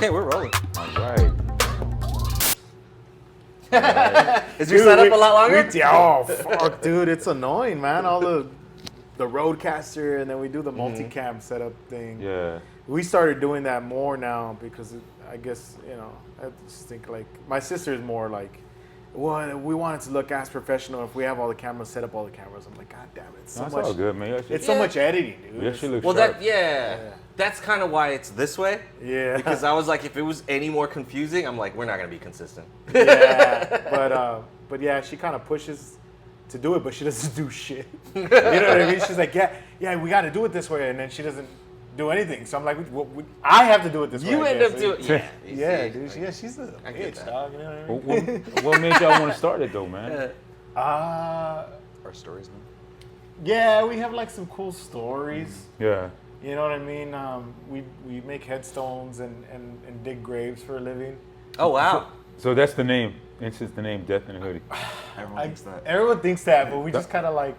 Okay, we're rolling. All right. Is your setup a lot longer? Oh, fuck, dude. It's annoying, man. All the Roadcaster, and then we do the multicam setup thing. Yeah. We started doing that more now because I guess, I just think like my sister is more like, well, we want it to look as professional if we have all the cameras, set up all the cameras. I'm like, God damn it. It's so That's much, all good, man. it's so much editing, dude. You actually look Well, sharp. that's kind of why it's this way. Yeah. Because I was like, if it was any more confusing, I'm like, we're not gonna be consistent. Yeah, but yeah, she kind of pushes to do it, but she doesn't do shit. You know what I mean? She's like, yeah, we got to do it this way, and then she doesn't do anything. So I'm like, I have to do it this way. You end up doing, yeah, dude. She's a bitch, dog. You know what I mean? What made y'all want to start it though, man? Our stories, man. Yeah, we have like some cool stories. Yeah. You know what I mean? We make headstones and dig graves for a living. Oh wow. So that's the name. It's just the name Death in a Hoodie. Everyone thinks that. Everyone thinks that, but we just kind of like.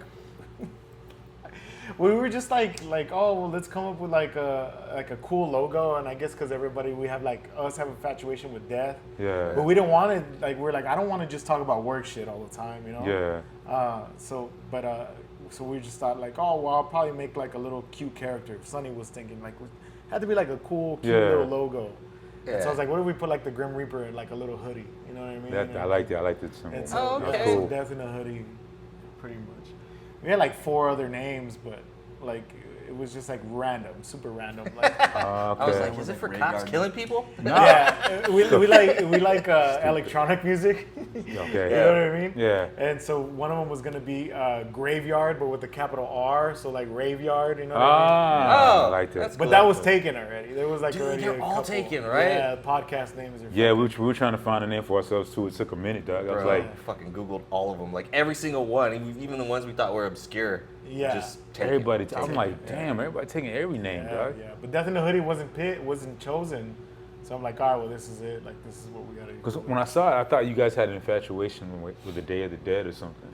We were just like, oh, well, let's come up with like a cool logo, and I guess because we have like us have infatuation with death. Yeah. But we didn't want it. Like we're like, I don't want to just talk about work shit all the time, you know. Yeah. So we just thought like, oh, well, I'll probably make like a little cute character. Sonny was thinking like, had to be like a cool, cute little logo. Yeah. So I was like, what if we put like the Grim Reaper in like a little hoodie? You know what I mean? I liked it. I liked it so much. And so, okay. yeah, so Death in a Hoodie, pretty much. We had like 4 other names, but like it was just like random, super random. Like, I was like, is it for cops killing people? yeah, we like electronic music. Okay. You know what I mean? Yeah. And so one of them was gonna be Graveyard, but with the capital R, so like Raveyard. You know what I mean? Oh, I like that. that's But cool. that was taken already. There was like Dude, already they're a all couple. taken, right? Yeah, podcast names are. Yeah, we were trying to find a name for ourselves too. It took a minute, dog. I was Bro, like, I fucking Googled all of them, like every single one, even the ones we thought were obscure. Yeah. Just take everybody. it. I'm like, damn, everybody taking every name, dog. Yeah, but Death in the Hoodie wasn't chosen. So I'm like, all right, well, this is it. Like, this is what we gotta do. Because when I saw it, I thought you guys had an infatuation with the Day of the Dead or something.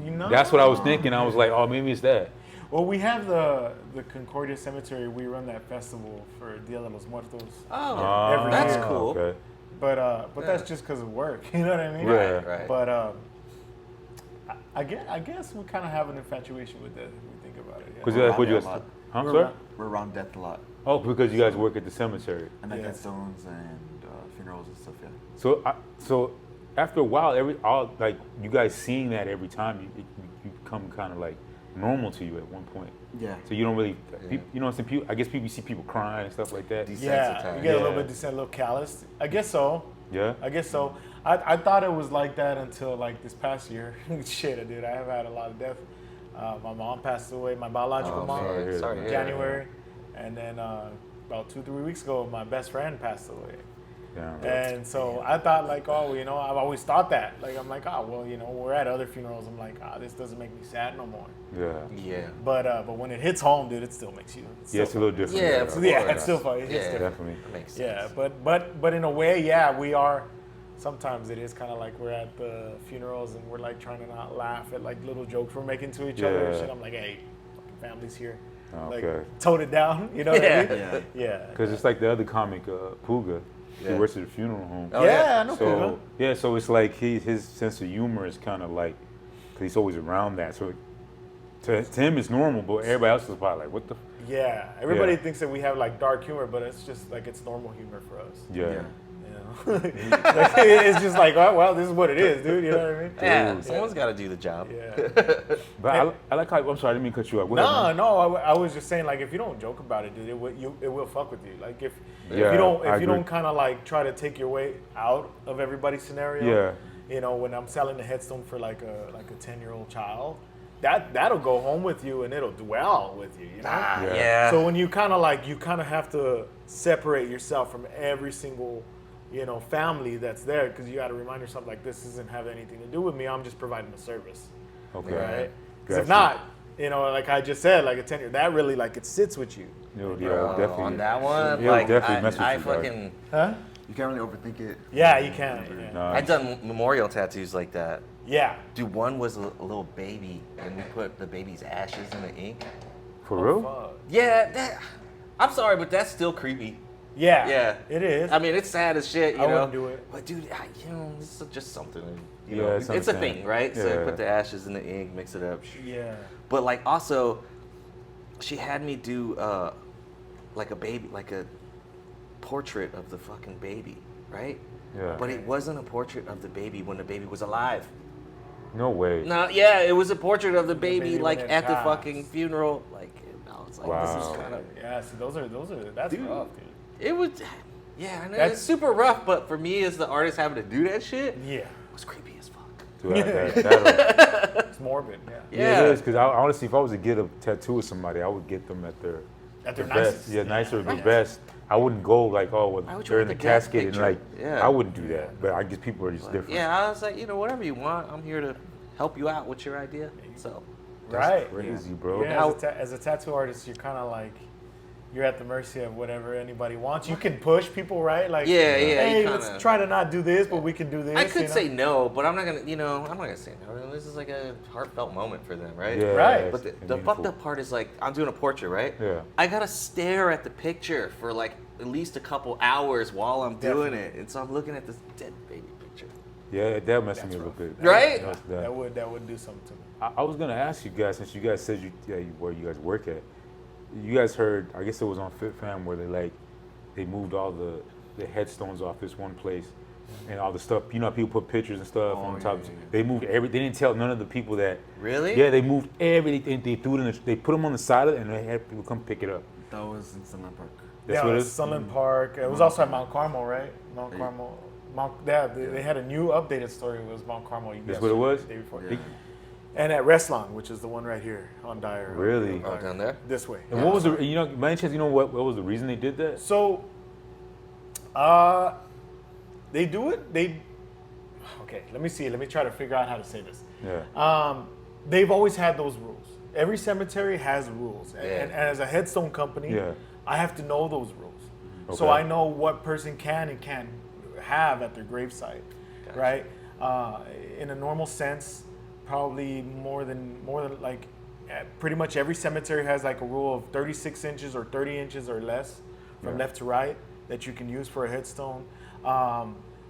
You know? That's what I was thinking. I was like, oh, maybe it's that. Well, we have the Concordia Cemetery. We run that festival for Dia de los Muertos. Oh, Every that's year. cool. Okay. But that's just because of work. You know what I mean? Yeah. Right. But I guess we kind of have an infatuation with that if we think about it. Yeah. Because We're like, what around you there a guys? lot. Huh? We're Sorry? around- We're around death a lot. Oh, because you guys work at the cemetery. And like Yeah. headstones and funerals and stuff, yeah. So after a while, you guys seeing that every time, you become kind of like normal to you at one point. Yeah. So you don't really, you know, I guess people see people crying and stuff like that. Yeah, you get a little bit a little callous. I guess so. Yeah. I guess so. I thought it was like that until like this past year. Shit, dude, I have had a lot of death. My mom passed away, my biological mom, sorry, in January, and then about 2-3 weeks ago, my best friend passed away. Yeah. And so I thought like, oh, you know, I've always thought that. Like, I'm like, oh, well, you know, we're at other funerals. I'm like, this doesn't make me sad no more. Yeah. Yeah. But when it hits home, dude, it still makes you. Yeah, it's a little different. Yeah, It's still funny. It's different. Definitely. That makes sense. Yeah, but in a way, yeah, we are. Sometimes it is kind of like we're at the funerals and we're like trying to not laugh at like little jokes we're making to each other and Yeah. shit. I'm like, hey, fucking family's here. Okay. Like, tone it down. You know what I mean? Yeah. Because it's like the other comic, Puga. He Yeah. works at a funeral home. Oh, yeah, I know. So yeah, so it's like his sense of humor is kind of like, cause he's always around that. So to him it's normal, but everybody else is probably like, what the? Yeah, everybody Yeah. thinks that we have like dark humor, but it's just like it's normal humor for us. Yeah. You know? Like, it's just like, oh, well, this is what it is, dude. You know what I mean? Yeah, Dude. someone's got to do the job. Yeah. But I like how, I'm sorry, I didn't mean to cut you off. Go ahead, man. I was just saying, like, if you don't joke about it, dude, it will fuck with you. Like, if Yeah, you I agree. don't kind of like try to take your way out of everybody's scenario. Yeah. You know, when I'm selling the headstone for like a 10-year-old child, that'll go home with you and it'll dwell with you. You know. Yeah. So when you kind of have to separate yourself from every single, you know, family that's there, because you got to remind yourself like, this doesn't have anything to do with me. I'm just providing a service. Okay. Right? Because if Gotcha. not, you know, like I just said, like a 10-year, that really like it sits with you. Yeah, definitely. On that one, Yeah, like definitely mess with I you, dog. fucking, Huh? You can't really overthink it. Yeah, you can. Yeah. No, I've done memorial tattoos like that. Yeah. Dude, one was a little baby, and we put the baby's ashes in the ink. for real? Fuck. Yeah, I'm sorry, but that's still creepy. Yeah. Yeah. It is. I mean, it's sad as shit, you I know. wouldn't do it. But dude, this is just something. You Yeah, know, it's it's a understandable. thing, right? So Yeah. put the ashes in the ink, mix it up. Yeah. But like also, she had me do like a baby, like a portrait of the fucking baby, right? Yeah. But it wasn't a portrait of the baby when the baby was alive. No way. No, yeah, it was a portrait of the baby baby when like it at the passed. fucking funeral. Like, I was like, this Wow. is kind of. Yeah, see, those are that's Dude. rough, dude. It was, yeah, I know That's- it's super rough. But for me, as the artist, having to do that shit, Yeah. it was creepy as fuck. Dude, that'll- It's morbid, yeah. yeah, it is. Because honestly, if I was to get a tattoo of somebody, I would get them at their At their the best. nicest. Yeah, nicer, the Right. best. I wouldn't go like, oh, well, Why would you they're in want the the death casket and picture? like, Yeah. I wouldn't do that. But I guess people are just different. Yeah, I was like, whatever you want, I'm here to help you out with your idea. So, Right. Crazy, bro. Yeah, Now- as a tattoo artist, you're kind of like, you're at the mercy of whatever anybody wants. You can push people, right? Like, Yeah, hey, you let's kinda- try to not do this, but we can do this. I could you know? say no, but I'm not gonna, I'm not gonna say no. This is like a heartfelt moment for them, right? Yeah, Right. But it's the fucked meaningful. up part is like, I'm doing a portrait, right? Yeah. I gotta stare at the picture for like at least a couple hours while I'm doing Definitely. it, and so I'm looking at this dead baby picture. Yeah, that makes me That's look good. Right? That's that. That would do something to me. I was gonna ask you guys, since you guys said where you guys work at. You guys heard? I guess it was on Fit Fam where they moved all the headstones off this one place, and all the stuff. You know, how people put pictures and stuff on top. yeah. They moved every. They didn't tell none of the people that. Really? Yeah, they moved everything. They threw it in. They put them on the side of it, and they had people come pick it up. That was in Sunland Park. That's yeah, what it it was is? Sunland Park. It was also at Mount Carmel, right? Mount Yeah. Carmel. They had a new updated story. It was Mount Carmel. That's what it was? The day before. Yeah. And at Restlawn, which is the one right here on Dyer. Really? Oh, down there? This way. And what was the? You know, by any chance, you know what was the reason they did that? So, they do it. Okay. Let me see. Let me try to figure out how to say this. Yeah. They've always had those rules. Every cemetery has rules, Yeah. and as a headstone company, Yeah. I have to know those rules, so Okay. I know what person can and can't have at their gravesite, Gotcha. right? In a normal sense, probably more than like pretty much every cemetery has like a rule of 36 inches or 30 inches or less from Yeah. left to right that you can use for a headstone.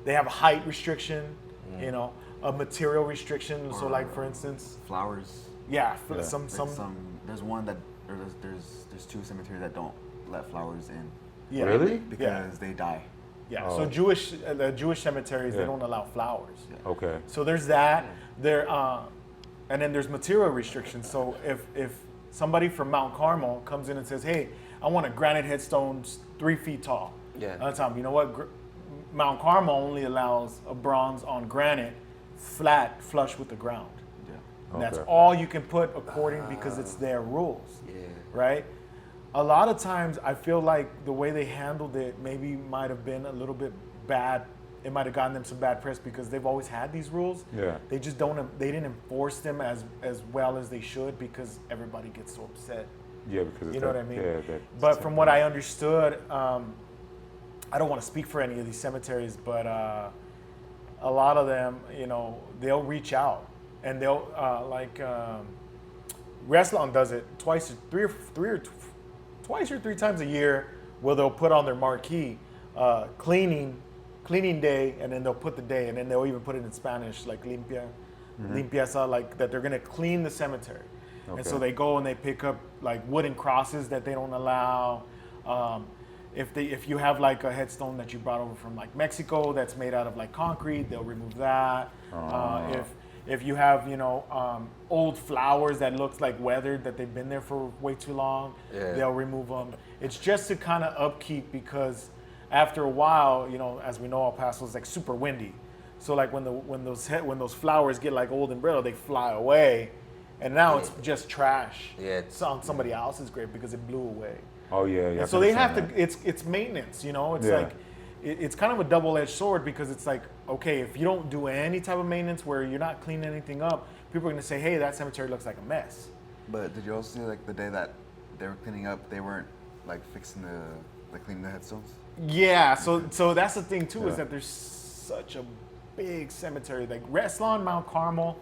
They have a height restriction, you know, a material restriction. So, like for instance, Flowers. yeah, Yeah. some There's one that or there's two cemeteries that don't let flowers in yeah, Really? because they die. yeah. Oh. So the Jewish cemeteries they Yeah. don't allow flowers. Okay. So there's that. And then there's material restrictions. So if somebody from Mount Carmel comes in and says, "Hey, I want a granite headstone 3 feet tall," Yeah. I'll tell them, you know what? Mount Carmel only allows a bronze on granite, flat, flush with the ground. Yeah. And that's Okay. all you can put according because it's their rules. Yeah. Right? A lot of times I feel like the way they handled it maybe might have been a little bit bad. It might have gotten them some bad press because they've always had these rules. Yeah. They just they didn't enforce them as well as they should because everybody gets so upset. Yeah, because You know what I mean? Yeah. But from what I understood, I don't want to speak for any of these cemeteries, but a lot of them, you know, they'll reach out and they'll Restlawn does it twice or three times a year, where they'll put on their marquee cleaning day, and then they'll put the day, and then they'll even put it in Spanish like limpieza, like that they're gonna clean the cemetery. And so Okay. they go and they pick up like wooden crosses that they don't allow. If you have like a headstone that you brought over from like Mexico that's made out of like concrete, they'll remove that. If you have old flowers that looks like weathered that they've been there for way too long, Yeah. they'll remove them. It's just to kind of upkeep because after a while, as we know, El Paso is like super windy. So like when those flowers get like old and brittle, they fly away, and now it's just trash. Yeah, It's on somebody else's grave because it blew away. Oh yeah. And so they have to. It's maintenance. It's Yeah. like it's kind of a double-edged sword because it's like, okay, if you don't do any type of maintenance where you're not cleaning anything up, people are gonna say, hey, that cemetery looks like a mess. But did you also see like the day that they were cleaning up, they weren't like cleaning the headstones? Yeah, so that's the thing too, Yeah. is that there's such a big cemetery, like Restlawn, Mount Carmel,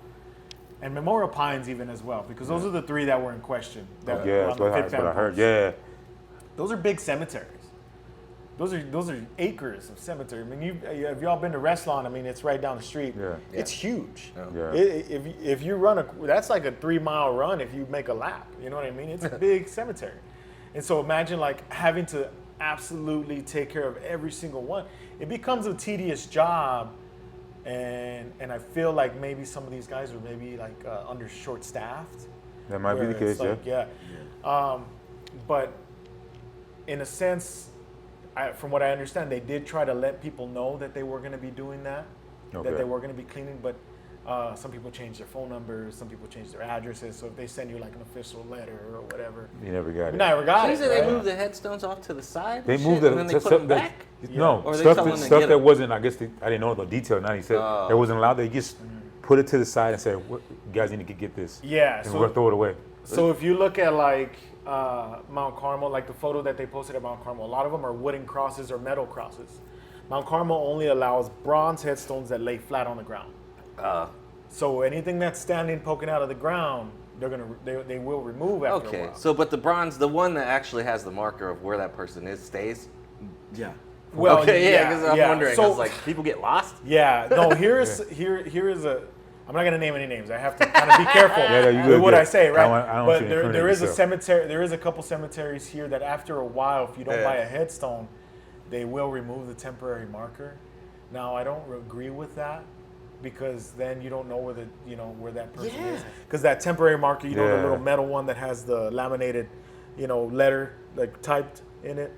and Memorial Pines even as well, because those are the three that were in question. That were Yeah, on that's the what Fit Fam I heard. post. Yeah. Those are big cemeteries. those are acres of cemetery. I mean, have y'all been to Restlawn? I mean, it's right down the street. Yeah. It's huge. Yeah. If you run that's like a 3-mile run if you make a lap. You know what I mean? It's a big cemetery. And so imagine like having to absolutely take care of every single one. It becomes a tedious job, and I feel like maybe some of these guys are maybe like under short staffed. That might be the case, like, yeah. But in a sense, from what I understand, they did try to let people know that they were going to be doing that, that they were going to be cleaning, but some people changed their phone numbers, some people changed their addresses, so if they send you like an official letter or whatever. You never got it. You never got So it. you said they moved the headstones off to the side? They and moved shit, it, and then they put them back? No, Or they stuff tell that, them to stuff get that it? wasn't, I guess, I didn't know the detail. Now he said that wasn't allowed. They just put it to the side and said, "You guys need to get this." Yeah, And so we're going to throw it away. So if you look at like Mount Carmel, like the photo that they posted at Mount Carmel, a lot of them are wooden crosses or metal crosses. Mount Carmel only allows bronze headstones that lay flat on the ground. So anything that's standing, poking out of the ground, they will remove after a Okay, while. so but the bronze, the one that actually has the marker of where that person is, stays? Yeah. Well, Okay, yeah, because I'm wondering, So, because like people get lost? yeah, no. Here is a. I'm not gonna name any names. I have to kind of be careful no, you with good, what good. I say, right? I don't want But you to there incriminate is a yourself. cemetery. There is a couple cemeteries here that after a while, if you don't Yeah. buy a headstone, they will remove the temporary marker. Now I don't agree with that, because then you don't know where that person is. Because that temporary marker, the Yeah. little metal one that has the laminated, letter like typed in it,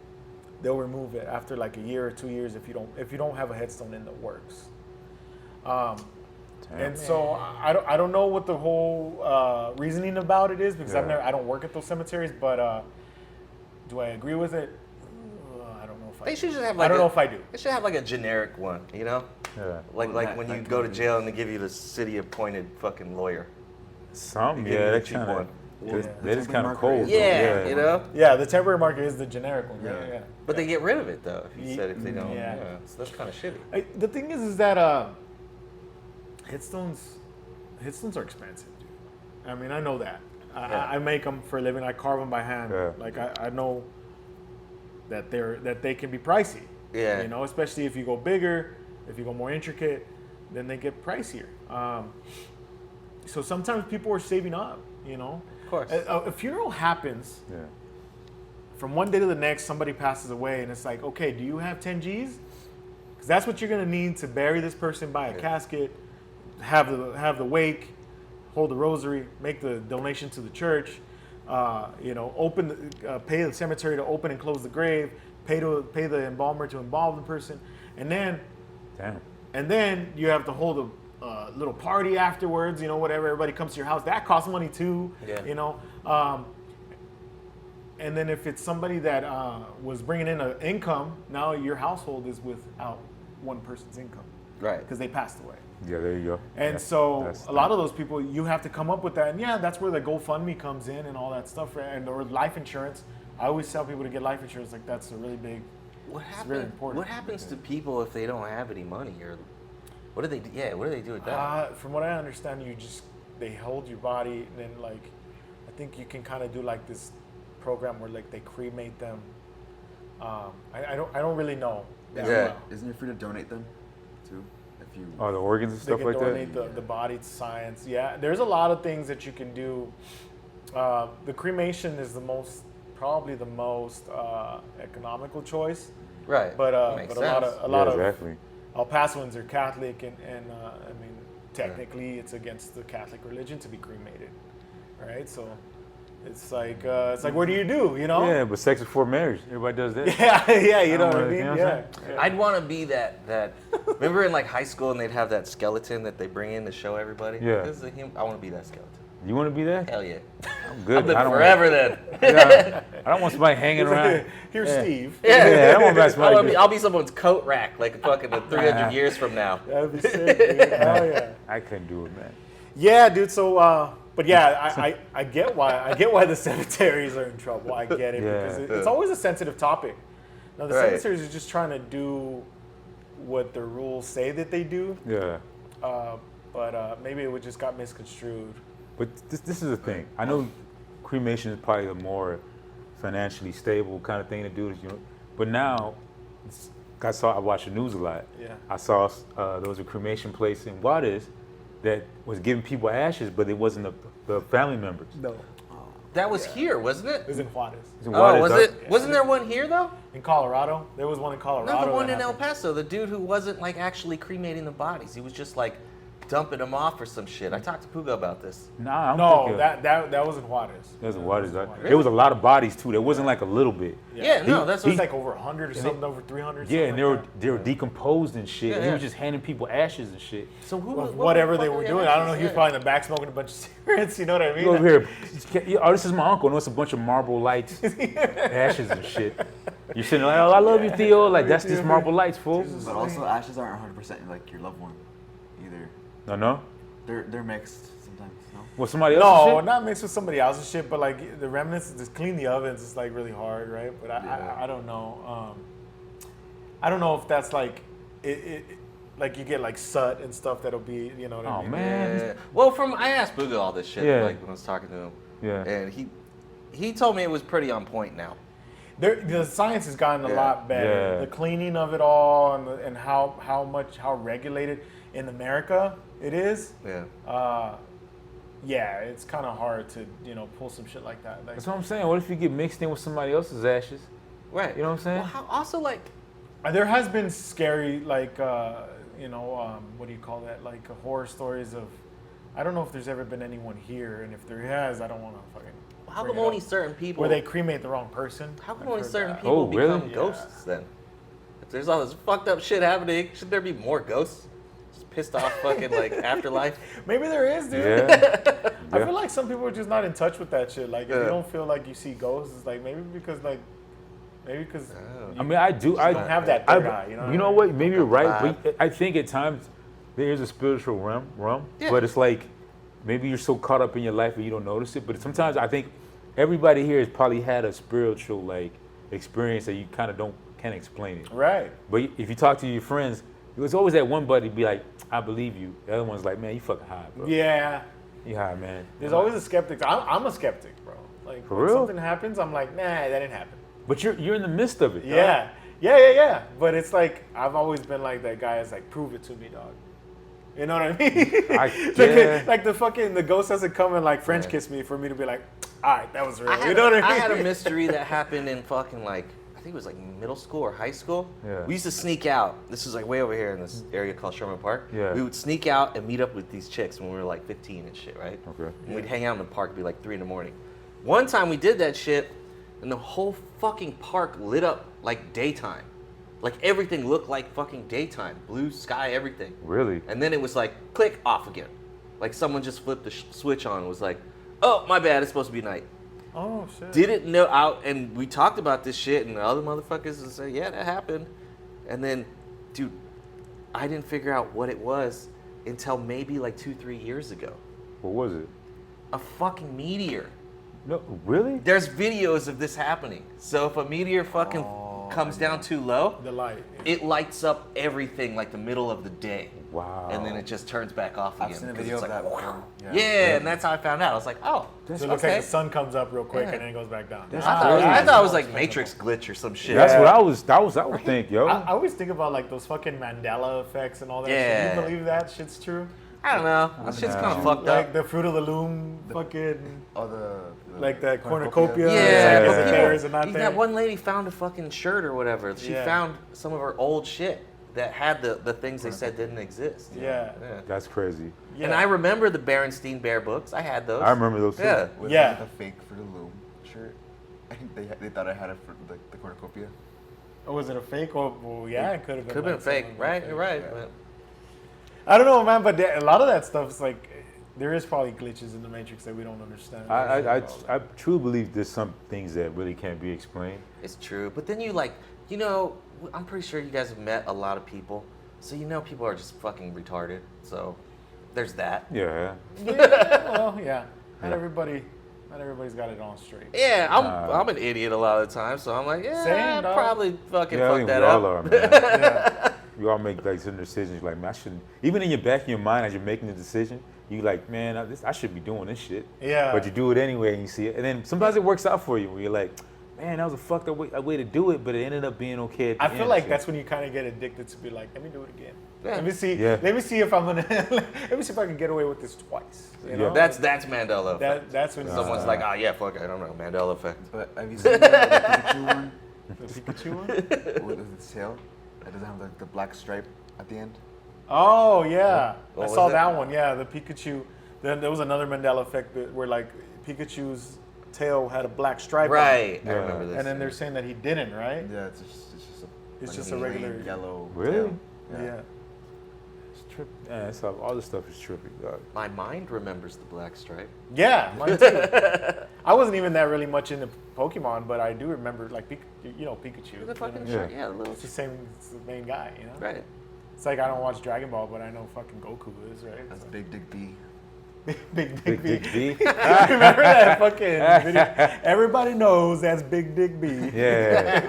they'll remove it after like a year or 2 years if you don't have a headstone in the works. And so I don't know what the whole reasoning about it is, because I don't work at those cemeteries, but do I agree with it? I don't know if I They do. should just have like I don't know if I do. They should have like a generic one, Yeah. Like Well, when you that go to can be- jail and they give you the city appointed fucking lawyer. Some, They give you yeah, the that cheap kind of, one. that is kind of marker cold. is- though, Yeah, you know? Yeah, the temporary marker is the generic one. Yeah. But they get rid of it though, if you said if they don't. Yeah. Yeah. So that's kind of shitty. The thing is that headstones are expensive, dude. I mean, I know that. I make them for a living. I carve them by hand. Yeah. Like I know that they can be pricey. Yeah. Especially if you go bigger, if you go more intricate, then they get pricier. So sometimes people are saving up. Of course. A funeral happens. Yeah. From one day to the next, somebody passes away, and it's like, okay, do you have 10 G's? Because that's what you're gonna need to bury this person, buy a casket, have the wake, hold the rosary, make the donation to the church, pay the cemetery to open and close the grave, pay the embalmer to embalm the person, and then you have to hold a little party afterwards. Whatever, everybody comes to your house. That costs money too. Yeah. And then if it's somebody that was bringing in an income, now your household is without one person's income Right. because they passed away. Yeah, there you go. And Yeah, so that's- a lot of those people, you have to come up with that. And yeah, that's where the GoFundMe comes in and all that stuff, right? Or life insurance. I always tell people to get life insurance. Like that's a really big. What happens? really important. What happens to people if they don't have any money, or what do they do? Yeah, what do they do with that? From what I understand, they hold your body, and then like, I think you can kind of do like this program where like they cremate them. I don't really know. that Yeah. well. Isn't it free to donate them too? If you Oh, the organs and They stuff can like donate that. the body to science. Yeah, there's a lot of things that you can do. The cremation is probably the most economical choice. Right. But That makes a lot sense. of a lot of exactly. El Pasoans are Catholic, and I mean technically it's against the Catholic religion to be cremated, right? So it's like what do you do? Yeah, but sex before marriage, everybody does that. Yeah, you know what I You mean? know what I'm Yeah. I'd want to be that. Remember in like high school and they'd have that skeleton that they bring in to show everybody. Yeah. This is a I want to be that skeleton. You want to be that? Hell yeah. I'm good. I've been I don't forever then. Yeah, I don't want somebody hanging It's like, around. here's Yeah. Steve. Yeah, I don't want somebody. I'll be someone's coat rack like fucking 300 years from now. That'd be sick, dude. Oh yeah. I couldn't do it, man. Yeah, dude. So, but yeah, I get why the cemeteries are in trouble. I get it Yeah. because it's always a sensitive topic. Now the Right. cemeteries are just trying to do what the rules say that they do, Yeah. but maybe it just got misconstrued. But this is the thing. I know cremation is probably a more financially stable kind of thing to do. But now I watch the news a lot. Yeah. I saw there was a cremation place in Juarez that was giving people ashes, but it wasn't the family members. No. That was here, wasn't it? It was in Juarez. It's in Oh, Juarez, was dog. it? Wasn't there one here though? In Colorado. There was one in Colorado. No, the one that in El happened. Paso. The dude who wasn't like actually cremating the bodies. He was just like dumping them off or some shit. I talked to Puga about this. Nah, I'm No, thinking that was in Juarez. There's a Juarez. Dog. Really? There was a lot of bodies too. There wasn't like a little bit. Yeah, no, that's It was what like over 100 or something, over 300. Yeah, and something like they were decomposed and shit. Yeah, and he yeah. was just handing people ashes and shit. So who? that. what Whatever the they fuck were the doing. I don't know. ashes? He was probably in the back smoking a bunch of cigarettes. You know what I mean? You over here, oh, this is my uncle. And it's a bunch of Marble Lights, ashes and shit. You're sitting like, oh, I love you, Theo. Like that's just Marble Lights, fool. But also, ashes aren't 100% like your loved one either. No. They're mixed sometimes. No. Well, somebody else. No, shit? not mixed with somebody else's shit, but like the remnants, just clean the ovens. It's like really hard, right? But I don't know. I don't know if that's like like you get like soot and stuff that'll be, you know what I Oh mean? man. Yeah. Well, I asked Puga all this shit Yeah. like when I was talking to him. Yeah. And he told me it was pretty on point now. The science has gotten a Yeah. lot better. Yeah. The cleaning of it all and how regulated in America it is. Yeah. Yeah, it's kind of hard to pull some shit like that. Like, That's what I'm saying. What if you get mixed in with somebody else's ashes? Right. You know what I'm saying? Well, also like there has been scary like what do you call that? Like horror stories of. I don't know if there's ever been anyone here, and if there has, I don't want to fucking. how bring come it only up. certain people? Where they cremate the wrong person. How come I've only heard certain that. people Oh, really? become Yeah. ghosts then? If there's all this fucked up shit happening, should there be more ghosts? Just pissed off fucking like afterlife. Maybe there is, dude. Yeah. I feel like some people are just not in touch with that shit. Like if Yeah. you don't feel like you see ghosts, it's like maybe because I mean, I do. I don't have that third eye. You know. You know what? Maybe you're right. But I think at times there is a spiritual realm, Yeah. but it's like maybe you're so caught up in your life and you don't notice it. But sometimes I think everybody here has probably had a spiritual like experience that you kind of can't explain it. Right. But if you talk to your friends, there's always that one buddy be like, "I believe you." The other one's like, "Man, you fucking high, bro. Yeah. You high, man." There's always a skeptic. I'm a skeptic, bro. Like For when real? something happens, I'm like, nah, that didn't happen. But you're in the midst of it. dog. Yeah. But it's like I've always been like that guy. Is like, prove it to me, dog. You know what I mean? Yeah. like the ghost hasn't come and like French kiss me for me to be like, all right, that was real. I You know what I mean? I had a mystery that happened in fucking like I think it was like middle school or high school. Yeah. We used to sneak out. This was like way over here in this area called Sherman Park. Yeah. We would sneak out and meet up with these chicks when we were like 15 and shit, right? Okay. And we'd hang out in the park, it'd be like 3 in the morning. One time we did that shit, and the whole fucking park lit up like daytime. Like everything looked like fucking daytime, blue sky, everything. Really? And then it was like click off again. Like someone just flipped the switch on and was like, oh, my bad, it's supposed to be night. Oh shit. Didn't know out, and we talked about this shit, and the other motherfuckers would say, yeah, that happened. And then, dude, I didn't figure out what it was until maybe like 2-3 years ago. What was it? A fucking meteor. No, really? There's videos of this happening. So if a meteor fucking comes down too low, The light. it lights up everything like the middle of the day. Wow. And then it just turns back off again. I've seen a 'cause video it's of like, that before. yeah, and that's how I found out. I was like, oh, So it looks okay. like the sun comes up real quick Yeah. and then it goes back down. That's I thought it was like That's Matrix glitch or some shit. That's Yeah. what I would think, yo. I always think about like those fucking Mandela effects and all that Yeah. shit. You believe that shit's true? I don't know. That shit's kind of fucked Like up. the Fruit of the Loom fucking Oh, the like that cornucopia. Yeah, Is but it people- there? Is it not there? that one lady found a fucking shirt or whatever. She Yeah. found some of her old shit that had the things they said didn't exist. Yeah. That's crazy. Yeah. And I remember the Berenstein Bear books. I had those. I remember those too. Yeah. With Yeah. like, the fake Fruit of the Loom shirt. I think they thought I had it for the cornucopia. Or was it a fake? Or well, yeah, it could have been. Could have been like fake, something right? fake. You're right. Yeah. But I don't know, man, but a lot of that stuff is like there is probably glitches in the Matrix that we don't understand. I truly believe there's some things that really can't be explained. it's true. But then I'm pretty sure you guys have met a lot of people. So people are just fucking retarded. So there's that. Yeah. Well, yeah. Not Yeah. everybody's got it on straight. Yeah, I'm an idiot a lot of the time. So I'm like, yeah, Same, I dog. probably fucking Yeah, I fuck think that we all up. are, man. Yeah. You all make like certain decisions. Like, man, I shouldn't. Even in your back of your mind, as you're making the decision, you like, man, I should be doing this shit. Yeah. But you do it anyway, and you see it, and then sometimes it works out for you. Where you're like, man, that was a fucked up way to do it, but it ended up being okay at the I end. feel like so. that's when you kind of get addicted to be like, let me do it again. Yeah. Let me see. Yeah. Let me see if I'm gonna. let me see if I can get away with this twice. You know? That's Mandela effect. That's when Someone's like, ah, yeah, fuck, I don't know, Mandela effect. But have you seen the Pikachu one? the Pikachu one. With its tail? It doesn't have the black stripe at the end? Oh yeah, What I was saw it? that one. Yeah, the Pikachu. Then there was another Mandela effect where like Pikachu's tail had a black stripe. On it. Right, I Yeah. remember this. And then they're saying that he didn't, right? Yeah, it's just a, It's like just a a plain regular- yellow Really? tail. Yeah. It's trippy. Yeah, it's all this stuff is trippy. Dog. My mind remembers the black stripe. Yeah, mine too. I wasn't even that really much into Pokemon, but I do remember like Pikachu. The fucking you know? stripe, yeah, the little. It's the same. It's the main guy, you know. Right. It's like I don't watch Dragon Ball, but I know fucking Goku is, right? That's Big Dick B. Big Big Dick B. Remember that fucking video? Everybody knows that's Big Dick B. Yeah.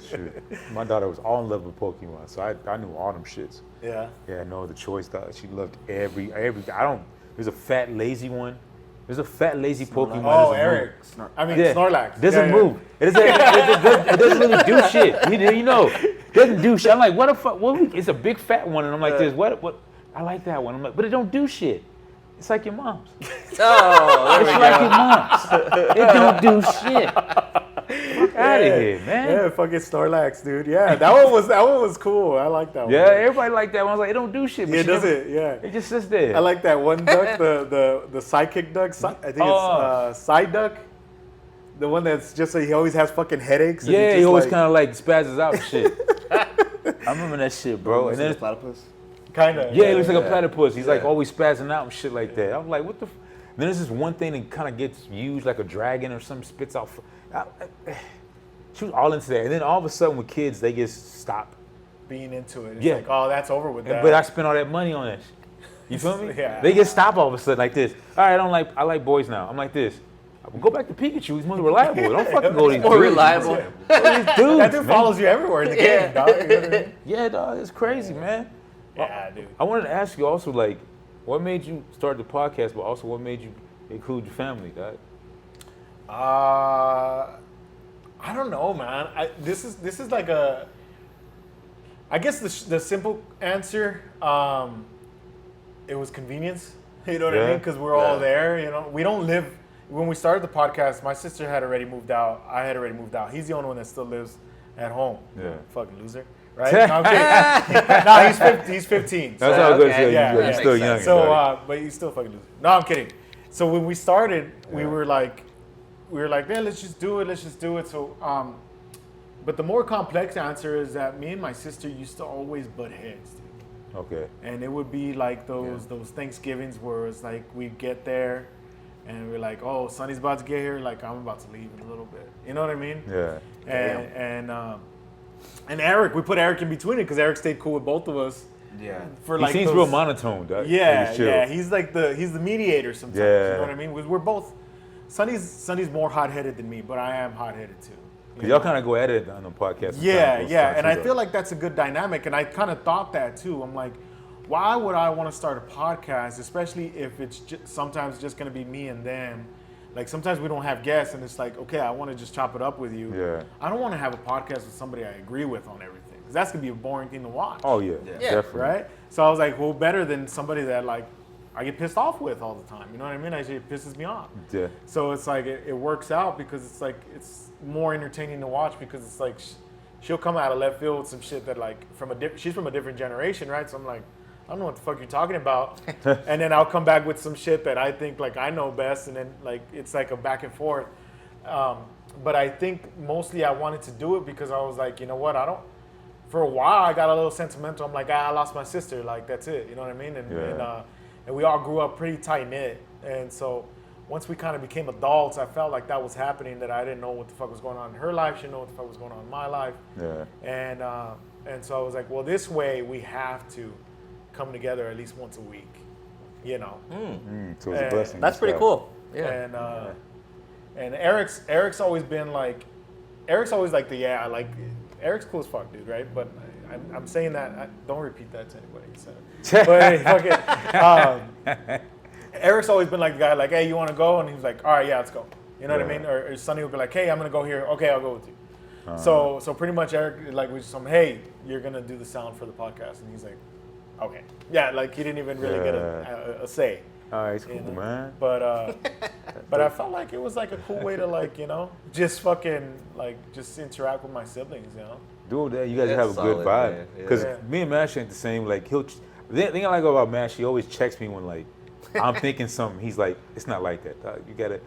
Shoot. My daughter was all in love with Pokemon, so I knew all them shits. Yeah. Yeah, no other choice. Dog. She loved every. I don't. There's a fat lazy one. There's a fat lazy Pokemon. Oh, that doesn't Eric. move. I mean, Yeah. Snorlax. Doesn't Yeah, yeah. move. It doesn't really do shit. You know, doesn't do shit. I'm like, what the fuck? It's a big fat one, and I'm like, this. What? I like that one. I'm like, but it don't do shit. It's like your mom's. Oh, there we It's go. like your mom's. It don't do shit. Fuck out of here, man. Yeah, fucking Snorlax, dude. Yeah, that one was cool. I like that one. Yeah, everybody like that one. I was like, it don't do shit. But Yeah, she does never- it? Yeah. It just sits there. I like that one duck, the sidekick duck. I think it's side duck. The one that's just he always has fucking headaches. And Yeah, just he always like, kind of like spazzes out and shit. I remember that shit, bro. And then, platypus? kind of. yeah, he looks like a platypus. He's like Yeah. always spazzing out and shit like that. I'm like, what the? Then there's this one thing that kind of gets used like a dragon or something, spits out. She was all into that. And then all of a sudden with kids, they just stop. being into it. It's Yeah. like, oh, that's over with that. But I spent all that money on that shit. You feel me? Yeah. They just stop all of a sudden like this. All right, I like boys now. I'm like this. Go back to Pikachu. He's more reliable. Don't fucking go to these More dudes. reliable. Go to these dudes, that dude man. follows you everywhere in the game, dog. You know what I mean? Yeah, dog, it's crazy, man. Yeah, dude. I wanted to ask you also, like, what made you start the podcast, but also what made you include your family, dog? I don't know, man. This is like a. I guess the simple answer, it was convenience. You know what I Yeah. mean? Because we're all Yeah. there. You know, we don't live. When we started the podcast, my sister had already moved out. I had already moved out. He's the only one that still lives at home. Yeah. Fucking loser, right? No, I'm kidding. No, he's 15. That's so- all good. okay. Yeah, You're yeah. still Makes young. sense. So, but he's still fucking loser. No, I'm kidding. So when we started, we were like, man, let's just do it. So, but the more complex answer is that me and my sister used to always butt heads, dude. Okay. And it would be like those Thanksgivings where it's like we'd get there, and we're like, oh, Sonny's about to get here. Like I'm about to leave in a little bit. You know what I mean? Yeah. And Eric, we put Eric in between it because Eric stayed cool with both of us. Yeah. For He like seems those- real monotone, dog. Yeah, He's chill. yeah. He's like he's the mediator sometimes. You Yeah. know what I mean? We're both. Sonny's more hot headed than me, but I am hot headed too. Cause y'all kind of go at it on the podcast. Yeah, yeah. And I feel like that's a good dynamic. And I kind of thought that too. I'm like, why would I want to start a podcast, especially if it's sometimes just going to be me and them? Like sometimes we don't have guests, and it's like, okay, I want to just chop it up with you. Yeah. I don't want to have a podcast with somebody I agree with on everything, because that's gonna be a boring thing to watch. Oh yeah, Yeah. definitely. Right? So I was like, well, better than somebody that like I get pissed off with all the time. You know what I mean? It pisses me off. Yeah. So it's like it works out because it's like it's more entertaining to watch because it's like she'll come out of left field with some shit that like she's from a different generation, right? So I'm like, I don't know what the fuck you're talking about, and then I'll come back with some shit that I think like I know best, and then like it's like a back and forth. But I think mostly I wanted to do it because I was like, you know what, for a while I got a little sentimental. I'm like, I lost my sister, like that's it, you know what I mean? And we all grew up pretty tight knit, and so once we kind of became adults, I felt like that was happening, that I didn't know what the fuck was going on in her life, she didn't know what the fuck was going on in my life. Yeah. And so I was like, well, this way we have to come together at least once a week, you know. So it's a blessing. That's pretty cool. Yeah. And Eric's always been like, Eric's Eric's cool as fuck, dude, right? But I'm saying that, don't repeat that to anybody. So. But Eric's always been like the guy, like, hey, you want to go? And he was like, all right, yeah, let's go. You know what I mean? Or Sonny would be like, hey, I'm gonna go here. Okay, I'll go with you. So pretty much Eric, like, we just told him, hey, you're gonna do the sound for the podcast, and he's like, okay, yeah, like he didn't even really get a say. All right, it's cool, man. But I felt like it was like a cool way to, like, you know, just fucking like just interact with my siblings, you know. Dude, you guys That's have a good solid, vibe. man. Yeah. Because me and Mash ain't the same. Like the thing I like about Mash, he always checks me when like I'm thinking something. He's like, it's not like that, dog. You gotta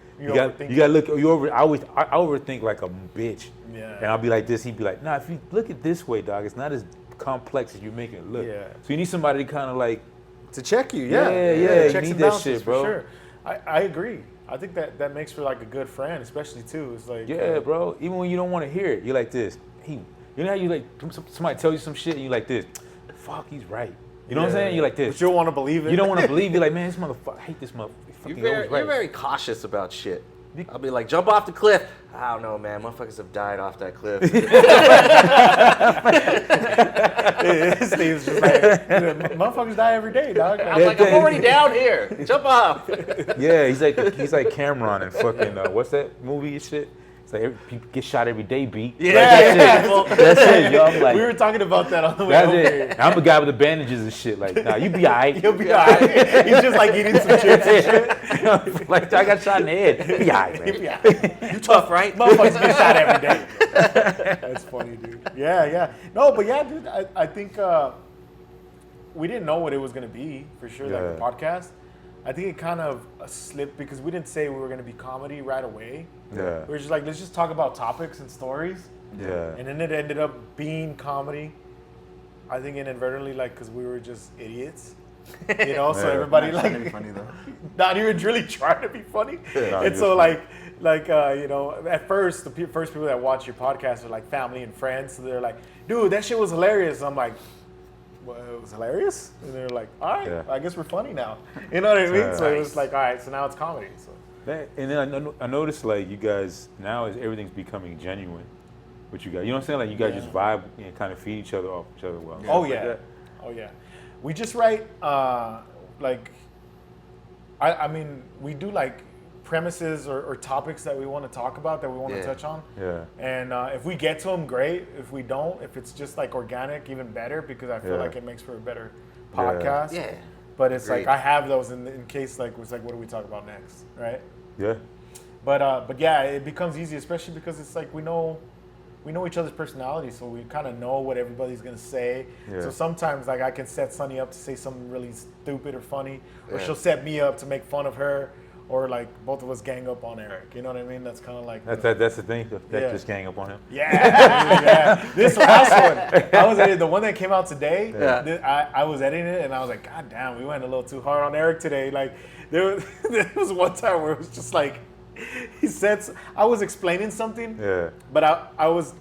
look. I overthink like a bitch. Yeah. And I'll be like this. He'd be like, nah. If you look at this way, dog, it's not as complex as you're making it look. Yeah. So you need somebody to kind of like to check you, Yeah, you checks need and that balances shit, for bro. Sure. I agree. I think that makes for like a good friend, especially too. It's like bro. Even when you don't want to hear it, you're like this. You know how you like somebody tells you some shit and you like this. Fuck, he's right. You know what I'm saying? You're like this. But you don't want to believe it. You don't want to believe. You're like, man, this motherfucker. I hate this motherfucker. You're very cautious about shit. I'll be like, jump off the cliff. I don't know, man. Motherfuckers have died off that cliff. Steve's just like, motherfuckers die every day, dog. I'm like, I'm already down here. Jump off. Yeah, he's like Cameron and fucking what's that movie and shit? It's like people get shot every day, B. Yeah, That's it, yo. I'm like, we were talking about that on the way that's over it. here. I'm a guy with the bandages and shit. Like, nah, you be alright. You'll be alright. He's just like eating some chips and shit. Like, I got shot in the head. Be alright, man. He'll be alright. You tough, right? Motherfuckers get shot every day. That's funny, dude. Yeah. No, but yeah, dude, I think we didn't know what it was going to be, for sure, like the podcast. I think it kind of slipped because we didn't say we were going to be comedy right away. Yeah. We were just like, let's just talk about topics and stories. Yeah. And then it ended up being comedy. I think inadvertently, like, because we were just idiots. You know, so everybody Not trying to be like funny though. not even really trying to be funny. No, And so like you know, at first the first people that watch your podcast are like family and friends. So they're like, dude, that shit was hilarious. I'm like, well, it was hilarious? And they're like, all right, I guess we're funny now. You know what I mean? So it was like, all right, so now it's comedy. So And then I noticed like you guys now is everything's becoming genuine with you guys. You know what I'm saying? Like you guys just vibe and kind of feed each other off each other well. Oh yeah. We just write like I mean we do like premises or topics that we want to talk about that we want to touch on. Yeah. And if we get to them, great. If we don't, if it's just like organic, even better because I feel like it makes for a better podcast. Yeah. But it's Agreed. like I have those in case like it's like what do we talk about next, right? Yeah. But yeah, it becomes easy, especially because it's like we know each other's personalities, so we kind of know what everybody's gonna say. Yeah. So sometimes like I can set Sunny up to say something really stupid or funny, or she'll set me up to make fun of her, or like both of us gang up on Eric. You know what I mean? That's kind of like That's the thing. That just gang up on him. yeah. This last one, I was editing the one that came out today. Yeah. I was editing it and I was like, God damn, we went a little too hard on Eric today. Like there was one time where it was just like. He said, I was explaining something, but I was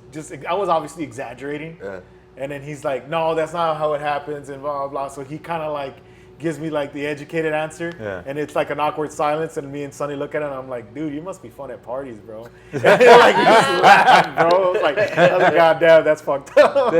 obviously exaggerating. Yeah. And then he's like, no, that's not how it happens, and blah, blah, blah. So he kind of like gives me like the educated answer. Yeah. And it's like an awkward silence, and me and Sonny look at it, and I'm like, dude, you must be fun at parties, bro. And they're like, we just laugh, bro. I was like, God damn, that's fucked up.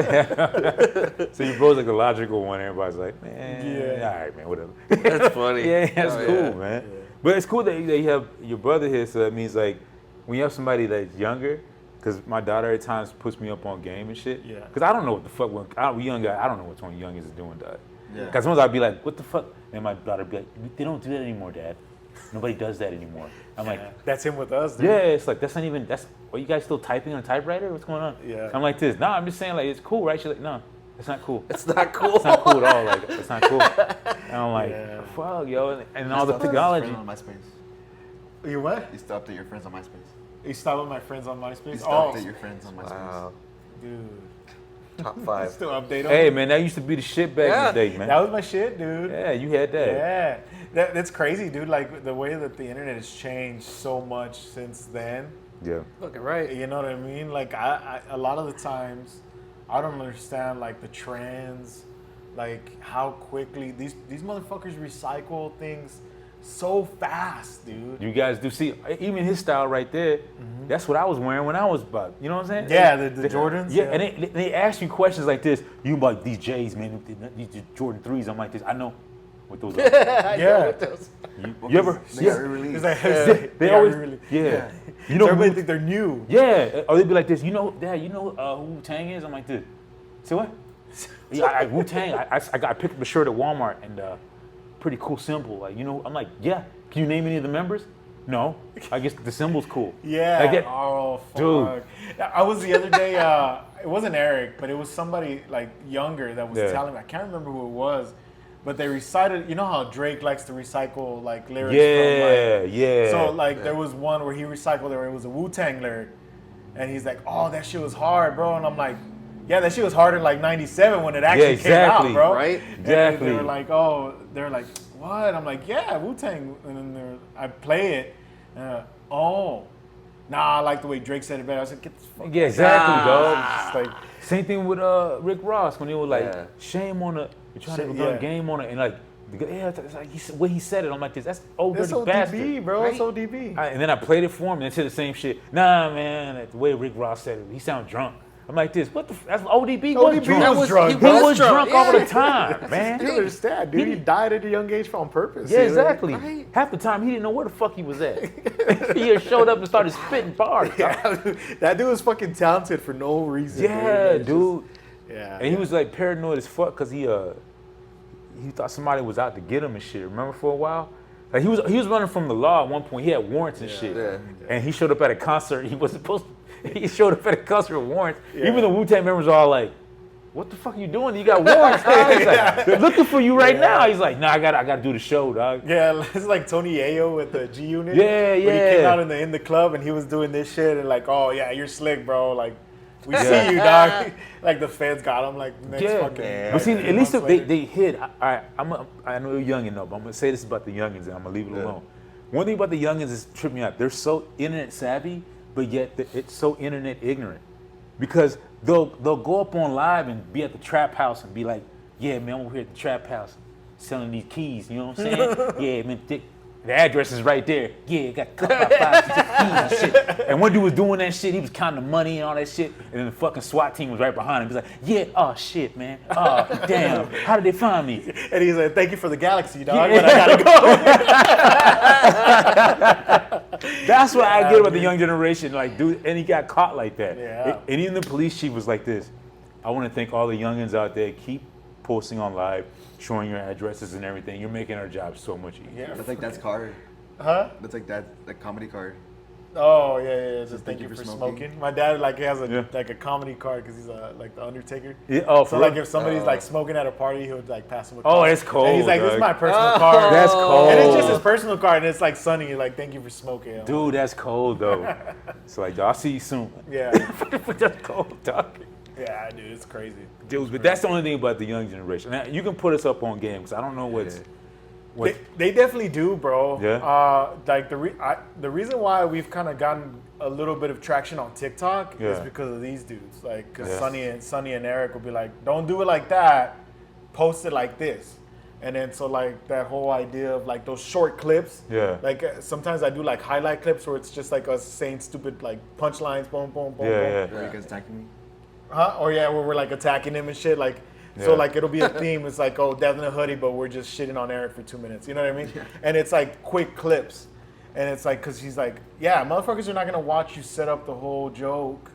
So you bro's like the logical one. Everybody's like, man, all right, man, whatever. That's funny. That's cool, man. Yeah. But it's cool that you have your brother here, so that means like when you have somebody that's younger, because my daughter at times puts me up on game and shit. Yeah. Because I don't know what the fuck we young guy. I don't know what one youngest is doing, dad. Yeah. Because sometimes I'd be like, what the fuck? And my daughter would be like, they don't do that anymore, Dad. Nobody does that anymore. I'm like, That's him with us, dude. yeah, it's like that's not even. Are you guys still typing on a typewriter? What's going on? Yeah. I'm like this. Nah, I'm just saying like it's cool, right? She's like, no, it's not cool. It's not cool. It's not cool at all. Like it's not cool. And I'm like, fuck, yo, and all the technology. On MySpace. You what? You still update your friends on MySpace. You stop with my friends on You MySpace? still update your friends on MySpace. Wow. Dude. Top 5. Still update them? Hey man, that used to be the shit back in the day, man. That was my shit, dude. Yeah, you had that. Yeah. That's crazy, dude. Like, the way that the internet has changed so much since then. Yeah. Fucking right. You know what I mean? Like, I a lot of the times, I don't understand, like, the trends, like, how quickly these motherfuckers recycle things so fast, dude. You guys do see, even his style right there, that's what I was wearing when I was about, you know what I'm saying? Yeah, the Jordans. Yeah, and they ask you questions like this. You like these J's, man, these Jordan 3s. I'm like this. I know. with those. Yeah. You ever? They got re-released. It's like, They got always, really. yeah. You So know, everybody who, think they're new. yeah. Or they'd be like this. You know, Dad. You know who Wu-Tang is? I'm like this. Say what? Yeah, Wu-Tang. I picked up a shirt at Walmart and pretty cool symbol. Like, you know, I'm like, yeah. Can you name any of the members? No. I guess the symbol's cool. Yeah. Like that, Oh, fuck. Dude. I was the other day, it wasn't Eric, but it was somebody like younger that was telling me, I can't remember who it was, but they recited, you know how Drake likes to recycle like lyrics from like, yeah. so like there was one where he recycled where it was a Wu-Tang lyric, and he's like, oh, that shit was hard, bro, and I'm like, yeah, that shit was hard in like 97 when it actually came out, bro. Right? Exactly. And they were like, oh, they're like, what? I'm like, yeah, Wu-Tang. And then I play it. Oh, nah, I like the way Drake said it better. I said, get this fuck. Yeah, exactly, dog. It's like, Same thing with Rick Ross when he was like, Yeah. shame on the, you're trying to Shame, run a yeah. game on it, and like, it's like when he said it, I'm like this. That's old that's dirty ODB, bastard. bro. right? It's ODB. And then I played it for him, and it said the same shit. Nah, man, the way Rick Ross said it, he sounded drunk. I'm like this. What the? That's ODB. Was ODB drunk. was drunk, He bro. was drunk all the time, man. You understand, dude. He died at a young age on purpose. Yeah, exactly. Right. Half the time he didn't know where the fuck he was at. He just showed up and started spitting bars. dog. Yeah, that dude was fucking talented for no reason. Yeah, It's dude. just- yeah. And he was like paranoid as fuck because he thought somebody was out to get him and shit. Remember for a while? Like he was running from the law at one point. He had warrants and shit. Yeah. And he showed up at a concert. He was supposed to. He showed up at a concert with warrants. Yeah. Even the Wu-Tang members are all like, "What the fuck are you doing? You got warrants, dog." He's like, "They're looking for you right now." He's like, "Nah, I got to do the show, dog." Yeah, it's like Tony Ayo with the G Unit. Yeah, When he yeah. came out in the club and he was doing this shit and like, oh yeah, you're slick, bro. Like, we see you, dog. Like the feds got him. Like next Yeah, fucking. but see, like, at least 3 months they later. hid. I know you're youngin' though, but I'm gonna say this about the youngins, and I'm gonna leave it alone. One thing about the youngins is tripping me out. They're so internet savvy, but yet it's so internet ignorant, because they'll go up on live and be at the trap house and be like, "Yeah, man, I'm over here at the trap house selling these keys." You know what I'm saying? Yeah, man. The address is right there. Yeah, got cut by 5 keys and shit. And one dude was doing that shit. He was counting the money and all that shit. And then the fucking SWAT team was right behind him. He was like, yeah, oh shit, man. Oh, damn. How did they find me? And he's like, "Thank you for the galaxy, dog, but I gotta go." That's what I get about the young generation. Like, dude, and he got caught like that. Yeah. And even the police chief was like this. I want to thank all the youngins out there. Keep posting on live, showing your addresses and everything. You're making our job so much easier. Yeah. That's like that's card. Huh? That's like that comedy card. Oh yeah. Just thank you for smoking. My dad like has Yeah. like a comedy card because he's like the Undertaker. Yeah, oh, So for like real? if somebody's like smoking at a party, he would like pass him a Oh, card. that's cold, And he's like, "This is dog. my personal card." That's cold. And it's just his personal card, and it's like Sonny, like, "Thank you for smoking." I'm Dude, that's cold though. So like, I'll see you soon. Yeah, That's cold, dog. yeah, dude, it's crazy. Dude, but that's the only thing about the young generation. Now, you can put us up on game because I don't know what. They definitely do, bro. Yeah? Like the reason why we've kind of gotten a little bit of traction on TikTok is Yeah. because of these dudes. Like, because Yeah. Sonny and Eric will be like, "Don't do it like that, post it like this." And then so like that whole idea of like those short clips. Yeah. Like sometimes I do like highlight clips where it's just like us saying stupid like punchlines, boom, boom, boom, Yeah, boom. Where you guys attacking me? Huh? Or yeah, where we're like attacking him and shit. Like, so Yeah. like it'll be a theme. It's like, oh, Death in a Hoodie, but we're just shitting on Eric for 2 minutes. You know what I mean? And it's like quick clips. And it's like, cause he's like, yeah, motherfuckers are not gonna watch you set up the whole joke.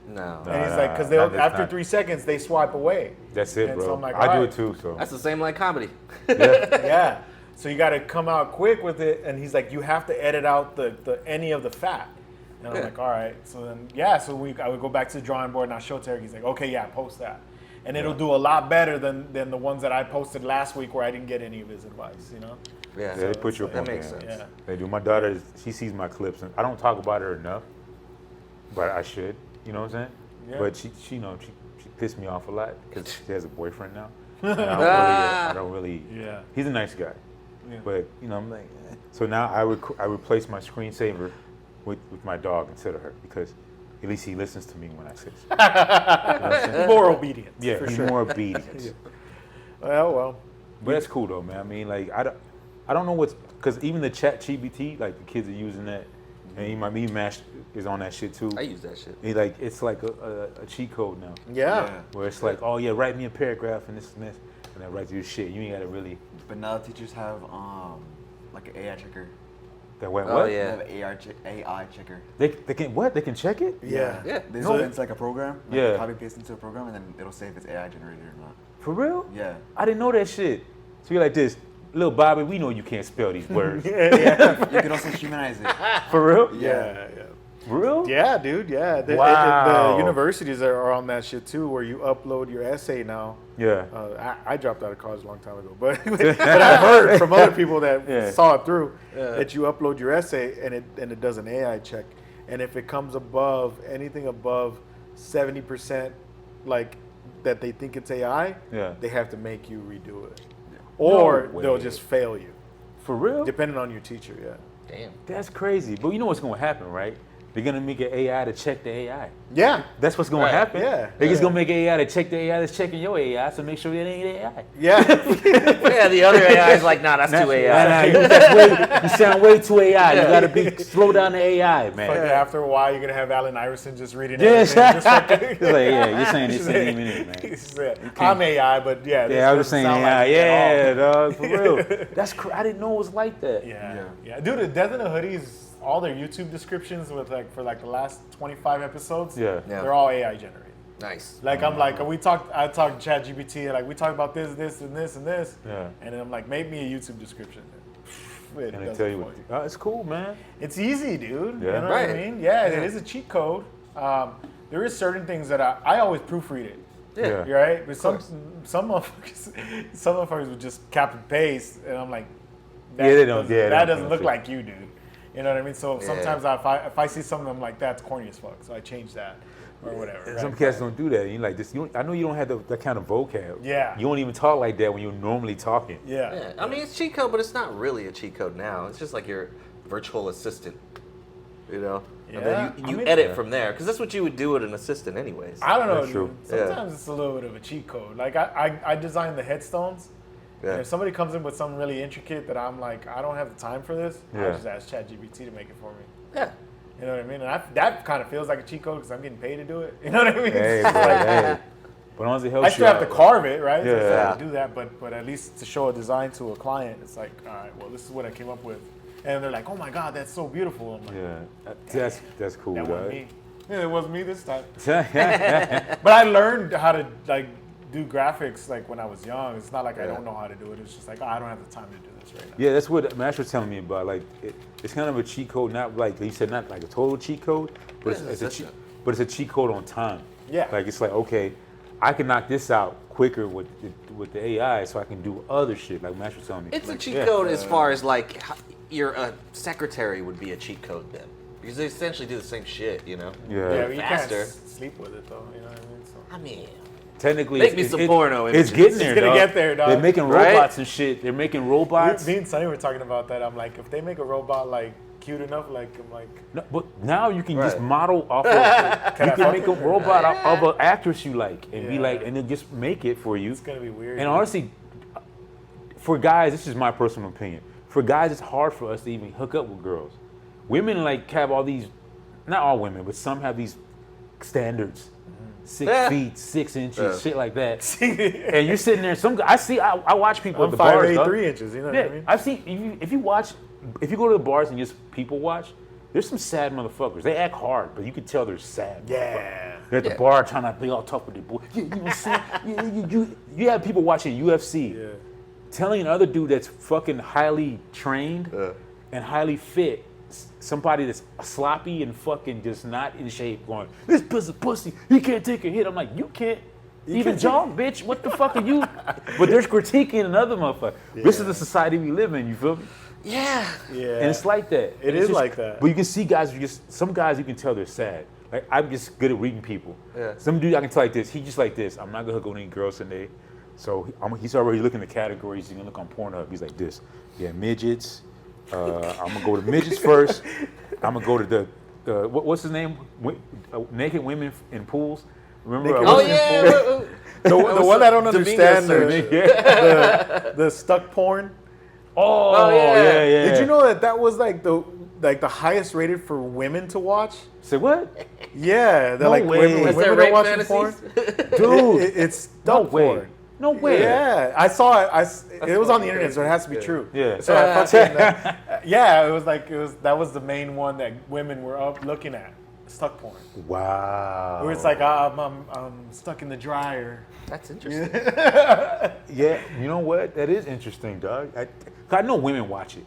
No. And he's Nah, like, cause that's after not- 3 seconds they swipe away. That's it, And bro. so I'm like, I do alright. it too. So That's the same like comedy. Yeah. So you gotta come out quick with it. And he's like, you have to edit out the any of the fat. And I'm Yeah. like, all right. So then, yeah. So I would go back to the drawing board and I show Terry. He's like, okay, yeah, post that. And it'll do a lot better than the ones that I posted last week where I didn't get any of his advice, you know? Yeah. yeah, they put you up that on makes game. sense. Yeah. They do. My daughter, she sees my clips, and I don't talk about her enough, but I should. You know what I'm saying? Yeah. But she pissed me off a lot because she has a boyfriend now. And I don't really. Yeah. He's a nice guy, Yeah. but you know, I'm like. So now I replace my screensaver with my dog instead of her because at least he listens to me when I say stuff. You know what I'm saying? More obedience. Yeah, for he's sure. more obedient. Well. But that's cool though, man. I mean, like I don't know what's because even the Chat GPT, like the kids are using that, and me Mash is on that shit too. I use that shit. It's like a cheat code now, Yeah. where it's like, oh yeah, write me a paragraph and this and this. and that writes your shit. You ain't gotta really. But now teachers have like an AI checker. That what? Oh, What? They yeah. have an AI checker. They can what? They can check it? Yeah. Yeah. So it's like a program. Like Yeah. Copy paste into a program, and then it'll say if it's AI generated or not. For real? Yeah. I didn't know that shit. So you're like this, little Bobby. We know you can't spell these words. You can also humanize it. For real? Yeah. For real? Yeah, dude. Yeah. Wow. The universities are on that shit too, where you upload your essay now. Yeah. I dropped out of college a long time ago, but I've heard from other people that Yeah. saw it through that you upload your essay and it does an AI check, and if it comes above anything above 70%, like that they think it's AI, Yeah. they have to make you redo it, or No they'll way. just fail you, For real? depending on your teacher. Yeah. Damn. That's crazy. But you know what's gonna happen, right? They're gonna make an AI to check the AI. Yeah. That's what's gonna Right. happen. Yeah. They're just gonna make AI to check the AI that's checking your AI, so make sure it ain't AI. Yeah. Yeah, the other AI is like, nah, that's too AI. You sound way too AI. You gotta slow down the AI, man. But after a while, you're gonna have Allen Iverson just reading Yeah, everything. Just fucking- He's like, yeah, you're saying this He's ain't like- even it, man. he said, I'm AI, but yeah. this Yeah, I was doesn't saying sound AI. like it at Yeah, all. dog, for real. That's I didn't know it was like that. Yeah. Dude, the Death in the Hoodies, all their YouTube descriptions with for the last 25 episodes, Yeah. they're all AI generated. Nice. Like I'm like, I talked to ChatGPT, and like we talked about this, and this, and this, Yeah. and then I'm like, make me a YouTube description. It And they does tell it you for what. It's cool, man. It's easy, dude. Yeah. You know Right. what I mean? Yeah, it is a cheat code. There is certain things that I always proofread it. Yeah. You're right, but course. some motherfuckers would just copy and paste, and I'm like, Yeah, they don't- doesn't- yeah, they that don't doesn't look fit. like you, dude. You know what I mean? So Yeah. sometimes if I see something, I'm like, that's corny as fuck, so I change that or whatever. Some right? cats don't do that. You like this. I know you don't have that kind of vocab. Yeah. You don't even talk like that when you're normally talking. Yeah. Yeah, I mean, it's cheat code, but it's not really a cheat code now. It's just like your virtual assistant, you know? And Yeah, then I you mean- edit from there, because that's what you would do with an assistant anyways. I don't know, That's true. dude. Sometimes it's a little bit of a cheat code. Like I designed the headstones. Yeah. And if somebody comes in with something really intricate that I'm like, I don't have the time for this, Yeah. I'll just ask ChatGPT to make it for me. Yeah. You know what I mean? And that kind of feels like a cheat code because I'm getting paid to do it. You know what I mean? Hey, It's bro, like- hey. But as long as it helps I you still have to out, carve it, right? So I still Yeah. have to do that, but at least to show a design to a client, it's like, all right, well, this is what I came up with. And they're like, oh my God, that's so beautiful. I'm like, Yeah, that's cool, that wasn't dog. me. Yeah, it wasn't me this time. yeah, But I learned how to like do graphics like when I was young. It's not like I Yeah. don't know how to do it. It's just like, oh, I don't have the time to do this right now. that's what Mash was telling me about. Like, it's kind of a cheat code, not like he said, not like a total cheat code, but Yeah, it's a it's cheat, a- but it's a cheat code on time. Yeah. Like it's like, okay, I can knock this out quicker with the AI, so I can do other shit. Like Mash was telling me. It's a Like, cheat yeah. code as far as like your secretary would be a cheat code then. Because they essentially do the same shit, you know? Yeah. Yeah, but you Faster. can't sleep with it though. You know what I mean? So. I mean, Technically, Make me some porno It's images. getting there, It's gonna dog. get there, dog. They're making Right? robots and shit. They're making robots. Me and Sonny were talking about that. I'm like, if they make a robot like cute enough, like I'm like, No, but now you can just Right. model off of. Can You I can fuck make a with it? robot of an actress you like, and be Yeah. like, and then just make it for you. it's gonna be weird. And honestly, for guys, this is my personal opinion. For guys, it's hard for us to even hook up with girls. Women like have all these, not all women, but some have these standards. 6 Yeah. feet, 6 inches, Yeah. shit like that. And you're sitting there. I watch people I'm at the bars. 5'8", dog. 3 inches. You know Yeah, what I mean? I've seen if you go to the bars and just people watch, there's some sad motherfuckers. They act hard, but you can tell they're sad. Yeah. They're at the Yeah. bar trying to be all tough with their boy. Yeah, you know what I'm saying? Yeah, you have people watching UFC Yeah. telling another dude that's fucking highly trained Yeah. and highly fit, somebody that's sloppy and fucking just not in shape, going, this pussy, he can't take a hit. I'm like, you can't even jog, bitch. What the fuck are you? But there's critiquing another motherfucker. This is the society we live in, you feel me? yeah. Yeah. And it's like that. It It's is like that. But you can see guys who some guys you can tell they're sad. Like I'm just good at reading people. Yeah. Some dude I can tell like this, he just like this. I'm not gonna hook up with any girls today. So he's already looking at the categories. He's gonna look on Pornhub. He's like this. Yeah, midgets. I'm gonna go to midgets first. I'm gonna go to the what's his name? Naked women in pools. Remember? Naked Oh, women in yeah. The one I don't Domingo understand, search. the stuck porn. Oh, yeah. yeah. Did you know that was like the highest rated for women to watch? Say what? Yeah, they're No like way. women, Is women there are rape watching porn. fantasies? Dude. It's No stuck way. porn. No way. Yeah, I saw it. It was on the internet, so it has to be Yeah. true. Yeah. So I fucking, yeah, it was that was the main one that women were up looking at, stuck porn. Wow. Where it's like I'm stuck in the dryer. That's interesting. Yeah, you know what? That is interesting, dog. I know women watch it.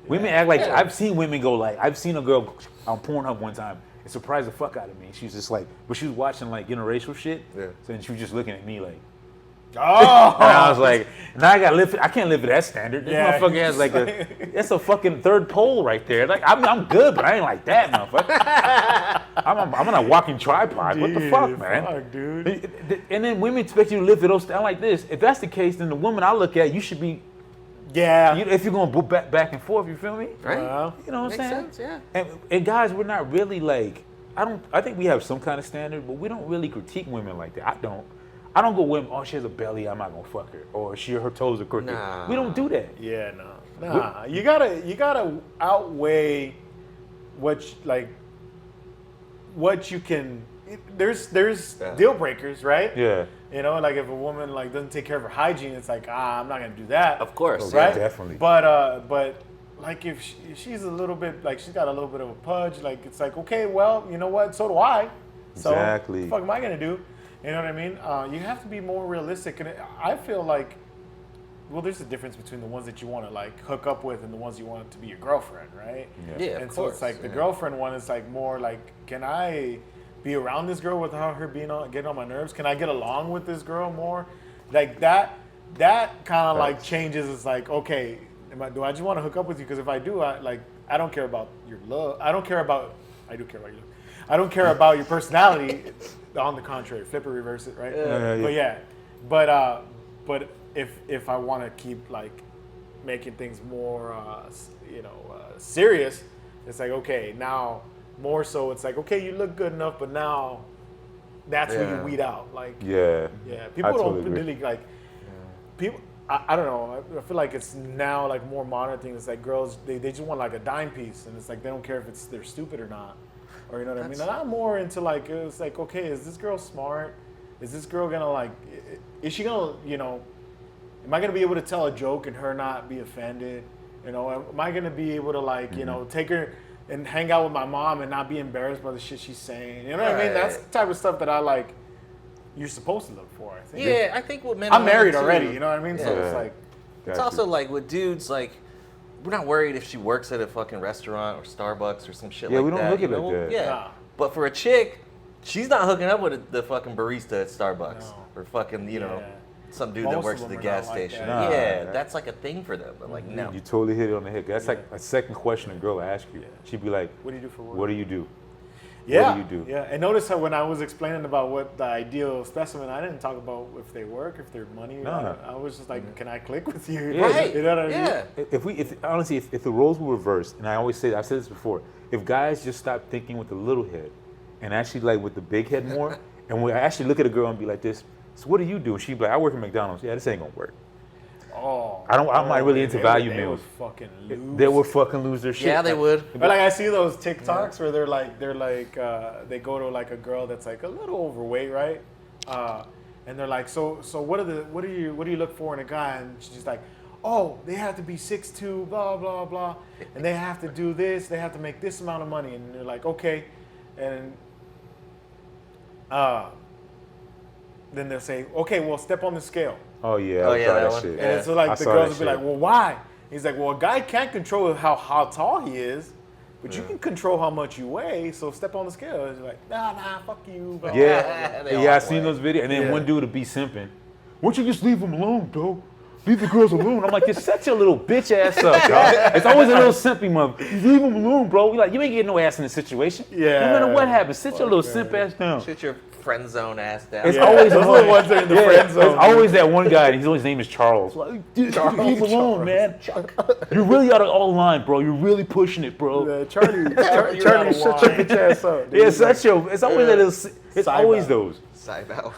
Women act like I've seen women go like I've seen a girl on Pornhub one time. It surprised the fuck out of me. She's just like, but she was watching like interracial shit. Yeah. So then she was just looking at me like. Oh, And I was like, now I gotta live. I can't live to that standard. This Yeah, motherfucker has like that's a fucking third pole right there. Like I'm good, but I ain't like that, motherfucker. I'm on a walking tripod. What the fuck, man? Fuck, dude. And then women expect you to live to those stand like this. If that's the case, then the woman I look at, you should be. Yeah. If you're gonna back and forth, you feel me? Right? Well, You know what I'm Makes saying? sense, yeah. And guys, we're not really like I think we have some kind of standard, but we don't really critique women like that. I don't go with, oh, she has a belly, I'm not gonna fuck her, or her toes are crooked. Nah. We don't do that. Yeah, no. Nah. You gotta outweigh what you can. There's deal breakers, right? Yeah, You know, like if a woman like doesn't take care of her hygiene, it's like I'm not gonna do that. Of course, right? yeah. definitely. But like if she's a little bit like she's got a little bit of a pudge, like it's like okay, well, you know what? So do I. So Exactly. what the fuck am I gonna do? You know what I mean? You have to be more realistic, and I feel like, well, there's a difference between the ones that you want to like hook up with and the ones you want to be your girlfriend, right? Yeah, of And so it's course, like the yeah. girlfriend one is like more like, can I be around this girl without her getting on my nerves? Can I get along with this girl more? Like that kind of like changes. It's like, okay, do I just want to hook up with you? Because if I do, I don't care about your love. I do care about your love. I don't care about your personality. On the contrary, flip or reverse it, right? But if I want to keep like making things more, serious, it's like okay, now more so it's like okay, you look good enough, but now that's when you Yeah. weed out. Like yeah. people don't totally agree. really like people. I don't know. I feel like it's now like more modern things. It's like girls they just want like a dime piece, and it's like they don't care if they're stupid or not. Or you know what I mean? And I'm more into like, it's like, okay, is this girl smart? Is this girl gonna like, is she gonna, am I gonna be able to tell a joke and her not be offended? You know, am I gonna be able to like, take her and hang out with my mom and not be embarrassed by the shit she's saying? You know what I mean? That's the type of stuff that I like, you're supposed to look for, I think. Yeah, I think what men I'm want married too- already, you know what I mean? So Yeah. it's like, It's Gotcha. also like with dudes, like we're not worried if she works at a fucking restaurant or Starbucks or some shit Yeah, like we don't that. look at you it like know? that. Yeah, Nah. but for a chick, she's not hooking up with the fucking barista at Starbucks No. or fucking some dude Most that of works at them the are gas not like station. that. Nah. Yeah, that's like a thing for them. But like no, You totally hit it on the head. That's like a second question a girl will ask you. She'd be like, what do you do for work? "What do you do?" Yeah, What do you do? Yeah, and notice how when I was explaining about what the ideal specimen, I didn't talk about if they work, if they're money. No. I was just like, can I click with you? Yeah. right? You know what I mean? Yeah, If the roles were reversed, and I've said this before, if guys just stop thinking with the little head and actually like with the big head more, and we actually look at a girl and be like this, so what do you do? And she'd be like, I work at McDonald's. Yeah, this ain't gonna work. Oh, I'm not really into value they meals. Would fucking lose. They would fucking lose their shit. yeah, they would. But like I see those TikToks where they go to like a girl that's like a little overweight, right? And they're like, so what do you look for in a guy? And she's like, oh, they have to be 6'2", blah blah blah, and they have to do this, they have to make this amount of money, and they're like, okay, and then they'll say, okay, well, step on the scale. Oh yeah, Oh, I yeah, saw that that one. shit. And so I like the saw girls that will be like, shit. well, why? He's like, well, a guy can't control how tall he is, but you can control how much you weigh. So step on the scale. It's like, nah, fuck you. Blah, blah, Yeah, They yeah, I all seen play. those videos, and then Yeah. one dude would be simping. Why don't you just leave them alone, bro? Leave the girls alone. I'm like, just set your little bitch ass up, dog. It's always a little simpy mother. Just leave them alone, bro. We like, you ain't getting no ass in this situation. Yeah. No matter what happens, sit your little Fuck, simp man. ass down. Shit your friend zone ass down. It's Yeah, always those are the ones that are in the friend zone, It's always that one guy, and his name is Charles. Like, dude, leave him alone, man. You're really out of all line, bro. You're really pushing it, bro. Yeah, Charlie, You're out Charlie, of shut your line. bitch ass up. dude. Yeah, it's always that little. It's Side always bow. those. Side out.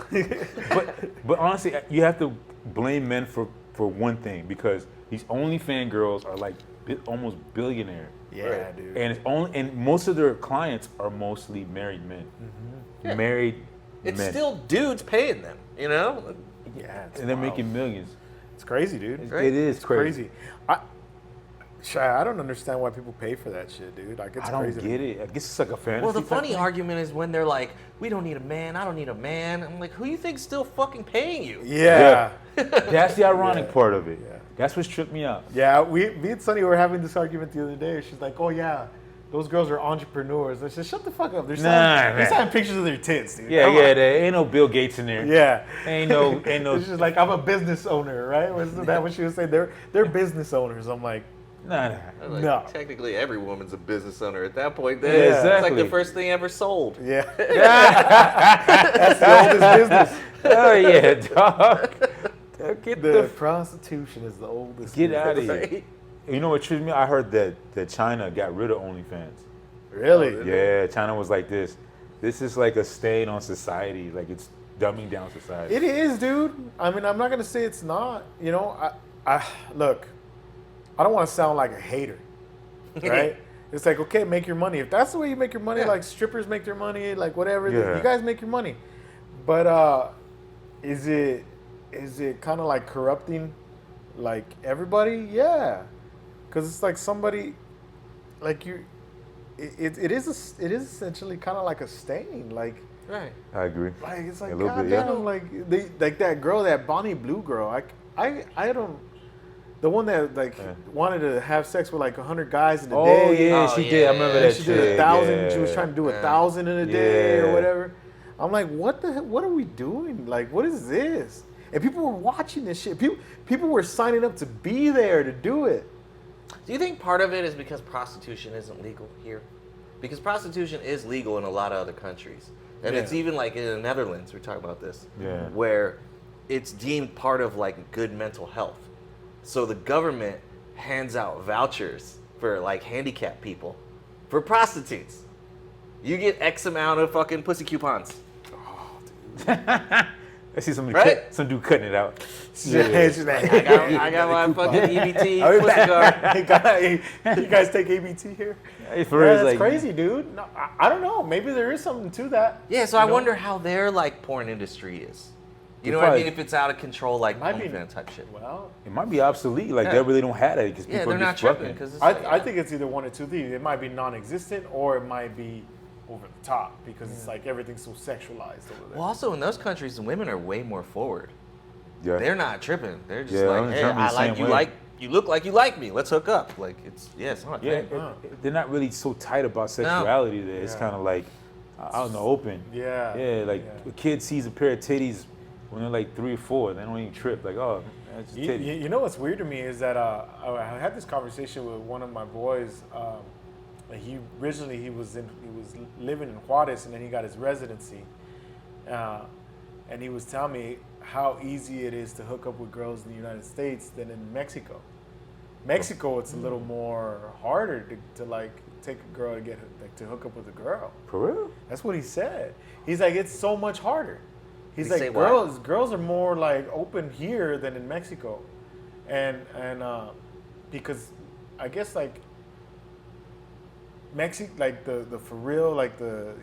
But honestly, you have to blame men for one thing, because these OnlyFans girls are like almost billionaire, Yeah, Right. dude. and most of their clients are mostly married men, Yeah. married It's men. still dudes paying them, you know? Yeah, it's and they're wild. making millions. It's crazy, dude. It is crazy. I don't understand why people pay for that shit, dude. Like, it's I don't crazy. get it. I guess it's like a fantasy. Well, the type funny thing. argument is when they're like, we don't need a man, I don't need a man. I'm like, who you think's still fucking paying you? Yeah. That's the ironic Yeah. part of it. Yeah. That's what tripped me out. Yeah, me and Sunny were having this argument the other day. She's like, "Oh yeah, those girls are entrepreneurs." I said, "Shut the fuck up! They're man. selling pictures of their tits, dude." Yeah, Come yeah. on." There ain't no Bill Gates in there. Yeah. Ain't no. It's just like, I'm a business owner, right? Wasn't that what she was saying? They're business owners. I'm like, Nah. Like, No. Technically, every woman's a business owner at that point. Yeah, It's like exactly. the first thing ever sold. yeah, that's the oldest business. Oh yeah, dog. Get The prostitution is the oldest. Get business. out of here. Right? You know what tripped me? I heard that China got rid of OnlyFans. Really? Yeah, China was like this. This is like a stain on society. Like it's dumbing down society. It is, dude. I mean, I'm not gonna say it's not. You know, I look. I don't want to sound like a hater, right? It's like, okay, make your money. If that's the way you make your money, Yeah. like strippers make their money, like whatever, Yeah. you guys make your money. But is it kind of like corrupting, like everybody? Yeah, because it's like somebody, like you. It is essentially kind of like a stain, like. Right. I agree. Like it's like A little goddamn, bit, yeah. like that girl, that Bonnie Blue girl. I don't. The one that like wanted to have sex with like 100 guys in a Oh day. yeah, Oh, she yeah, did. I remember yeah, that She shit. did 1,000. Yeah. She was trying to do Yeah. 1,000 in a day or Yeah. whatever. I'm like, what are we doing? Like, what is this? And people were watching this shit. People were signing up to be there to do it. Do you think part of it is because prostitution isn't legal here? Because prostitution is legal in a lot of other countries. And it's Yeah. even like in the Netherlands, we're talking about this, Yeah. where it's deemed part of like good mental health. So the government hands out vouchers for like handicapped people for prostitutes. You get X amount of fucking pussy coupons. I see some Right? some dude cutting it out. She's like, I got my fucking EBT I'll be pussy back. card. Hey, you guys take ABT here? Hey, for Yeah, real, that's like, crazy, dude. No, I don't know. Maybe there is something to that. Yeah, so I You know? wonder how their like porn industry is. You It know what I probably- mean? If it's out of control, like Might be- OnlyFans type shit. Well, It might be obsolete. Like Yeah. they really don't have it because Yeah, people they're are not just tripping fucking. because I think it's either one or two things. It might be non-existent or it might be over the top because it's like everything's so sexualized over there. Well, also in those countries, the women are way more forward. Yeah. They're not tripping. They're just Yeah, like, I'm hey, jumping I the like same you. way. You look like you like me. Let's hook up. Like it's not a Yeah, thing. they're not really so tight about sexuality there. It's Yeah. kind of like out in the open. Yeah. Yeah, like Yeah. a kid sees a pair of titties when they're like 3 or 4. They don't even trip. Like, oh, that's just titties. You know what's weird to me is that I had this conversation with one of my boys. He originally was living in Juarez and then he got his residency, and he was telling me how easy it is to hook up with girls in the United States than in Mexico. Mexico, it's a little more harder to like take a girl to to hook up with a girl. For real? That's what he said. He's like, it's so much harder. He's Did he say like, why? girls are more like open here than in Mexico, and because I guess like like the for real, like the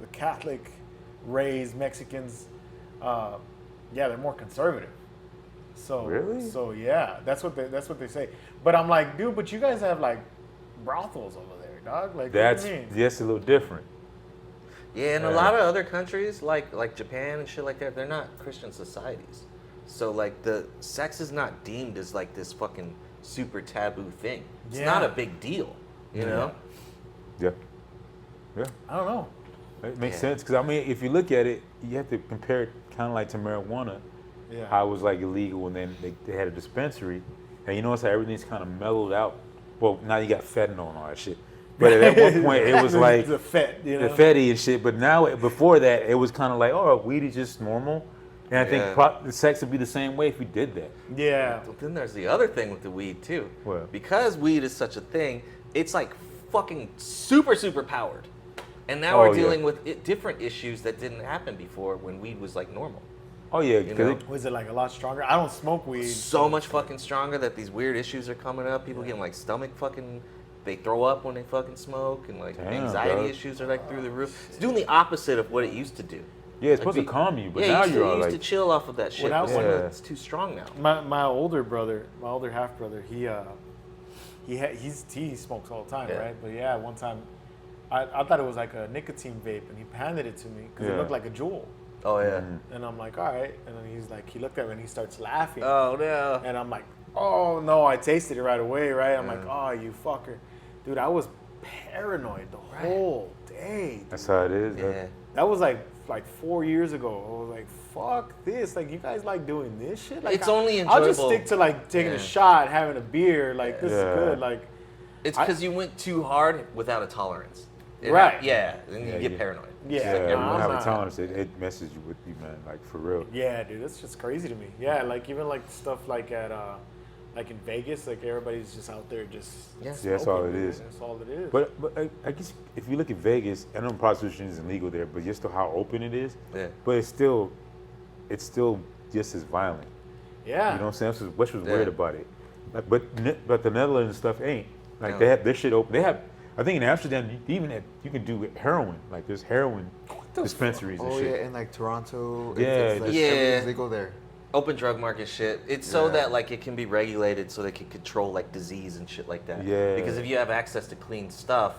the Catholic raised Mexicans, yeah, they're more conservative. So Really? So yeah, that's what they say. But I'm like, dude, but you guys have like brothels over there, dog. Like, what do you mean? That's a little different. Yeah, in a lot of other countries, like Japan and shit like that, they're not Christian societies. So like the sex is not deemed as like this fucking super taboo thing. It's not a Yeah. big deal, you know? Yeah. Yeah. I don't know. It makes Yeah. sense because I mean, if you look at it, you have to compare it kind of like to marijuana. Yeah. How it was like illegal and then they had a dispensary, and you notice how everything's kind of mellowed out. Well, now you got fentanyl and all that shit. But at one point, it was like the fet, you know. the fetty and shit. But now, before that, it was kind of like, oh, weed is just normal. And I think Yeah. the sex would be the same way if we did that. Yeah. But then there's the other thing with the weed too. What? Because weed is such a thing, it's like fucking super powered. And now Oh, we're yeah. dealing with different issues that didn't happen before when weed was like normal. Oh yeah, You because know? Was it like a lot stronger? I don't smoke weed. So much fucking stronger that these weird issues are coming up. People getting like stomach fucking, they throw up when they fucking smoke, and like Damn, anxiety dog. issues are like through the roof. It's doing the opposite of what it used to do. Yeah, it's supposed to calm you, but Yeah, now you you're all used to like, chill off of that shit. I- but Yeah. it's too strong now. My older brother, my older half brother, he smokes all the time, Yeah. right? But yeah, one time, I thought it was like a nicotine vape, and he handed it to me because it Yeah. looked like a jewel. Oh yeah. And I'm like, all right. And then he's like, he looked at me and he starts laughing. Oh no. And I'm like, oh no, I tasted it right away, right? I'm like, oh, you fucker. Dude, I was paranoid the whole day. Dude. that's how it is. Yeah. That was like 4 years ago. I was like, fuck this. Like, you guys like doing this shit? Like, It's only I'll just enjoyable. stick to like taking Yeah. a shot, having a beer. Like, this Yeah. is good. Like, It's because you went too hard without a tolerance. Right. Yeah. And you Yeah, get yeah. paranoid. yeah. Yeah, no, when you I'm have a not. tolerance, it messes you with you, man. Like for real. Yeah, dude, that's just crazy to me. Yeah, like even like stuff like at like in Vegas, like everybody's just out there just Yeah. Yeah, that's all smoking, it dude. is. That's all it is. But I guess if you look at Vegas, I know prostitution isn't legal there, but just to how open it is. Yeah. But it's still just as violent. yeah, You know what I'm saying? That's what's Yeah. weird about it. Like, but the Netherlands and stuff ain't. Like No. they have their shit open. They have. I think in Amsterdam, you can do heroin. Like there's heroin dispensaries and Oh shit. yeah, in like Toronto. Yeah, it's like Yeah. everything's legal there. Open drug market shit. It's so Yeah. that like it can be regulated so they can control like disease and shit like that. Yeah. Because if you have access to clean stuff,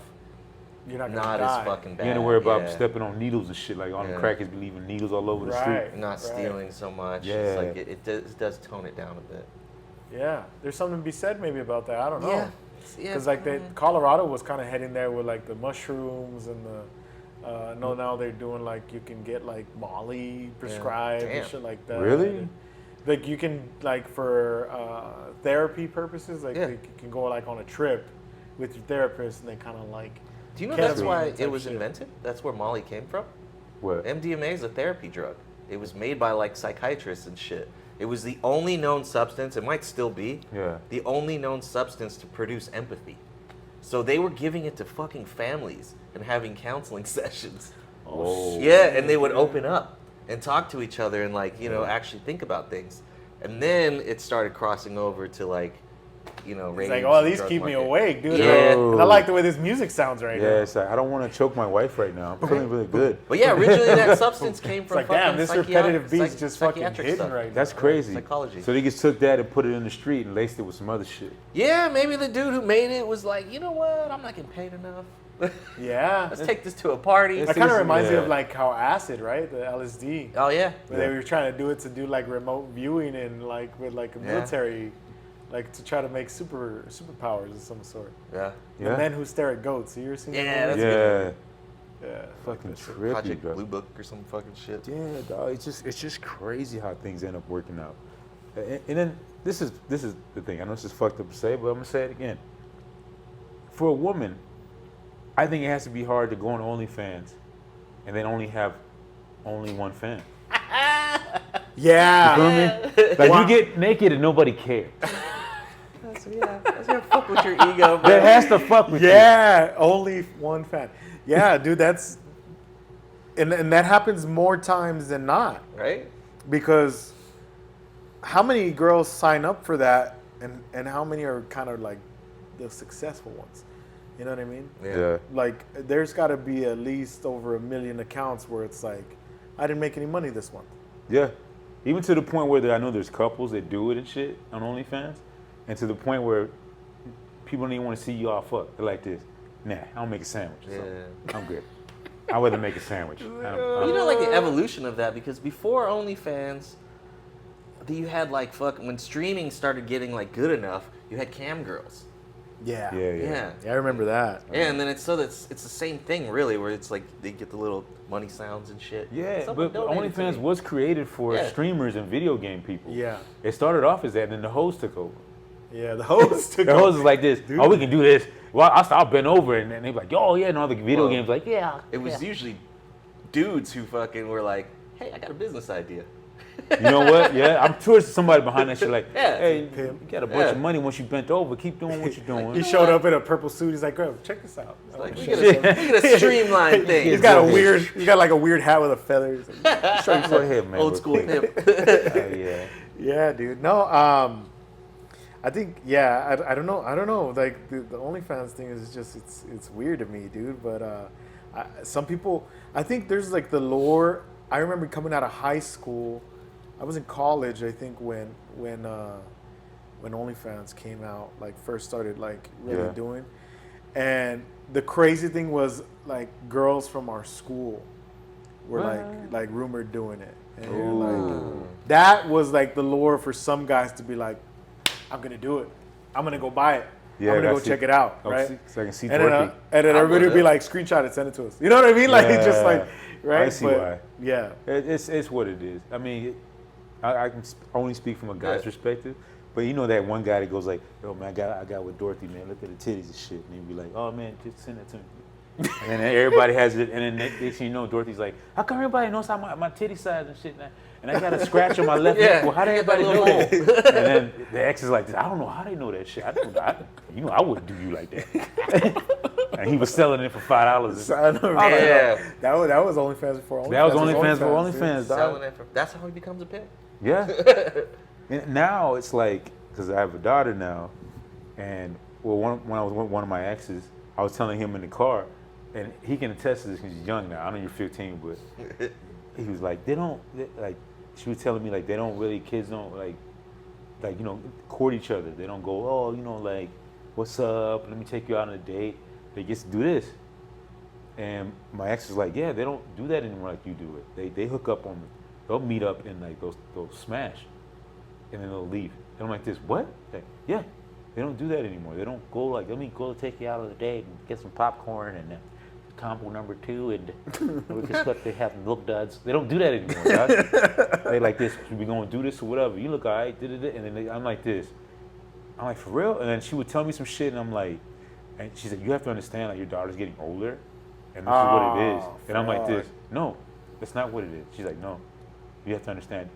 you're not gonna not die. as fucking bad. You ain't to worry about yeah. stepping on needles and shit. Like all Yeah. them crackers be leaving needles all over the Right. street. Not Right. stealing so much. Yeah. It's like it does tone it down a bit. Yeah, there's something to be said maybe about that. I don't know. Yeah. Because like Colorado was kind of heading there with like the mushrooms and the. No, now they're doing like you can get like Molly prescribed and Damn. shit like that. Really? Like you can like for therapy purposes, like Yeah. you can go like on a trip with your therapist and they kind of like. Do you know that's ketamine why type it was shit. invented? That's where Molly came from. What? MDMA is a therapy drug. It was made by like psychiatrists and shit. It was the only known substance, it might still be, Yeah. the only known substance to produce empathy. So they were giving it to fucking families and having counseling sessions. Whoa. Yeah, and they would open up and talk to each other and like, you know, actually think about things. And then it started crossing over to like, you know, It's raves like, oh, and these drug keep me market. awake, dude. Yeah. And I like the way this music sounds right Yeah, now. it's like I don't want to choke my wife right now. I'm feeling really good. But yeah, originally that substance came It's from like, damn, fucking this repetitive beat's psych- just fucking psychiatric hidden stuff. right now. That's crazy. Psychology. So they just took that and put it in the street and laced it with some other shit. Yeah, maybe the dude who made it was like, you know what? I'm not getting paid enough. Yeah. Let's take this to a party. That kind of reminds me Yeah. of like how acid, right? The LSD. Oh yeah. Where they were trying to do it to do like remote viewing and like with like a Yeah. military, like to try to make superpowers of some sort. Yeah. The Yeah. Men Who Stare at Goats. You ever seen Yeah, that? that's movie? a Yeah. Yeah. Fucking That shit. trippy, Project bro. Blue Book or some fucking shit. Yeah, dog. It's just crazy how things end up working out. And then this is the thing. I know this is fucked up to say, but I'm gonna say it again. For a woman, I think it has to be hard to go on OnlyFans and then only have only one fan. Yeah. You feel me? Like Wow. you get naked and nobody cares. That's gonna fuck with your ego, bro. That has to fuck with you. Yeah, only one fan. Yeah, dude, that's and that happens more times than not Right? because how many girls sign up for that and how many are kind of like the successful ones? You know what I mean? Yeah. Like there's got to be at least over 1 million accounts where it's like I didn't make any money this month. Yeah. Even to the point where I know there's couples that do it and shit on OnlyFans, and to the point where people don't even want to see you all fuck. They're like this. Nah, I'll make a sandwich. or something. I'm good. I'd rather make a sandwich. You know, like the evolution of that, because before OnlyFans, you had like when streaming started getting like good enough, you had cam girls. Yeah. Yeah. Yeah, I remember that. Yeah, and then it's the same thing really, where it's like they get the little money sounds and shit. Yeah, Someone but donated to OnlyFans me. was created for Yeah. streamers and video game people. Yeah. It started off as that, and then the host took over. Yeah, the host took The over. host is like this. Oh, we can do this. Well, I'll bend over, and then they're like, oh yeah, and all the video Well, games like, yeah. It was usually dudes who fucking were like, "Hey, I got a business idea." You know what? Yeah, I'm sure there's somebody behind that shit like, Yeah. hey, you Pimp. got a bunch of Yeah. money once you bent over. Keep doing what you're doing. He showed up in a purple suit. He's like, "Girl, check this out." Like, we shit. get a streamline thing. He's got a weird. He's got like a weird hat with a feather. He's like, Show you go ahead, man. Old bro. school hip. Yeah. yeah, dude. No, I think I don't know. Like the OnlyFans thing is just it's weird to me, dude. But some people, I think there's like the lore I remember coming out of high school. I was in college, I think, when OnlyFans came out, like first started like really doing. And the crazy thing was like girls from our school were like rumored doing it. And like that was like the lure for some guys to be like, I'm gonna do it. I'm gonna go buy it. Yeah, I'm gonna go check it out, right? So I can see and Dorothy. then everybody would be like, screenshot it, send it to us. You know what I mean? Like just like, right? I see why. Yeah. It's what it is. I mean, I can only speak from a guy's perspective, but you know that one guy that goes like, yo man, I got with Dorothy, man, look at the titties and shit. And he'd be like, oh man, just send that to me. And then everybody has it, and then next thing you know, Dorothy's like, how come everybody knows how my titty size and shit now? And I got a scratch on my left nipple. How did everybody know? And then the ex is like, I don't know how they know that shit. I wouldn't do you like that. And he was selling it for $5. Yeah. That was OnlyFans before OnlyFans. That was OnlyFans for OnlyFans, dog. Selling it for, that's how he becomes a pimp. Yeah. And now it's like, because I have a daughter now, and when I was with one of my exes, I was telling him in the car, and he can attest to this because he's young now. I know you're 15, but he was like, she was telling me like kids don't like court each other. They don't go, oh, like, what's up? Let me take you out on a date. They just do this. And my ex was like, yeah, they don't do that anymore like you do it. They hook up they'll meet up and like they'll smash, and then they'll leave. And I'm like, this what? Like, yeah, they don't do that anymore. They don't go like, let me go take you out on a date and get some popcorn and combo number 2 and we can start to have milk duds. They don't do that anymore, guys. They like this, we gonna do this or whatever. You look all right, and then I'm like this. I'm like, for real? And then she would tell me some shit, and I'm like, and she said, you have to understand, like, your daughter's getting older, and this is what it is. And I'm like this, no, that's not what it is. She's like, no, you have to understand.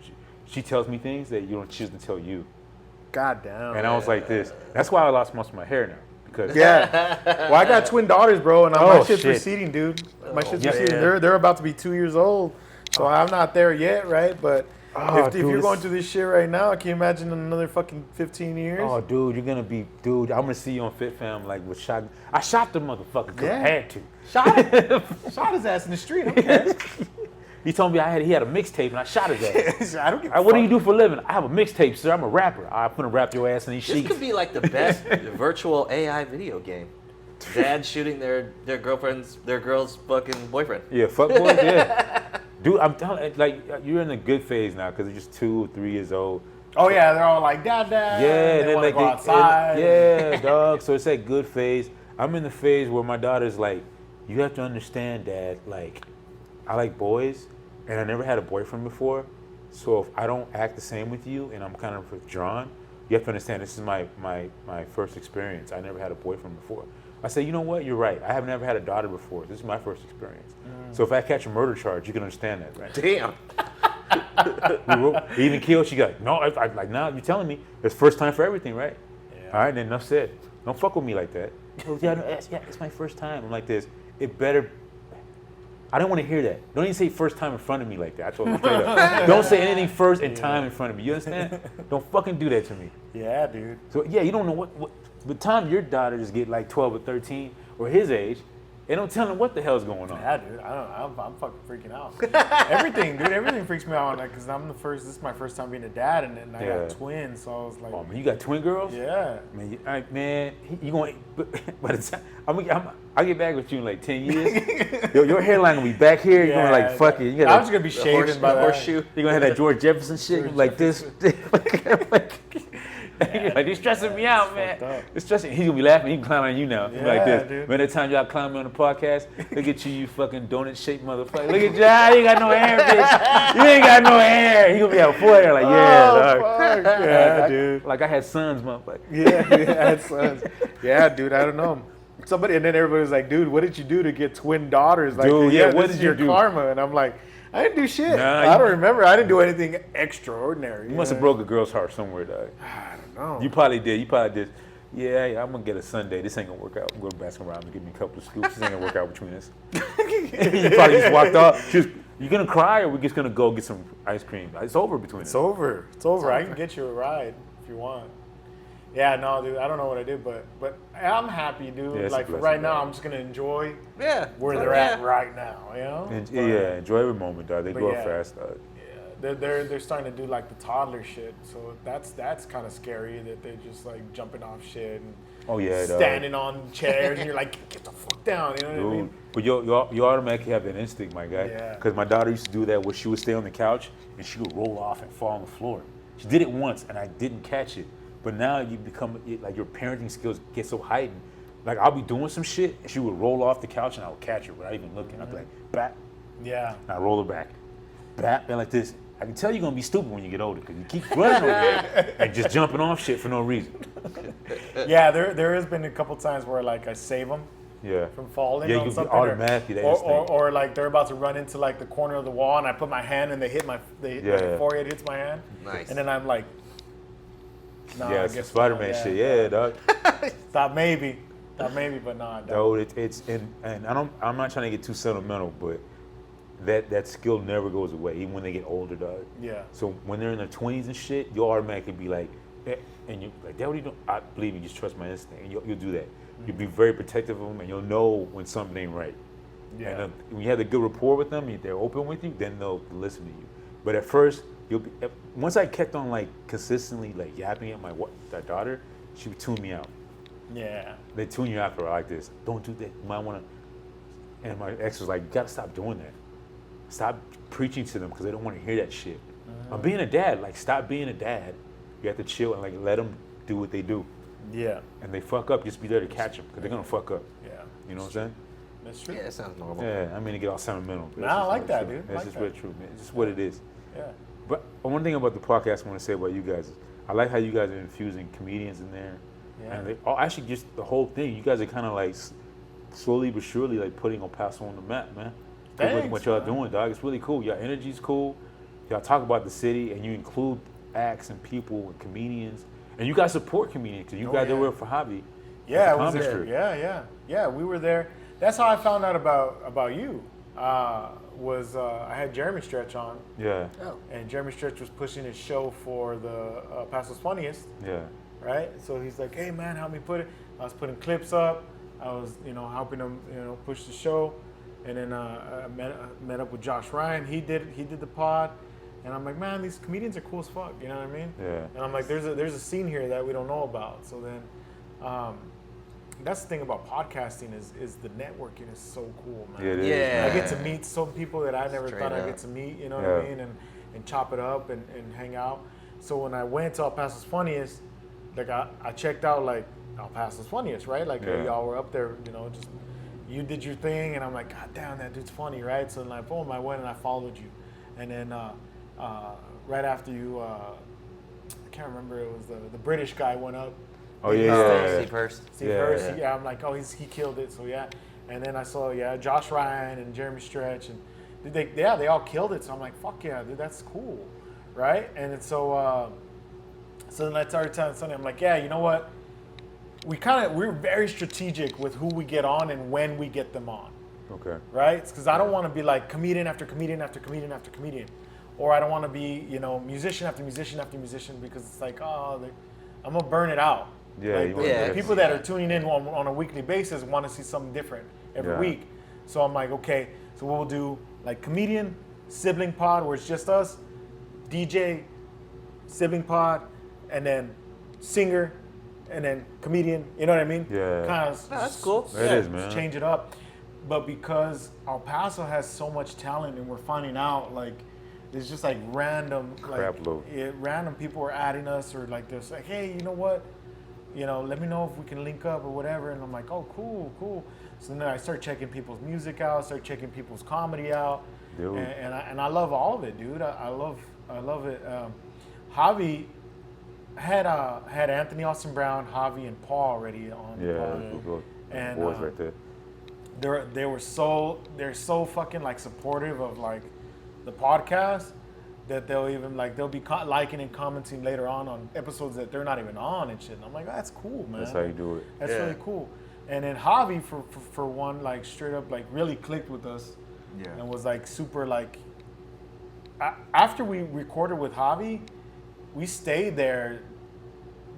She tells me things that she doesn't tell you. God damn. And I was like this. That's why I lost most of my hair now. Because well, I got twin daughters, bro, and my shit's receding, dude. My shit's receding. They're about to be 2 years old, so I'm not there yet, right? But if you're going through this shit right now, can you imagine in another fucking 15 years? Oh, dude, you're gonna be, I'm gonna see you on Fit Fam like with shot. I shot the motherfucker because I had to. Shot his ass in the street. Okay. He told me he had a mixtape and I shot his ass. I don't give What do you do for a living? I have a mixtape, sir. I'm a rapper. I'm gonna rap your ass in these sheets. This could be like the best virtual AI video game. Dad shooting their girl's fucking boyfriend. Yeah, fuck boys, yeah. Dude, I'm telling, like, you're in a good phase now because they're just 2 or 3 years old. Oh yeah, they're all like dad. Yeah, they want to go outside. Yeah, dog. So it's that good phase. I'm in the phase where my daughter's like, you have to understand, Dad. Like, I like boys, and I never had a boyfriend before. So if I don't act the same with you, and I'm kind of withdrawn, you have to understand this is my first experience. I never had a boyfriend before. I say, you know what? You're right. I have never had a daughter before. This is my first experience. So if I catch a murder charge, you can understand that, right? Damn. Even kill, she got, no, I like, now you're telling me it's first time for everything, right? Yeah. All right, then enough said. Don't fuck with me like that. Well, it's my first time. I'm like this. It better, I don't want to hear that. Don't even say first time in front of me like that. I told him straight up. Don't say anything first and time in front of me. You understand? Don't fucking do that to me. Yeah, dude. So yeah, you don't know what the time your daughter just get like 12 or 13 or his age, they don't tell him what the hell's going on. Yeah, dude. I'm fucking freaking out. Everything, dude. Everything freaks me out because this is my first time being a dad, and then I got twins, so I was like, oh man, you got twin girls? Yeah. Man, you going? By the time I'll get back with you in like 10 years. your hairline will be back here. You're gonna like fuck it. I'm just gonna be shaving by the horseshoe. You're gonna have that George Jefferson shit like this. Like, he's stressing me out, man. It's stressing. He's gonna be laughing. He can clown on you now. Yeah, like this. Dude. When that time y'all clown me on the podcast, look at you fucking donut-shaped motherfucker. Look at you, you ain't got no hair, bitch. You ain't got no hair. He gonna be out full hair, like, fuck. Yeah, dude. Like I had sons, motherfucker. Yeah, I had sons. Yeah, dude. I don't know. Somebody, and then everybody was like, dude, what did you do to get twin daughters? Like, dude, what did you your do? karma? And I'm like, I didn't do shit. Nah, I don't remember. I didn't do anything extraordinary. You must have broke a girl's heart somewhere, dog. I don't know. You probably did. Yeah, I'm gonna get a Sunday. This ain't gonna work out. I'm going to Baskin Robbins and give me a couple of scoops. This ain't gonna work out between us. You probably just walked off. You gonna cry, or we just gonna go get some ice cream? It's over between us. It's over. It's over. I can get you a ride if you want. Yeah, no, dude, I don't know what I did, but I'm happy, dude. Yeah, it's a like for blessing, right now, dog. I'm just gonna enjoy Yeah. where they're at right now, you know. And, But, yeah, enjoy every moment, dog. They but grow yeah. up fast, dog. yeah, they're starting to do like the toddler shit, so that's kind of scary that they're just like jumping off shit and Oh yeah, dog. standing on chairs, and you're like, get the fuck down, you know what I Dude, mean? but you automatically have that instinct, my guy. Yeah. Because my daughter used to do that where she would stay on the couch and she would roll off and fall on the floor. She did it once and I didn't catch it. But now you become, like your parenting skills get so heightened. Like I'll be doing some shit and she would roll off the couch and I would catch her without even looking. I'd be like, bat, Yeah. and I roll her back. Bat, and like this. I can tell you're gonna be stupid when you get older because you keep running over here and just jumping off shit for no reason. Yeah, there has been a couple times where like I save them Yeah. from falling Yeah, on you something, automatically that or instinct. or like they're about to run into like the corner of the wall, and I put my hand and they hit Yeah. forehead hits my hand, Nice. and then I'm like, nah, Yeah, I it's guess Spider-Man not, shit. Yeah, dog. Thought maybe, but nah, No, it's and I'm not trying to get too sentimental, but that skill never goes away, even when they get older, dog. Yeah. So when they're in their 20s and shit, you'll automatically be like, eh, and you like, Dad, what are you doing? I believe you, just trust my instinct, and you'll do that. You'll be very protective of them, and you'll know when something ain't right. Yeah. And when you have a good rapport with them, they're open with you, then they'll listen to you. But at first, once I kept on like consistently like yapping at my daughter, she would tune me out. Yeah. They tune you out for like this. Don't do that. You might want to. And my ex was like, you gotta stop doing that. Stop preaching to them because they don't want to hear that shit. I'm being a dad. Like, stop being a dad. You have to chill and like let them do what they do. Yeah. And they fuck up, just be there to catch them because they're gonna fuck up. Yeah. You know what I'm saying? That's true. Yeah, it sounds normal. Yeah, I mean to get all sentimental. But Nah, it's I just like what that, it's true. dude. It's Like just that. what true, man. It's just what it is. Yeah. But one thing about the podcast I want to say about you guys is I like how you guys are infusing comedians in there. Yeah. And actually just the whole thing, you guys are kind of like slowly but surely like putting El Paso on the map, man. Thanks, What y'all man. doing, dog. It's really cool. Your energy's cool. Y'all talk about the city and you include acts and people and comedians. And you guys support comedians because you Oh, guys yeah. are there for hobby. Yeah, at the I was Comedy there. Strip. Yeah. We were there. That's how I found out about you. I had Jeremy Stretch on, Yeah, Oh. and Jeremy Stretch was pushing his show for the Paso's Funniest, yeah. right? So he's like, "Hey man, help me put it." I was putting clips up. I was, helping him, push the show, and then I met up with Josh Ryan. He did the pod, and I'm like, man, these comedians are cool as fuck. You know what I mean? Yeah. And I'm like, there's a scene here that we don't know about. So then, that's the thing about podcasting is the networking is so cool, man. Yeah, it is, Yeah. I get to meet some people that I never Straight thought I'd up. get to meet, you know what I Yeah. mean? And chop it up and hang out. So when I went to El Paso's Funniest, like I checked out like El Paso's Funniest, right? Like Yeah. y'all were up there, just you did your thing, and I'm like, God damn, that dude's funny, right? So then boom, I went and I followed you. And then right after you, I can't remember, it was the British guy went up. Oh, yeah. Steve Hurst. Steve Yeah. Hurst, yeah. I'm like, oh, he killed it. So yeah, and then I saw Josh Ryan and Jeremy Stretch, and they all killed it. So I'm like, fuck yeah, dude, that's cool, right? And it's so then I started telling Sonny, I'm like, yeah, you know what? We're very strategic with who we get on and when we get them on, Okay. right? Because I don't want to be like comedian after comedian after comedian after comedian, or I don't want to be musician after musician after musician because it's like, I'm gonna burn it out. Yeah, Like, you the, wanna the do it. people that are tuning in on a weekly basis want to see something different every Yeah. week. So I'm like, okay, so we'll do like comedian, sibling pod where it's just us, DJ, sibling pod, and then singer, and then comedian. You know what I mean? Yeah. Kind of. that's cool. It is, man. Change it up. But because El Paso has so much talent, and we're finding out like there's just like random Crap load. random people are adding us, or like they're like, hey, you know what? Let me know if we can link up or whatever. And I'm like, oh, cool. So then I start checking people's music out, start checking people's comedy out, Dude. and I love all of it, dude. I love it. Javi had Anthony Austin Brown, Javi, and Paul already on. the Yeah. pod. Cool. And, Boys right there. they're so fucking like supportive of like the podcast that they'll be liking and commenting later on episodes that they're not even on and shit. And I'm like, that's cool, man. That's how you do it. That's Yeah. really cool. And then Javi for one, like straight up like really clicked with us. Yeah. And was like super like after we recorded with Javi, we stayed there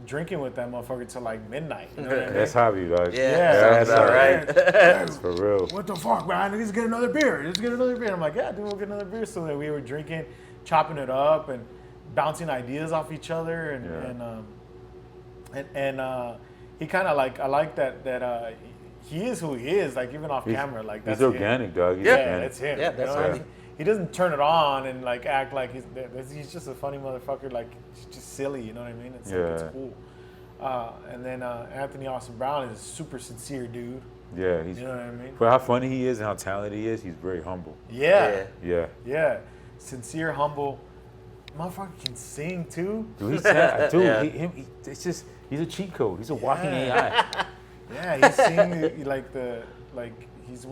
drinking with that motherfucker till like midnight. You know what I mean? That's hobby, dog. Yeah, Yeah. sounds about right. That's for real. What the fuck, man? Let's get another beer. Let's get another beer. I'm like, yeah, dude, we'll get another beer. So then we were drinking, chopping it up, and bouncing ideas off each other, and he kind of like, I like that he is who he is, like even off camera, like that's He's organic, him. dog. He's Yeah, organic. that's him. Yeah, you that's know? right. He doesn't turn it on and like act like he's just a funny motherfucker, like he's just silly, you know what I mean? It's like, it's cool. And then Anthony Austin Brown is a super sincere dude. Yeah, he's, You know what I mean? for how funny he is and how talented he is, he's very humble. Yeah. Yeah. Sincere, humble. Motherfucker can sing too. Dude, dude, Yeah. it's just, he's a cheat code. He's a walking Yeah. AI. Yeah, he's singing he's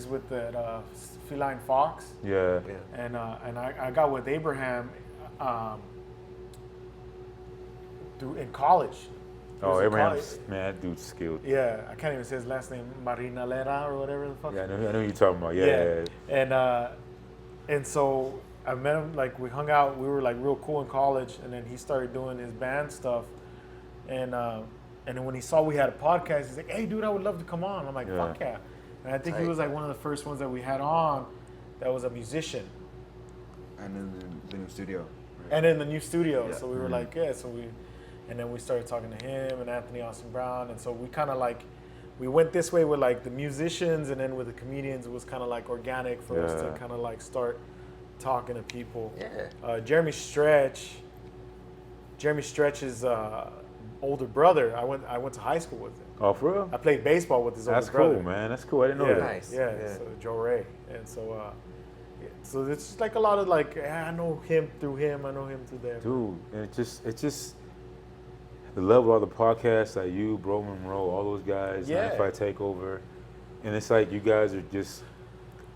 with that feline fox. Yeah. And I got with Abraham in college. He Oh, was in Abraham's, college. man, that dude's skilled. Yeah, I can't even say his last name, Marinalera or whatever the fuck. Yeah, I know who you're talking about. Yeah. And so I met him, like we hung out, we were like real cool in college, and then he started doing his band stuff, and then when he saw we had a podcast, he's like, "Hey, dude, I would love to come on." I'm like, Yeah. "Fuck yeah!" And I think he Tight. was like one of the first ones that we had on, that was a musician, And in the new studio. Right? and in the new studio. Yeah. So we were like, "Yeah." So and then we started talking to him and Anthony Austin Brown, and so we kind of like. We went this way with like the musicians, and then with the comedians, it was kind of like organic for us to Yeah. kind of like start talking to people. Yeah. Jeremy Stretch's older brother. I went to high school with him. Oh, for real? I played baseball with his That's older brother. cool, man. That's cool. I didn't know Yeah, that. Nice. yeah, Yeah. So Joe Ray, and so so it's just like a lot of like I know him through him, I know him through them. Dude, and it's just the level of the podcasts, like you, Bro Monroe, all those guys, Yeah. 95 Takeover, and it's like you guys are just,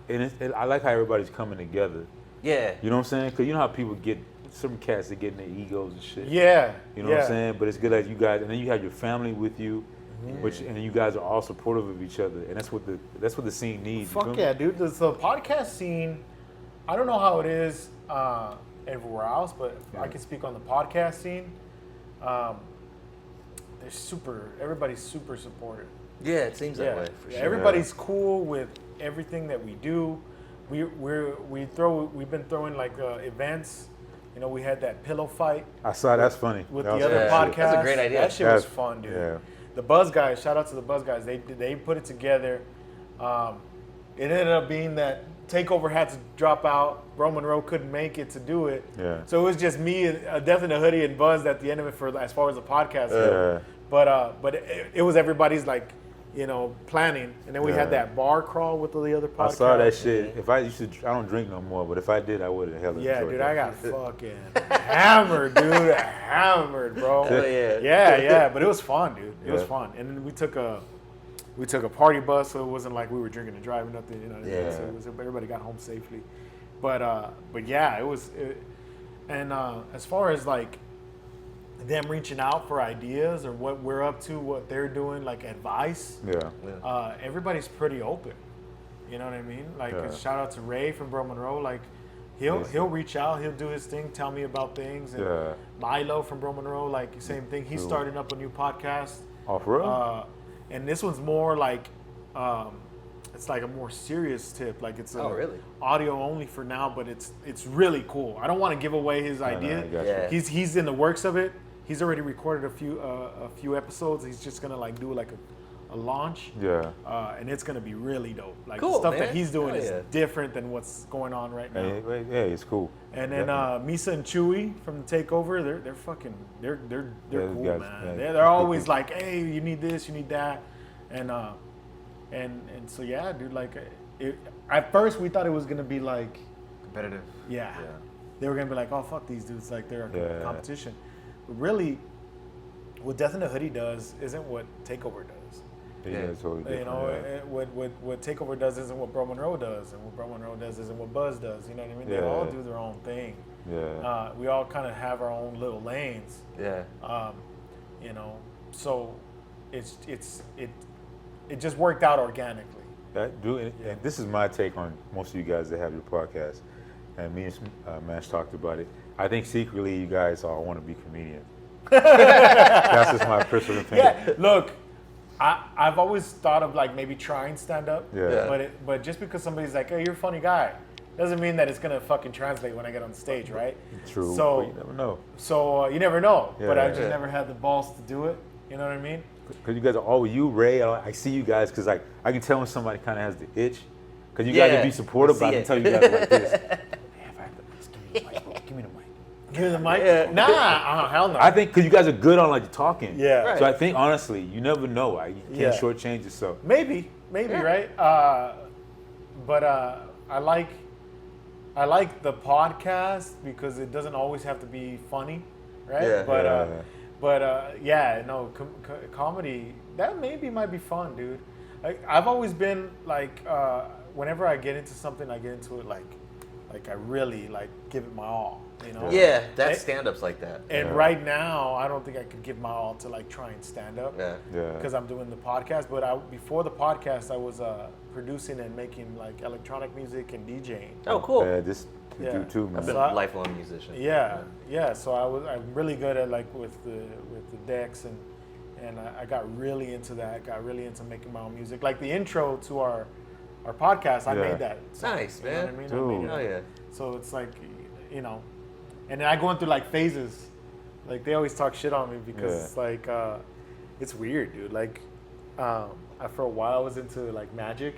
and I like how everybody's coming together. Yeah. You know what I'm saying? Because you know how people get, some cats that get in their egos and shit. Yeah, You know what I'm saying? But it's good that you guys, and then you have your family with you, which, and you guys are all supportive of each other, and that's what the scene needs. you feel Fuck me? yeah, dude. The podcast scene, I don't know how it is everywhere else, but I can speak on the podcast scene. Everybody's super supportive. Yeah, it seems that way for sure. Everybody's cool with everything that we do. We've been throwing like events. You know, we had that pillow fight I saw that's funny. with That the was other funny. podcast. That's a great idea. That shit was That's- fun, dude. yeah. The Buzz guys, shout out to the Buzz guys. They put it together. It ended up being that Takeover had to drop out. Bro Monroe couldn't make it to do it. Yeah. So it was just me, Death in the Hoodie, and Buzz at the end of it for as far as the podcast. Yeah. But it was everybody's like, you know, planning, and then we had Yeah. that bar crawl with the other podcast. I saw that shit. If I I don't drink no more, but if I did, I would have hella Yeah, enjoyed dude, that. I got fucking hammered, dude, hammered, bro. Hell yeah. Yeah, but it was fun, dude. It was Yeah. fun, and then we took a party bus, so it wasn't like we were drinking and driving nothing, you know. What I mean? Yeah. So everybody got home safely, but yeah, it was. And as far as like them reaching out for ideas or what we're up to, what they're doing, like advice. Yeah. Everybody's pretty open. You know what I mean? Like Yeah. shout out to Ray from Bro Monroe. Like he'll reach out, he'll do his thing, tell me about things. And Yeah. Milo from Bro Monroe, like same thing. He's Cool. starting up a new podcast. Oh, for real? And this one's more like it's like a more serious tip. Like it's Oh, really? audio only for now, but it's really cool. I don't want to give away his idea. I got Yeah. you. He's in the works of it. He's already recorded a few episodes. He's just gonna like do like a launch, Yeah. and it's gonna be really dope. Like Cool, the stuff man. that he's doing Hell is yeah. different than what's going on right now. Hey, it's cool. And then Definitely. Misa and Chewy from the Takeover, they're fucking they're Yeah, cool, these guys, man. yeah, They're they're always cool. like, hey, you need this, you need that, and so yeah, dude. Like, at first we thought it was gonna be like, Competitive. yeah, they were gonna be like, oh fuck these dudes, like they're a Yeah. competition. But really, what Death in the Hoodie does isn't what Takeover does. Yeah, Yeah. it's totally You different. know, yeah. what Takeover does isn't what Bro Monroe does, and what Bro Monroe does isn't what Buzz does. You know what I mean? They Yeah. all do their own thing. Yeah. We all kind of have our own little lanes. Yeah. You know, so it just worked out organically. And this is my take on most of you guys that have your podcast. And me and Mash talked about it. I think secretly you guys all want to be comedians. That's just my personal opinion. Yeah, look, I've always thought of like maybe trying stand up. Yeah. But just because somebody's like, hey, you're a funny guy, doesn't mean that it's gonna fucking translate when I get on stage, right? True. So but you never know. So you never know. But Yeah. I've just never had the balls to do it. You know what I mean? Because you guys are all you, Ray. I see you guys because like I can tell when somebody kind of has the itch. Because you guys can be supportive, but I can tell you guys are like this. Damn, if I have to, just give me the mic, bro. Give me the mic. Give me the mic? Yeah. Nah, hell no. I think because you guys are good on like talking. Yeah. Right. So I think honestly, you never know. Like, you can't Yeah. shortchange yourself. Maybe, right? But I like the podcast because it doesn't always have to be funny, right? Yeah. But comedy that maybe might be fun, dude. I've always been like, whenever I get into something, I get into it like I really like give it my all, you know? Yeah, that stand-up's like that. And right now, I don't think I could give my all to like try and stand up. Yeah. Yeah. Because I'm doing the podcast, but before the podcast, I was producing and making like electronic music and DJing. Oh, cool. Yeah, this Yeah. do too, man. I've been So a lifelong musician. Yeah. So I'm really good at like with the decks and I got really into that. Got really into making my own music. Like the intro to our podcast, I made that. song, Nice, you know what I man. mean? Dude. I made it. Oh yeah. So it's like, you know, and then I go through like phases. Like they always talk shit on me because it's like, it's weird, dude. Like, for a while I was into like magic.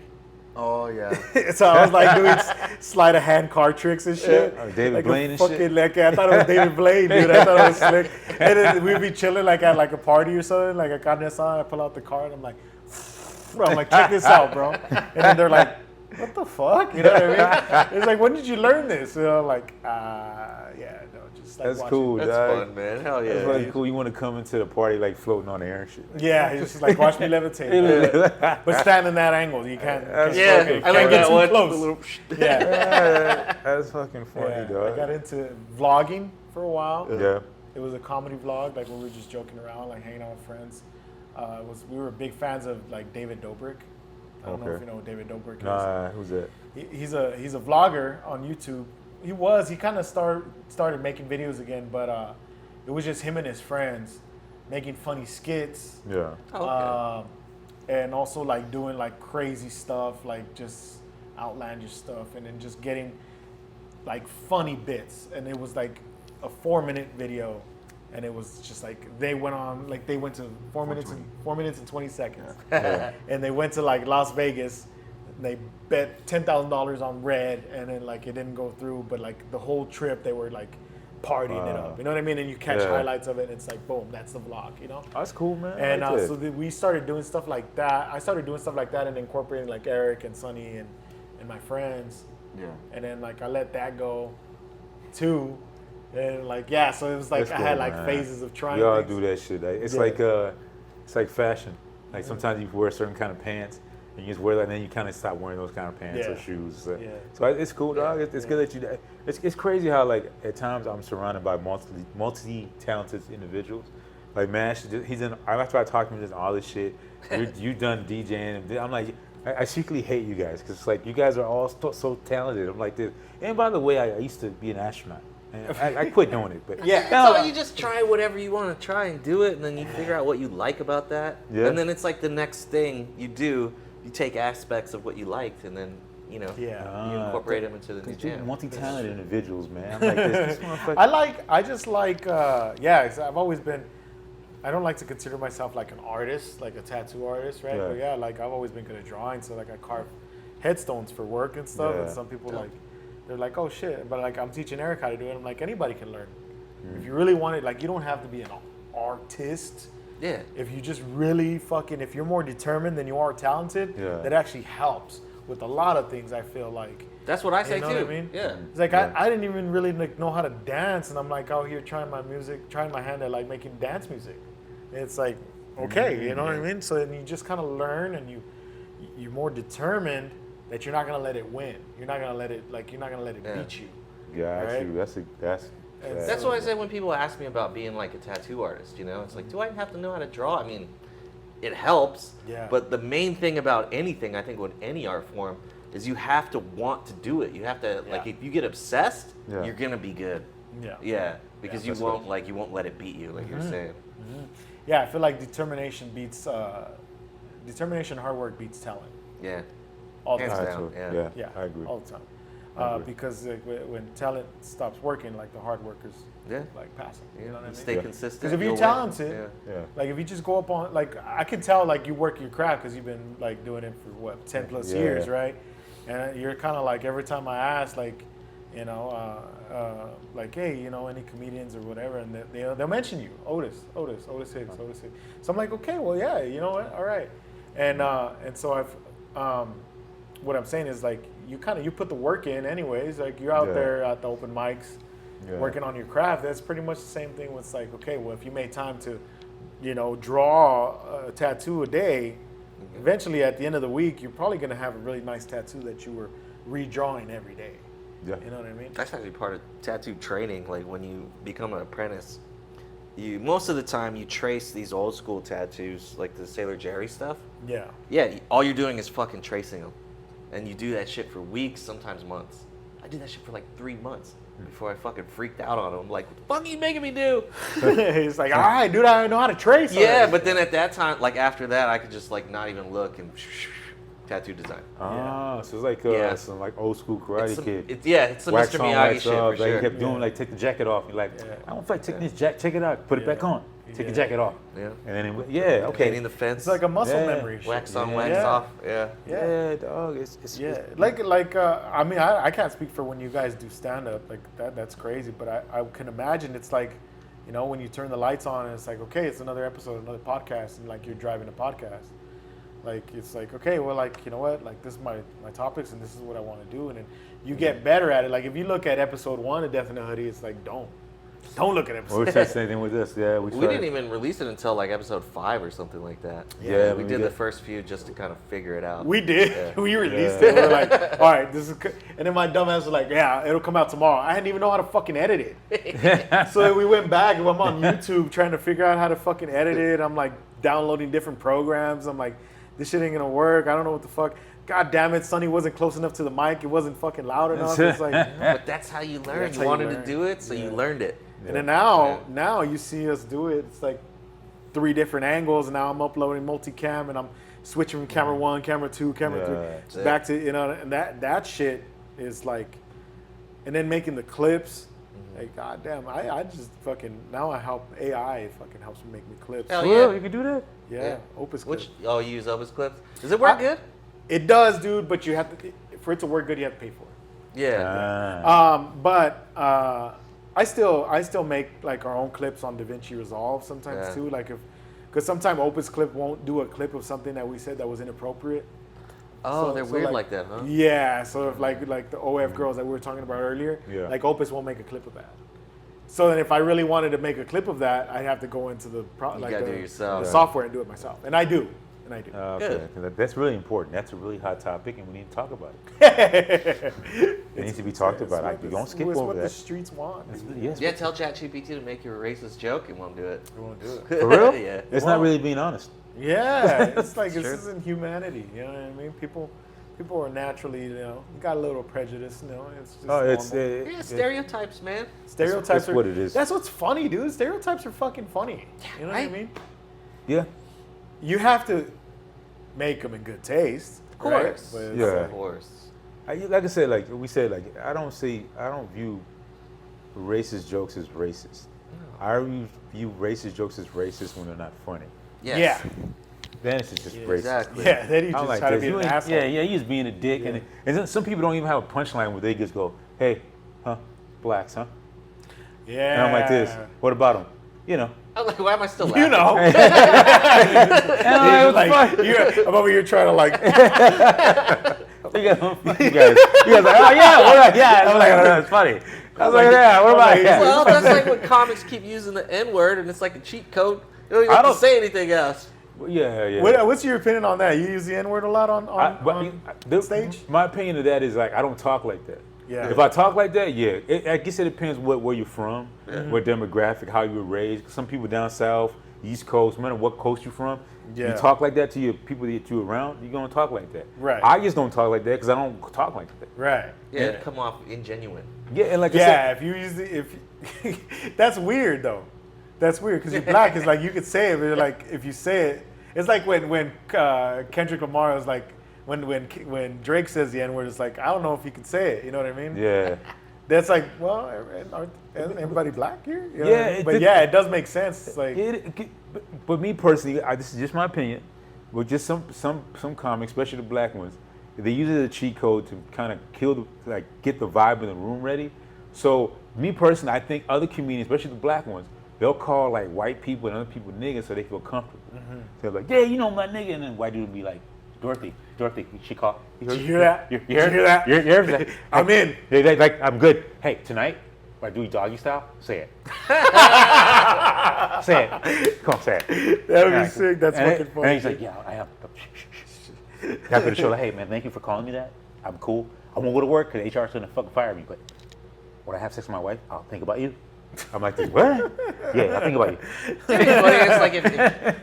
Oh yeah. So I was like doing sleight of hand card tricks and shit. Oh, David like Blaine and shit? Like, I thought it was David Blaine, dude. I thought it was slick. And then we'd be chilling like at like a party or something, like a carne asada. I pull out the card. I'm like, check this out, bro. And then they're like, what the fuck? You know what I mean? It's like, when did you learn this? And I'm like, just like That's watching. cool, That's dog. fun, man. Hell yeah. That's really cool. You want to come into the party like floating on the air and shit. Yeah, he's just like, watch me levitate. But stand in that angle. You can't. Yeah, can't I like get that too one. close. Yeah. Yeah, that's fucking funny, Yeah, dog. I got into vlogging for a while. Yeah. It was a comedy vlog, like where we were just joking around, like hanging out with friends. We were big fans of like David Dobrik. I don't know if you know who David Dobrik is. Nah, who's that? He's a vlogger on YouTube. He kind of started making videos again, but it was just him and his friends making funny skits. Yeah. Oh, okay. And also like doing like crazy stuff, like just outlandish stuff, and then just getting like funny bits. And it was like a 4-minute video, and it was just like they went to 4 minutes and 20 seconds, Yeah. and they went to like Las Vegas. And they bet $10,000 on red, and then like it didn't go through. But like the whole trip, they were like partying it up. You know what I mean? And you catch highlights of it, and it's like boom, that's the vlog. You know? That's cool, man. And I like so we started doing stuff like that. I started doing stuff like that and incorporating like Eric and Sonny and my friends. Yeah. And then like I let that go too. And like so it was like That's I had cool, like man. phases of trying We all things. do that shit. Like, it's Yeah. it's like fashion. Like sometimes you wear certain kind of pants, and you just wear that, and then you kind of stop wearing those kind of pants or Yeah. shoes. So, Yeah. so it's cool, dog. It's good that you. It's crazy how like at times I'm surrounded by multi-talented individuals. Like man, he's in. After I talk to him, just all this shit. You done DJing, and I'm like. I secretly hate you guys because it's like you guys are all so talented. I'm like this. And by the way, I used to be an astronaut. And I quit doing it, but Yeah. So you just try whatever you want to try and do it, and then you figure out what you like about that. Yeah. And then it's like the next thing you do, you take aspects of what you liked, and then you incorporate them into the new jam. multi-talented individuals, man. I'm like this motherfucker. I've always been. I don't like to consider myself like an artist, like a tattoo artist, right? Yeah. But like I've always been good at drawing, so like I carve headstones for work and stuff. And Yeah. some people they're like, oh shit, but like I'm teaching Eric how to do it. I'm like, anybody can learn. If you really want it, like you don't have to be an artist. Yeah. If you just really if you're more determined than you are talented, that actually helps with a lot of things. I feel like. That's what I say You know too. what I mean? Yeah. It's like I didn't even really like know how to dance, and I'm like out here trying my hand at like making dance music. And it's like okay, you know what I mean? So then you just kind of learn, and you're more determined that you're not gonna let it win. You're not gonna let it beat you. Got Right? you. That's why I say when people ask me about being like a tattoo artist, it's like, do I have to know how to draw? I mean, it helps. Yeah. But the main thing about anything, I think, with any art form, is you have to want to do it. You have to like, if you get obsessed, Yeah. you're gonna be good. Yeah. Yeah. because Yeah, you won't let it beat you, like you're saying. Yeah, I feel like determination and hard work beats talent. Yeah. All the Hands time. down. Yeah, Yeah. I agree. All the time. I agree. Because when talent stops working, like the hard workers, Yeah. like passing. Yeah. You know what I mean? Stay Yeah. consistent. Because if you're you'll win. talented, Yeah. Yeah. like if you just go up on, like I can tell like you work your craft because you've been like doing it for what 10 plus Yeah. years, right? And you're kind of like every time I ask, like, you know, like hey, you know, any comedians or whatever, and they'll mention you, Otis Hicks. So I'm like, okay, well, yeah, you know what, all right, and so I've, what I'm saying is like you put the work in anyways, like you're out Yeah. there at the open mics. Yeah. Working on your craft, that's pretty much the same thing with like, okay, well, if you made time to, you know, draw a tattoo a day, eventually at the end of the week, you're probably going to have a really nice tattoo that you were redrawing every day. Yeah. You know what I mean? That's actually part of tattoo training. Like when you become an apprentice, most of the time you trace these old school tattoos, like the Sailor Jerry stuff. Yeah. Yeah, all you're doing is fucking tracing them, and you do that shit for weeks, sometimes months. I did that shit for like 3 months before I fucking freaked out on them. Like, what the fuck are you making me do? It's like, all right, dude, I know how to trace. Yeah, already. but then at that time, like after that, I could just like not even look and tattoo design. Ah, so it's like Yeah. some like old school Karate Kid. It's some Wax Mr. on, Miyagi wax shit off. for Like sure. you kept doing Yeah. like take the jacket off. You're like, Yeah. I don't feel like taking this jacket. Check it out. Put it back Yeah. on. Take the Yeah. jacket off. Yeah. And then okay. Painting the fence. It's like a muscle Yeah. memory. Shit. wax on, Yeah. wax Yeah. off. Yeah. Yeah, dog. It's Yeah, it's- like I mean, I can't speak for when you guys do stand up, like that's crazy. But I can imagine it's like, you know, when you turn the lights on and it's like, okay, it's another episode, another podcast, and like you're driving a podcast. Like it's like, okay, well, like you know what, like this is my topics and this is what I want to do, and then you get better at it. Like if you look at episode 1 of Death in a Hoodie, it's like don't look at Well, episode. we tried the same thing with this. Yeah, We didn't even release it until like episode 5 or something like that. Yeah, we we did did. the first few just to kind of figure it out. We did. Yeah. We released Yeah. it. We were like, all right, this is. And then my dumbass was like, yeah, it'll come out tomorrow. I didn't even know how to fucking edit it. So we went back and I'm on YouTube trying to figure out how to fucking edit it. I'm like downloading different programs. I'm like, this shit ain't gonna work. I don't know what the fuck. God damn it, Sonny wasn't close enough to the mic. It wasn't fucking loud enough. It's like, But that's how you learn. That's You how you wanted learn. to do it, so you Yeah. learned it. and then now you see us do it. It's like 3 different angles. And now I'm uploading multicam and I'm switching from camera 1, camera 2, camera 3, That's it. back to, you know, and that shit is like, and then making the clips. Like, goddamn, I just fucking, now I help AI fucking helps me make me clips. Hell For yeah. real, you can do that. Yeah, Opus clips. You use Opus clips? Does it work good? It does, dude, but you have to, for it to work good, you have to pay for it. Yeah. But I still make like our own clips on DaVinci Resolve sometimes Yeah. too. Like because sometimes Opus Clip won't do a clip of something that we said that was inappropriate. Oh, So- they're so weird like that, huh? Yeah, so if like the OF girls that we were talking about earlier, Yeah. like Opus won't make a clip of that. So then if I really wanted to make a clip of that, I'd have to go into the gotta do it yourself. the Yeah. software and do it myself, and I do. Okay, Good. 'cause that's really important. That's a really hot topic, and we need to talk about it. It needs to be talked about. Like, we don't skip It's over what the that. streets want. Yes, Yeah, tell ChatGPT to make you a racist joke. It won't do it. We won't do it. for real. Yeah. It's Well- not really being honest. Yeah, it's like Sure. this isn't humanity. You know what I mean? People are naturally, you know, got a little prejudice. You know, it's just Oh, it's normal. Yeah, stereotypes, man. Stereotypes that's are what it is. That's what's funny, dude. Stereotypes are fucking funny. You know what I right? mean? yeah. You have to make them in good taste, Of course. Right? But Yeah. Of course. Like I said, like we said, like I don't view racist jokes as racist. I view racist jokes as racist when they're not funny. Yes. Yeah, Then it's just racist. Exactly. yeah. Then you I'm just like try to this. be You an ain't- asshole. Yeah, you just being a dick, Yeah. and then some people don't even have a punchline where they just go, "Hey, huh, blacks, huh?" Yeah. And I'm like this. What about them? You know. I'm like, why am I still laughing? You know, And like I'm over here trying to like. You guys, like, oh yeah, what, yeah. I'm like, oh, that's funny. I was like, yeah, what about that? Well, that's like when comics keep using the N word and it's like a cheat code. You don't even have to say anything else. Yeah. What's your opinion on that? You use the N word a lot on stage? My opinion of that is like I don't talk like that. Yeah. If I talk like that, yeah. I guess it depends where you're from, what demographic, how you were raised. Some people down south, East Coast, no matter what coast you're from, Yeah. you talk like that to your people that you're around, you're gonna talk like that. Right. I just don't talk like that because I don't talk like that. Right. Yeah, it'd come off ingenuine. Yeah, and like I Yeah, said, if you use the, if that's weird though. That's weird because you're black. It's like you could say it, but like if you say it, it's like when Kendrick Lamar is like when Drake says the N word. It's like I don't know if he can say it. You know what I mean? yeah. That's like, well, isn't everybody black here? You know Yeah, what I mean? it- But yeah, it does make sense. It's like, But me personally, this is just my opinion. But just some comics, especially the black ones, they use it as a cheat code to kind of get the vibe in the room ready. So me personally, I think other comedians, especially the black ones, they'll call like white people and other people niggas so they feel comfortable. Mm-hmm. They're like, yeah, you know my nigga, and then white dude will be like, Dorothy, she called. Did you hear that? You Did you hear that? You hear that? I'm in. They like, I'm good. Hey, tonight, I do doggy style. Say it. Say it. Come on, say it. That would be sick. That's fucking funny. And he's like, yeah, I have. After the show, like, hey man, thank you for calling me that. I'm cool. I won't go to work because HR's gonna fucking fire me. But when I have sex with my wife, I'll think about you. I'm like, what? Yeah, I think about you. It's like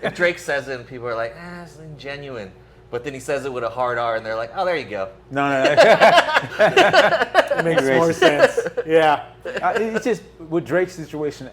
if Drake says it and people are like, it's genuine. But then he says it with a hard R and they're like, oh, there you go. No. It makes more sense. Yeah. It's just with Drake's situation.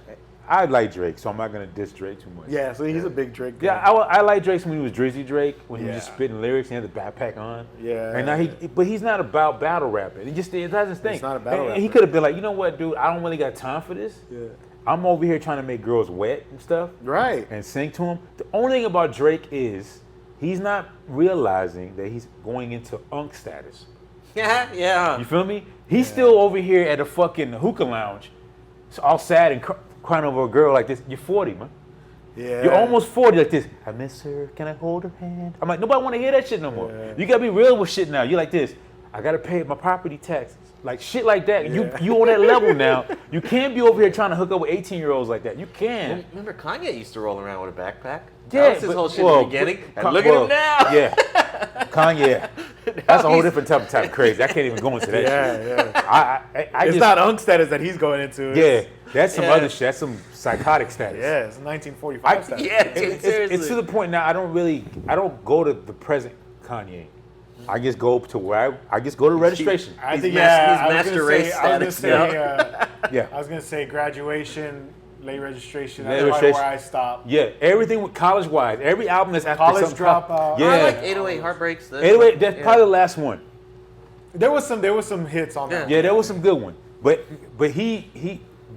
I like Drake, so I'm not gonna diss Drake too much. Yeah, so he's a big Drake guy. Yeah, I like Drake when he was Drizzy Drake, when he was just Yeah. spitting lyrics and he had the backpack on. Yeah. And now but he's not about battle rapping. That's his thing. He's not a battle And he rapper. could have been like, you know what, dude, I don't really got time for this. Yeah. I'm over here trying to make girls wet and stuff. Right. And sing to them. The only thing about Drake is he's not realizing that he's going into unk status. Yeah. You feel me? He's still over here at a fucking hookah lounge, all sad and crying over a girl like this. You're 40, man. Yeah. You're almost 40 like this. I miss her. Can I hold her hand? I'm like, nobody want to hear that shit no more. Yeah. You got to be real with shit now. You're like this. I got to pay my property taxes. Like shit like that. Yeah. You on that level now. You can't be over here trying to hook up with 18-year-olds like that. You can. Remember Kanye used to roll around with a backpack? Yeah, That was his but- whole shit well, in the beginning. but- And look at him now. Yeah. Kanye. That's a whole different type of crazy. I can't even go into that shit. Yeah. I It's just, not unk status that he's going into. Yeah. That's some Yeah. other shit. That's some psychotic status. Yeah, it's 1945 status. Yeah, dude, seriously. It's to the point now. I don't go to the present Kanye. I just go to where I just go to registration. I think He's I was master gonna race say, I was gonna status say, Yeah. I was gonna say graduation, late registration. Late That's probably registration. where I stopped. Yeah, everything with college wise. Every album that's after College something Dropout. Yeah, I like 808 Heartbreaks. 808. That's probably the last one. There was some hits on that. Yeah, there was some good one. But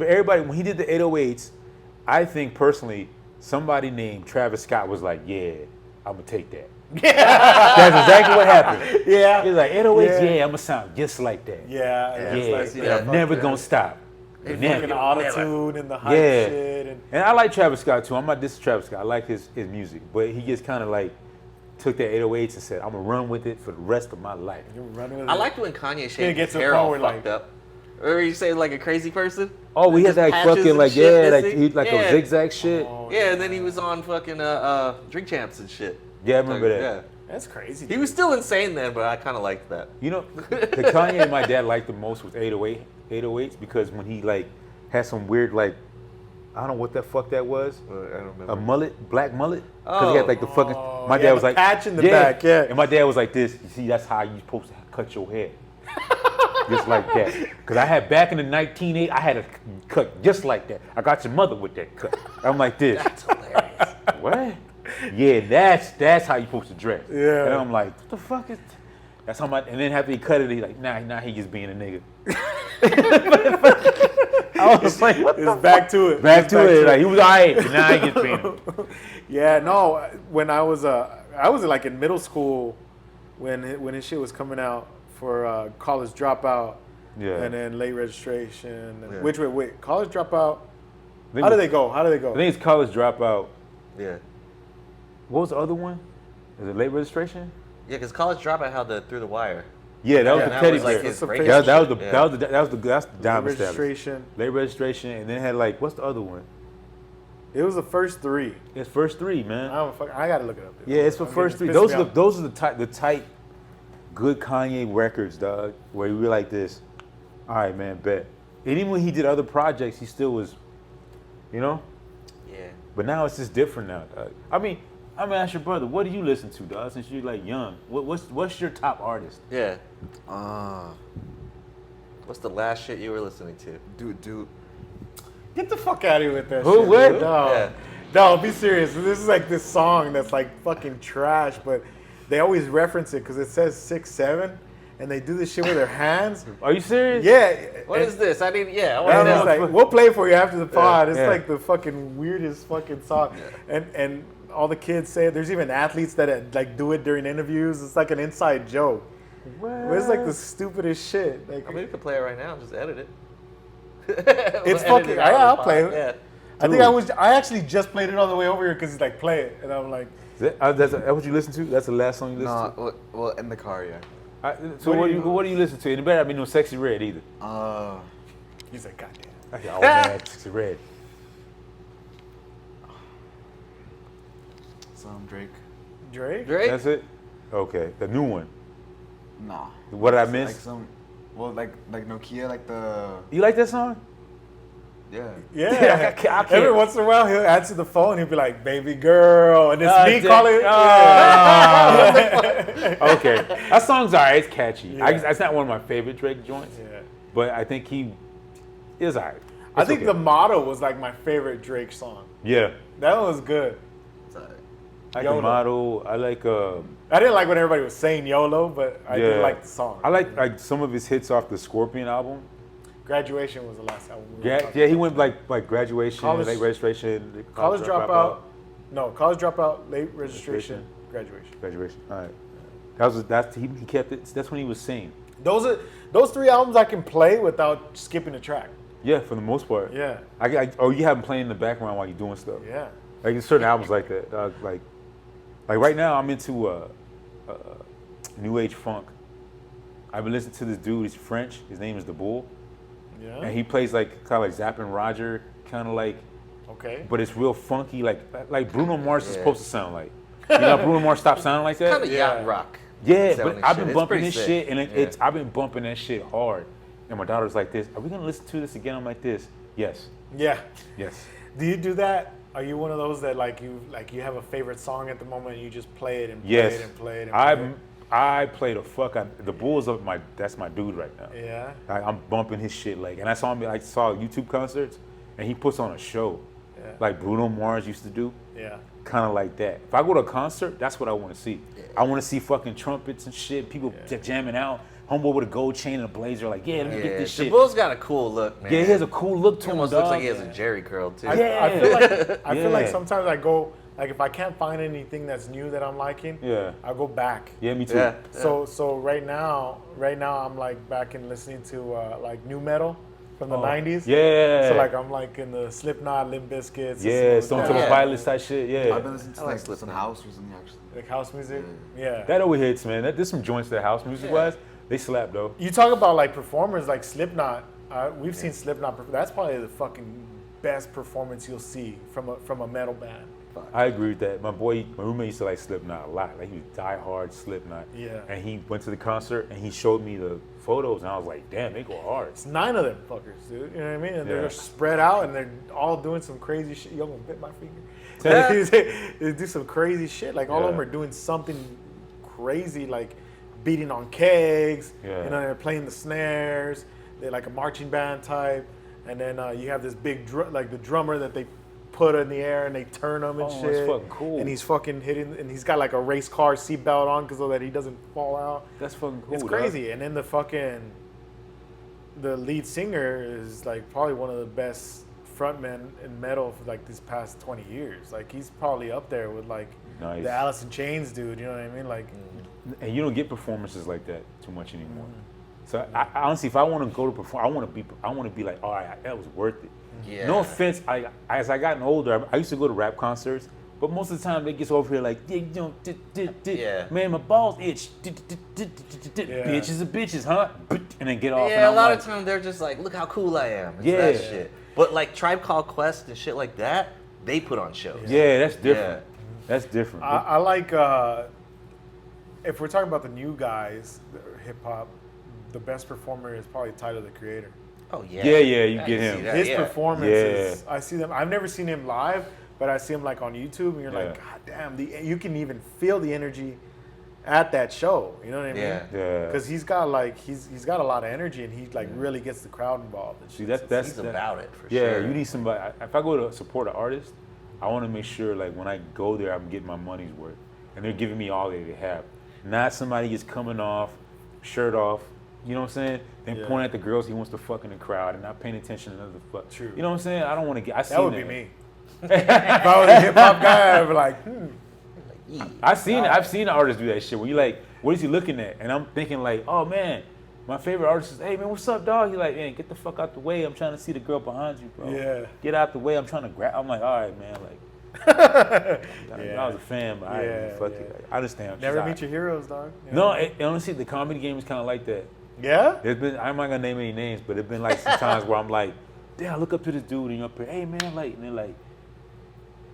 everybody when he did the 808s, I think personally somebody named Travis Scott was like, yeah, I'm gonna take that. That's exactly what happened. Yeah. He's like 808s, Yeah. yeah, I'm gonna sound just like that. Yeah. Yeah, It's like, I'm never gonna stop. fucking auto-tune and the hype Yeah. shit. And I like Travis Scott too. I'm not dissing Travis Scott. I like his music, but he just kind of like took the 808s and said, "I'm gonna run with it for the rest of my life." I liked when Kanye shaved get his to a hair point all where, fucked like- up. Or you say like a crazy person? Oh, we had Just that patches fucking and like shit like missing? he like Yeah. a zigzag shit. Oh, Yeah, and then he was on fucking Drink Champs and shit. Yeah, I remember that. Yeah. That's crazy. He was still insane then, but I kind of liked that. You know, the Kanye my dad liked the most was 808s because when he like had some weird like I don't know what the fuck that was. I don't remember. A mullet, black mullet. Because he had like the fucking. Oh, My he dad had was the like patch in the back, yeah. And my dad was like this. You see, that's how you supposed to cut your hair. Just like that. Because I had back in the 1980s, I had a cut just like that. I got your mother with that cut. I'm like this. That's hilarious. What? Yeah, that's how you supposed to dress. Yeah. And I'm like, what the fuck is? That's how my. And then after he cut it, he like, nah, he just being a nigga. I was like, what the It's back to it. Back It's to it. Like he was alright, but now he just being. Yeah, no. When I was like in middle school when his shit was coming out for College Dropout, Yeah. and then Late Registration. And Yeah. wait, College Dropout. I How do they go? I think it's College Dropout. Yeah. What was the other one? Is it Late Registration? Yeah, because College Dropout had the Through the Wire. Yeah, that was Yeah, the that teddy was like bear. his That's a breakup famous- That was the shit. that's the Late diamond status. Registration. Late Registration, and then it had like what's the other one? It was the first three. It's first three, man. I gotta look it up. Yeah, it's for I'm first getting- three. it's pissing me Those are the tight, good Kanye records, dog. Where you were like this. All right, man, bet. And even when he did other projects, he still was, you know. Yeah. But now it's just different now, dog. I mean, I'm gonna ask your brother, what do you listen to, dog? Since you're like young, what's your top artist? Yeah. What's the last shit you were listening to? Dude. Get the fuck out of here with that Who, shit. what? Dude. No. Yeah. No, be serious. This is like this song that's like fucking trash, but they always reference it because it says 6'7", and they do this shit with their hands. Are you serious? Yeah. What is this? I need. Yeah. I And want to it's know. like, we'll play it for you after the pod. It's Yeah. like the fucking weirdest fucking song. And all the kids say it. There's even athletes that like do it during interviews. It's like an inside joke. But it's like the stupidest shit. Like, I mean, we could play it right now. Just edit it. it's We'll edit fucking. it out I'll of the play pod. it. Yeah. I think I actually just played it on the way over here because he's like, play it. And I'm like, That's what you listen to? That's the last song you listen No, well, in the car, yeah. to? So what do you listen to? And it better not be no Sexy Red either. he's like, goddamn. Oh man, Sexy Red. Some Drake. Drake? Drake. That's it? Okay, the new one. Nah. What did I Like miss? some, well, like Nokia, like the, You like that song? yeah. Yeah. I can't. Every once in a while, he'll answer the phone. He'll be like, baby girl. And it's me damn. calling. Okay, that song's alright. It's catchy. Yeah. That's not one of my favorite Drake joints, Yeah. but I think he is alright. I It's think okay. The Motto was like my favorite Drake song. Yeah, That one was good. It's alright. I like YOLO. the model. I like I didn't like when everybody was saying YOLO, but I did yeah. like the song. I like some of his hits off the Scorpion album. Graduation was the last album. we were Yeah, talking yeah, he about. went like graduation, College- late registration, College dropout. No, college dropout, late registration, graduation. graduation. All right, he kept it. That's when he was sane. Those three albums I can play without skipping a track. Yeah, for the most part. Yeah, Or you have him playing in the background while you're doing stuff. yeah. Like there's certain albums like that. Like right now, I'm into new age funk. I've been listening to this dude. He's French. His name is The Bull, Yeah. and he plays like kind of like Zapp and Roger, kind of like, Okay. but it's real funky, like Bruno Mars is Yeah. supposed to sound like. You know, how Bruno Mars stopped sounding like that. Kind of Yeah. yacht rock. Yeah, sounding but I've shit. been It's bumping pretty this sick. shit, and Yeah. I've been bumping that shit hard. And my daughter's like this. Are we gonna listen to this again? I'm like this. Yes, Yeah. yes. Do you do that? Are you one of those that like you have a favorite song at the moment and you just play it and play Yes. it and play it and play it? I play the fuck out. The Bulls of that's my dude right now. Yeah. I'm bumping his shit like, and I saw YouTube concerts, and he puts on a show, Yeah. like Bruno Mars used to do, Yeah. kind of like that. If I go to a concert, that's what I want to see. I want to see fucking trumpets and shit, people jamming out. Homeboy with a gold chain and a blazer, like, yeah, let me Yeah. get this The shit. Bull's got a cool look, man. Yeah, he has a cool look to He him. almost looks dog. like he has a Jerry curl too. I feel like I feel like Yeah. sometimes I go like if I can't find anything that's new that I'm liking, Yeah. I'll go back. Yeah, me too. Yeah. So right now I'm like back in listening to like new metal from the Oh, 90s. yeah. So like I'm like in the Slipknot, Limp Bizkit, Yeah, Stone Temple Yeah. Pilots type shit. Yeah, I've been listening to I like like some Slipknot. house recently, actually. like house music. Yeah. that always hits, man. There's some joints that house music wise, they slap though. You talk about like performers like Slipknot. We've seen Slipknot. That's probably the fucking best performance you'll see from a metal band. I agree with that. My roommate used to like Slipknot a lot. Like he was diehard Slipknot. Yeah. And he went to the concert and he showed me the photos and I was like, damn, they go hard. It's 9 of them fuckers, dude. You know what I mean? And Yeah. they're spread out and they're all doing some crazy shit. You almost bit my finger. They do some crazy shit. Like all of Yeah. them are doing something crazy, like beating on kegs. Yeah. You know, they're playing the snares. They're like a marching band type. And then you have this big like the drummer that they put in the air and they turn him and Oh, shit. that's fucking cool. And he's fucking hitting, and he's got like a race car seatbelt on so that he doesn't fall out. That's fucking cool. It's dog. crazy. And then the lead singer is like probably one of the best frontmen in metal for like these past 20 years. Like he's probably up there with like Nice. the Alice in Chains dude. You know what I mean? Like And you don't get performances like that too much anymore. So I honestly, if I want to go to perform, I want to be like, all right, that was worth it. Yeah. No offense, as I gotten older, I used to go to rap concerts, but most of the time they get over here like, yeah, you know, Yeah. man, my balls itch, bitches are bitches, huh? And then get off. and Yeah, a I'm lot like, of times they're just like, look how cool I am. It's Yeah. that shit. But like Tribe Called Quest and shit like that, they put on shows. Yeah, that's different. Yeah. That's different. I like if we're talking about the new guys, hip hop, the best performer is probably Tyler the Creator. Oh yeah. Yeah, you I get can him. see that, His yeah. performances, I see them. I've never seen him live, but I see him like on YouTube, and you're Yeah. like, God damn! You can even feel the energy at that show. You know what I mean? Yeah. Yeah. Because he's got he's got a lot of energy, and he like really gets the crowd involved. And See, shit. that's He's about it for yeah, sure. you need somebody. If I go to support an artist, I want to make sure like when I go there, I'm getting my money's worth, and they're giving me all they have. Not somebody just coming off, shirt off. You know what I'm saying? Then Yeah. pointing at the girls he wants to fuck in the crowd and not paying attention to the fuck. True. You know what I'm saying? I don't want to get. That would be me. If I was a hip hop guy, I'd be like, I've seen artists do that shit where you like, what is he looking at? And I'm thinking like, oh man, my favorite artist is, hey man, what's up, dog? He like, man, get the fuck out the way. I'm trying to see the girl behind you, bro. Yeah. Get out the way. I'm trying to grab. I'm like, all right, man, like. I was a fan, but Yeah, fuck yeah. it. I understand. never She's meet all your heroes, dog. You No, know? honestly, the comedy game is kind of like that. Yeah? There's been, I'm not gonna name any names, but there's been like some times where I'm like, damn, I look up to this dude and you're up here, hey man, like, and they're like,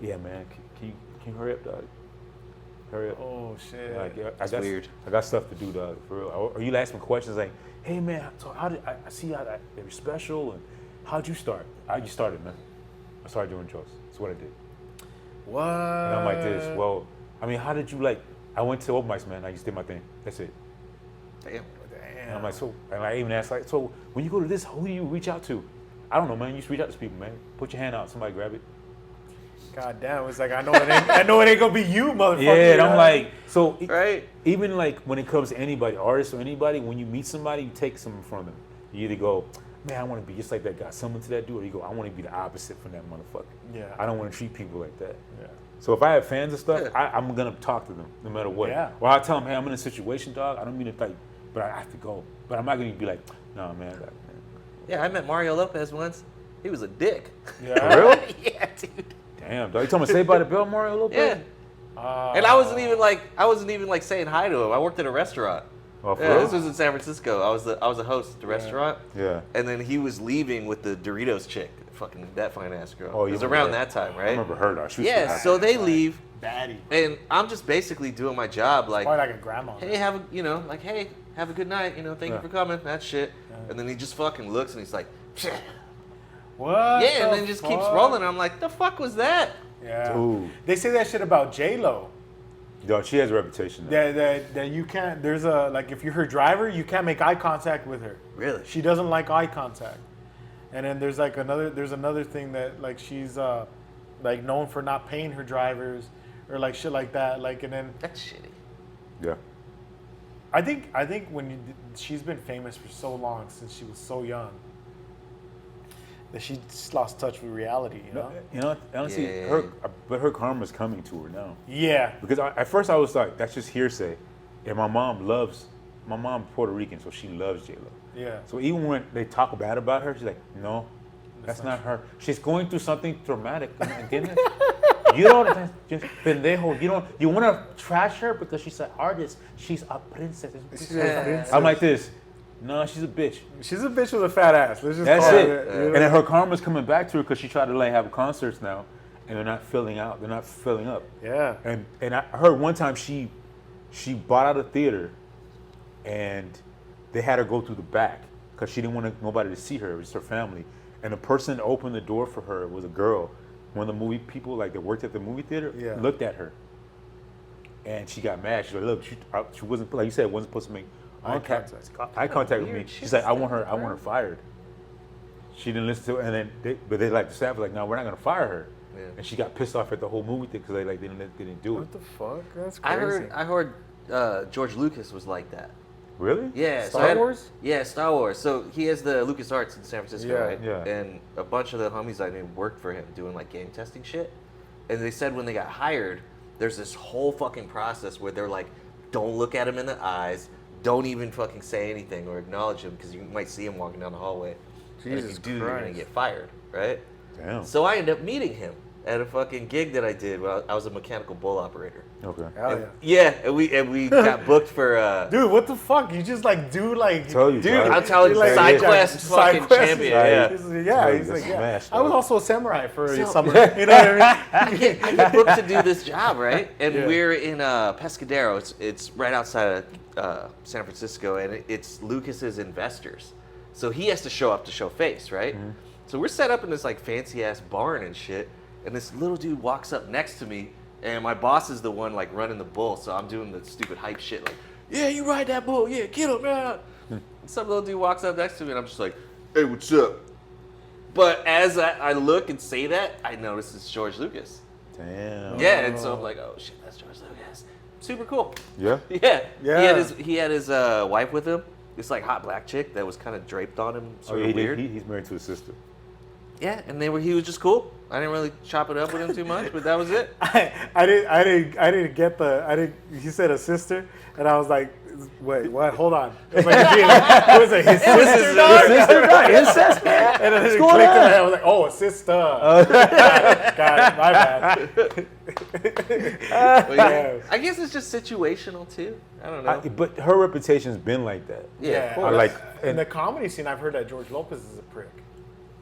yeah, man, can you hurry up, dog? Hurry up. Oh, shit. Like, yeah, That's weird. I got stuff to do, dog, for real. Or you ask me questions like, hey man, so how did I see how they were special and how'd you start? How you started, man? I started doing jokes. That's what I did. What? And I'm like this. Well, I mean, how did you like? I went to open mics, man. I just did my thing. That's it. Damn. And I'm like, so, and I even asked like, so when you go to this, who do you reach out to? I don't know, man. You just reach out to people, man. Put your hand out, somebody grab it. God damn, it's like I know it ain't gonna be you, motherfucker. Yeah, and I'm you know? like, so Right. even like when it comes to anybody, artists or anybody, when you meet somebody, you take something from them. You either go, man, I want to be just like that guy, someone to that dude, or you go, I want to be the opposite from that motherfucker. Yeah. I don't want to treat people like that. Yeah. So if I have fans and stuff, Yeah. I'm gonna talk to them no matter what. Yeah. Or I'll tell them, hey, I'm in a situation, dog. I don't mean to like, but I have to go. But I'm not gonna be like, no, man. Yeah, I met Mario Lopez once. He was a dick. Yeah. For real? Yeah, dude. Damn, dog. You told me to say by the bell, Mario, a little Yeah. bit? And I wasn't even like saying hi to him. I worked at a restaurant. Oh, for Yeah, real? this was in San Francisco. I was a host at the restaurant. Yeah. And then he was leaving with the Doritos chick, fucking that fine ass girl. Oh, it you was remember around her. that time, I right? remember her, dog. She was Yeah, so they leave, Baddie. and I'm just basically doing my job, like, Probably like a grandma. hey, have a good night, thank you for coming, that shit. And then he just fucking looks and he's like, "Psh." What? Yeah, and the then just keeps fuck? rolling. I'm like, the fuck was that? Yeah. Dude. They say that shit about J-Lo. Dog, she has a reputation. Now. That you can't. There's a like if you're her driver, you can't make eye contact with her. Really? She doesn't like eye contact. And then there's like another thing that like she's like known for not paying her drivers or like shit like that. Like and then That's shitty. Yeah. I think she's been famous for so long since she was so young that she just lost touch with reality. You know? You know, honestly, Yeah. her karma's coming to her now. Yeah. Because at first I was like, that's just hearsay. And my mom's Puerto Rican, so she loves J-Lo. Yeah. So even when they talk bad about her, she's like, no, that's not her. She's going through something traumatic. ¿Entiendes? You don't just pendejo. You want to trash her because she's an artist. She's a princess. Yeah. I'm like this. No, she's a bitch. She's a bitch with a fat ass. Let's just That's call it. you know? And then her karma's coming back to her because she tried to like have concerts now, and they're not filling out. They're not filling up. Yeah. And I heard one time she bought out a theater, and they had her go through the back because she didn't want nobody to see her. It was her family, and the person that opened the door for her was a girl. One of the movie people like that worked at the movie theater looked at her, and she got mad. She's like, "Look, she wasn't like you said, wasn't supposed to make eye contact with me." Weird She's shit like, I want her fired." She didn't listen to it, and then they like the staff was like, "No, we're not gonna fire her." Yeah. And she got pissed off at the whole movie thing because they didn't do it. What the fuck? That's crazy. I heard George Lucas was like that. Really? Yeah. Star Wars? Yeah, Star Wars. So he has the LucasArts in San Francisco, Yeah. right? Yeah. And a bunch of the homies I knew worked for him doing like game testing shit. And they said when they got hired, there's this whole fucking process where they're like, don't look at him in the eyes, don't even fucking say anything or acknowledge him because you might see him walking down the hallway. And if Jesus you do, you're gonna Christ. get fired, right? Damn. So I ended up meeting him at a fucking gig that I did when I was a mechanical bull operator. Okay. Hell yeah. Yeah, and we got booked for Dude, what the fuck? You just like do like Tell you, dude, dog. I'm telling you, like, side yeah, quest side fucking quest. champion. Yeah. Yeah. He's like, yeah. Smash, I was dog. also a samurai for a So- summer. You know what I mean? I get booked to do this job, right? And Yeah. we're in Pescadero. It's right outside of San Francisco, and it's Lucas's investors. So he has to show up to show face, right? So we're set up in this like fancy ass barn and shit, and this little dude walks up next to me and my boss is the one like running the bull, so I'm doing the stupid hype shit like, yeah, you ride that bull, yeah, get him, man. Some little dude walks up next to me, and I'm just like, hey, what's up? But as I look and say that, I notice it's George Lucas. Damn. Yeah, and so I'm like, oh shit, that's George Lucas. Super cool. Yeah. Yeah. Yeah. He had his wife with him. This like hot black chick that was kind of draped on him, sort of weird. He's married to his sister. Yeah, and he was just cool. I didn't really chop it up with him too much, but that was it. I didn't get he said a sister, and I was like, wait, what? Hold on. It was like, it was his sister, dog? His sister, right? Incest, man. And then it clicked in my head. I was like, oh, a sister. Got it. My bad. But yeah, I guess it's just situational too. I don't know. But her reputation's been like that. Yeah. Well, I like in the comedy scene, I've heard that George Lopez is a prick.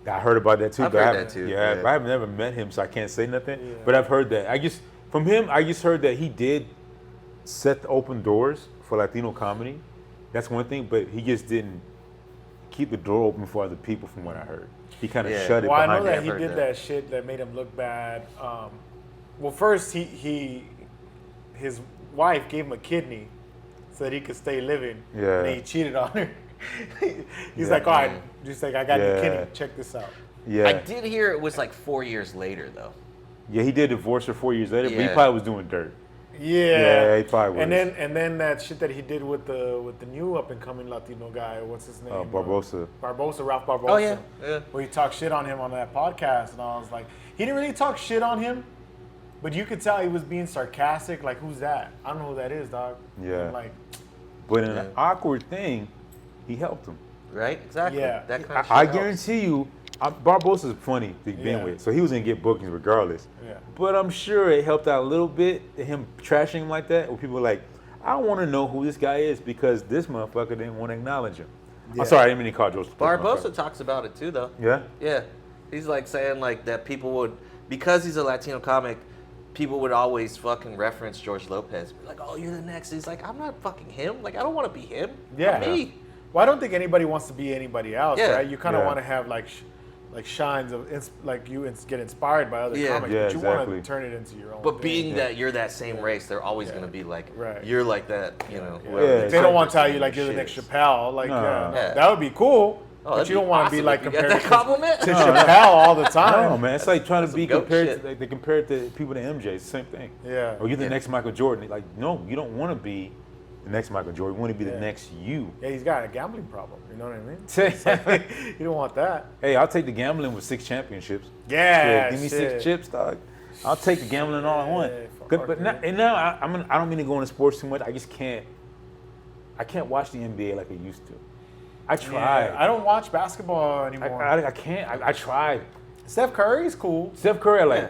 I heard about that too. I've but heard I haven't- that too, Yeah, yeah. but I've never met him, so I can't say nothing. Yeah. But I've heard that. I just heard that he did set the open doors for Latino comedy. That's one thing, but he just didn't keep the door open for other people, from what I heard. He kind of Yeah. shut it Well, I behind know that him. he heard did that. that shit that made him look bad. Well, first his wife gave him a kidney so that he could stay living. Yeah. And then he cheated on her. He's Yeah. like, all right, just like, I got your Yeah. kidney. Check this out. Yeah, I did hear it was like 4 years later though. yeah, he did divorce her 4 years later, but he Yeah. probably was doing dirt. Yeah. he probably was. And then that shit that he did with the new up and coming Latino guy, what's his name? Barbosa. Ralph Barbosa. Oh yeah. Yeah. Where he talked shit on him on that podcast, and I was like, he didn't really talk shit on him, but you could tell he was being sarcastic. Like, who's that? I don't know who that is, dog. Yeah. I'm like, But in Yeah. an awkward thing, he helped him. Right? Exactly. Yeah. That kind of shit I helps. guarantee you, Barbosa's funny to begin Yeah. with, so he was gonna get bookings regardless. Yeah. But I'm sure it helped out a little bit, him trashing him like that, where people were like, I want to know who this guy is because this motherfucker didn't want to acknowledge him. Yeah. I'm sorry, I didn't mean to call Joseph. Barbosa talks about it too though. Yeah? Yeah. He's like saying like that people would, because he's a Latino comic, people would always fucking reference George Lopez. Be like, oh, you're the next. He's like, I'm not fucking him. Like, I don't want to be him. Yeah. I'm me. well, I don't think anybody wants to be anybody else, Yeah. right? You kind of Yeah. want to have like shines of like you get inspired by other Yeah. comics, Yeah, but you want exactly. to turn it into your own. But thing. being that you're that same race, they're always Yeah. gonna be like, Right. you're like that, you know. Yeah. whoever Yeah, the they don't want to tell person you like you're the shit next is. Chappelle, like No. Yeah. that would be cool, Oh, but that'd you don't be want to be awesome like if you get compared that compliment. to Chappelle all the time. No, man, it's like trying to be some goat compared shit. to, like, they compare it to people to MJ. It's the same thing. Yeah. Or you're the Yeah. next Michael Jordan. Like, no, you don't want to be the next Michael Jordan. You want to be Yeah. the next you. Yeah, he's got a gambling problem. You know what I mean? You don't want that. Hey, I'll take the gambling with 6 championships. Yeah, Give me shit. 6 chips, dog. I'll take the gambling all I want. Yeah, fuck But yeah. now I don't mean to go into sports too much. I just can't. I can't watch the NBA like I used to. I tried. Yeah, I don't watch basketball anymore. I can't. I tried. Steph Curry's cool. Steph Curry, I like. Yeah.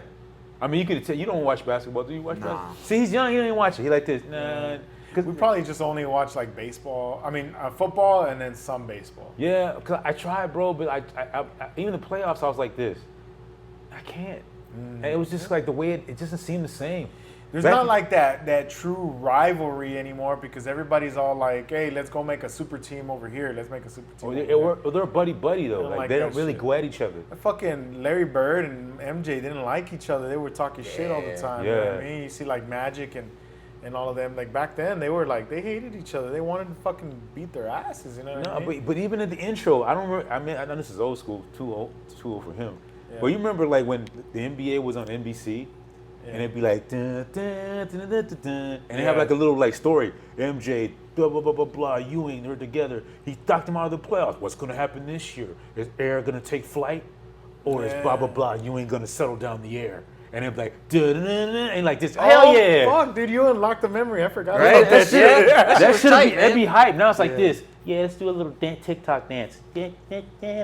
I mean, you could tell you don't watch basketball. Do you watch Nah. basketball? See, he's young. He don't even watch it. He like this. Nah. Cause We probably just only watch like baseball. I mean, football and then some baseball. yeah, cause I tried, bro. But I even the playoffs, I was like this. I can't. And it was just like the way it doesn't seem the same. There's Back- not like that true rivalry anymore because everybody's all like, "Hey, let's go make a super team over here. Let's make a super team." They're buddy though. don't Like like they don't that really shit. go at each other. Fucking Larry Bird and MJ didn't like each other. They were talking shit all the Yeah. time. You know what I Yeah. mean? You see like Magic and all of them. Like back then, they were like they hated each other. They wanted to fucking beat their asses. You know what I No, mean? but even at the intro, I don't remember. I mean, I know this is old school, too old for him. Yeah. But you remember like when the NBA was on NBC, and it'd be like, dun, dun, dun, dun, dun, dun, dun, and they have Yeah. like a little like story. MJ, blah blah blah blah blah. Ewing, they're together. He knocked them out of the playoffs. What's gonna happen this year? Is Air gonna take flight, or is blah blah Yeah. blah Ewing gonna settle down the air? And they'd be like, dun, dun, dun, dun, and like this. Hell yeah! Fuck, dude, you unlocked the memory. I forgot Right? about that shit. Yeah. That shit was should tight, be that'd be man. hype. Now it's like Yeah. this. Yeah, let's do a little TikTok dance. Yeah,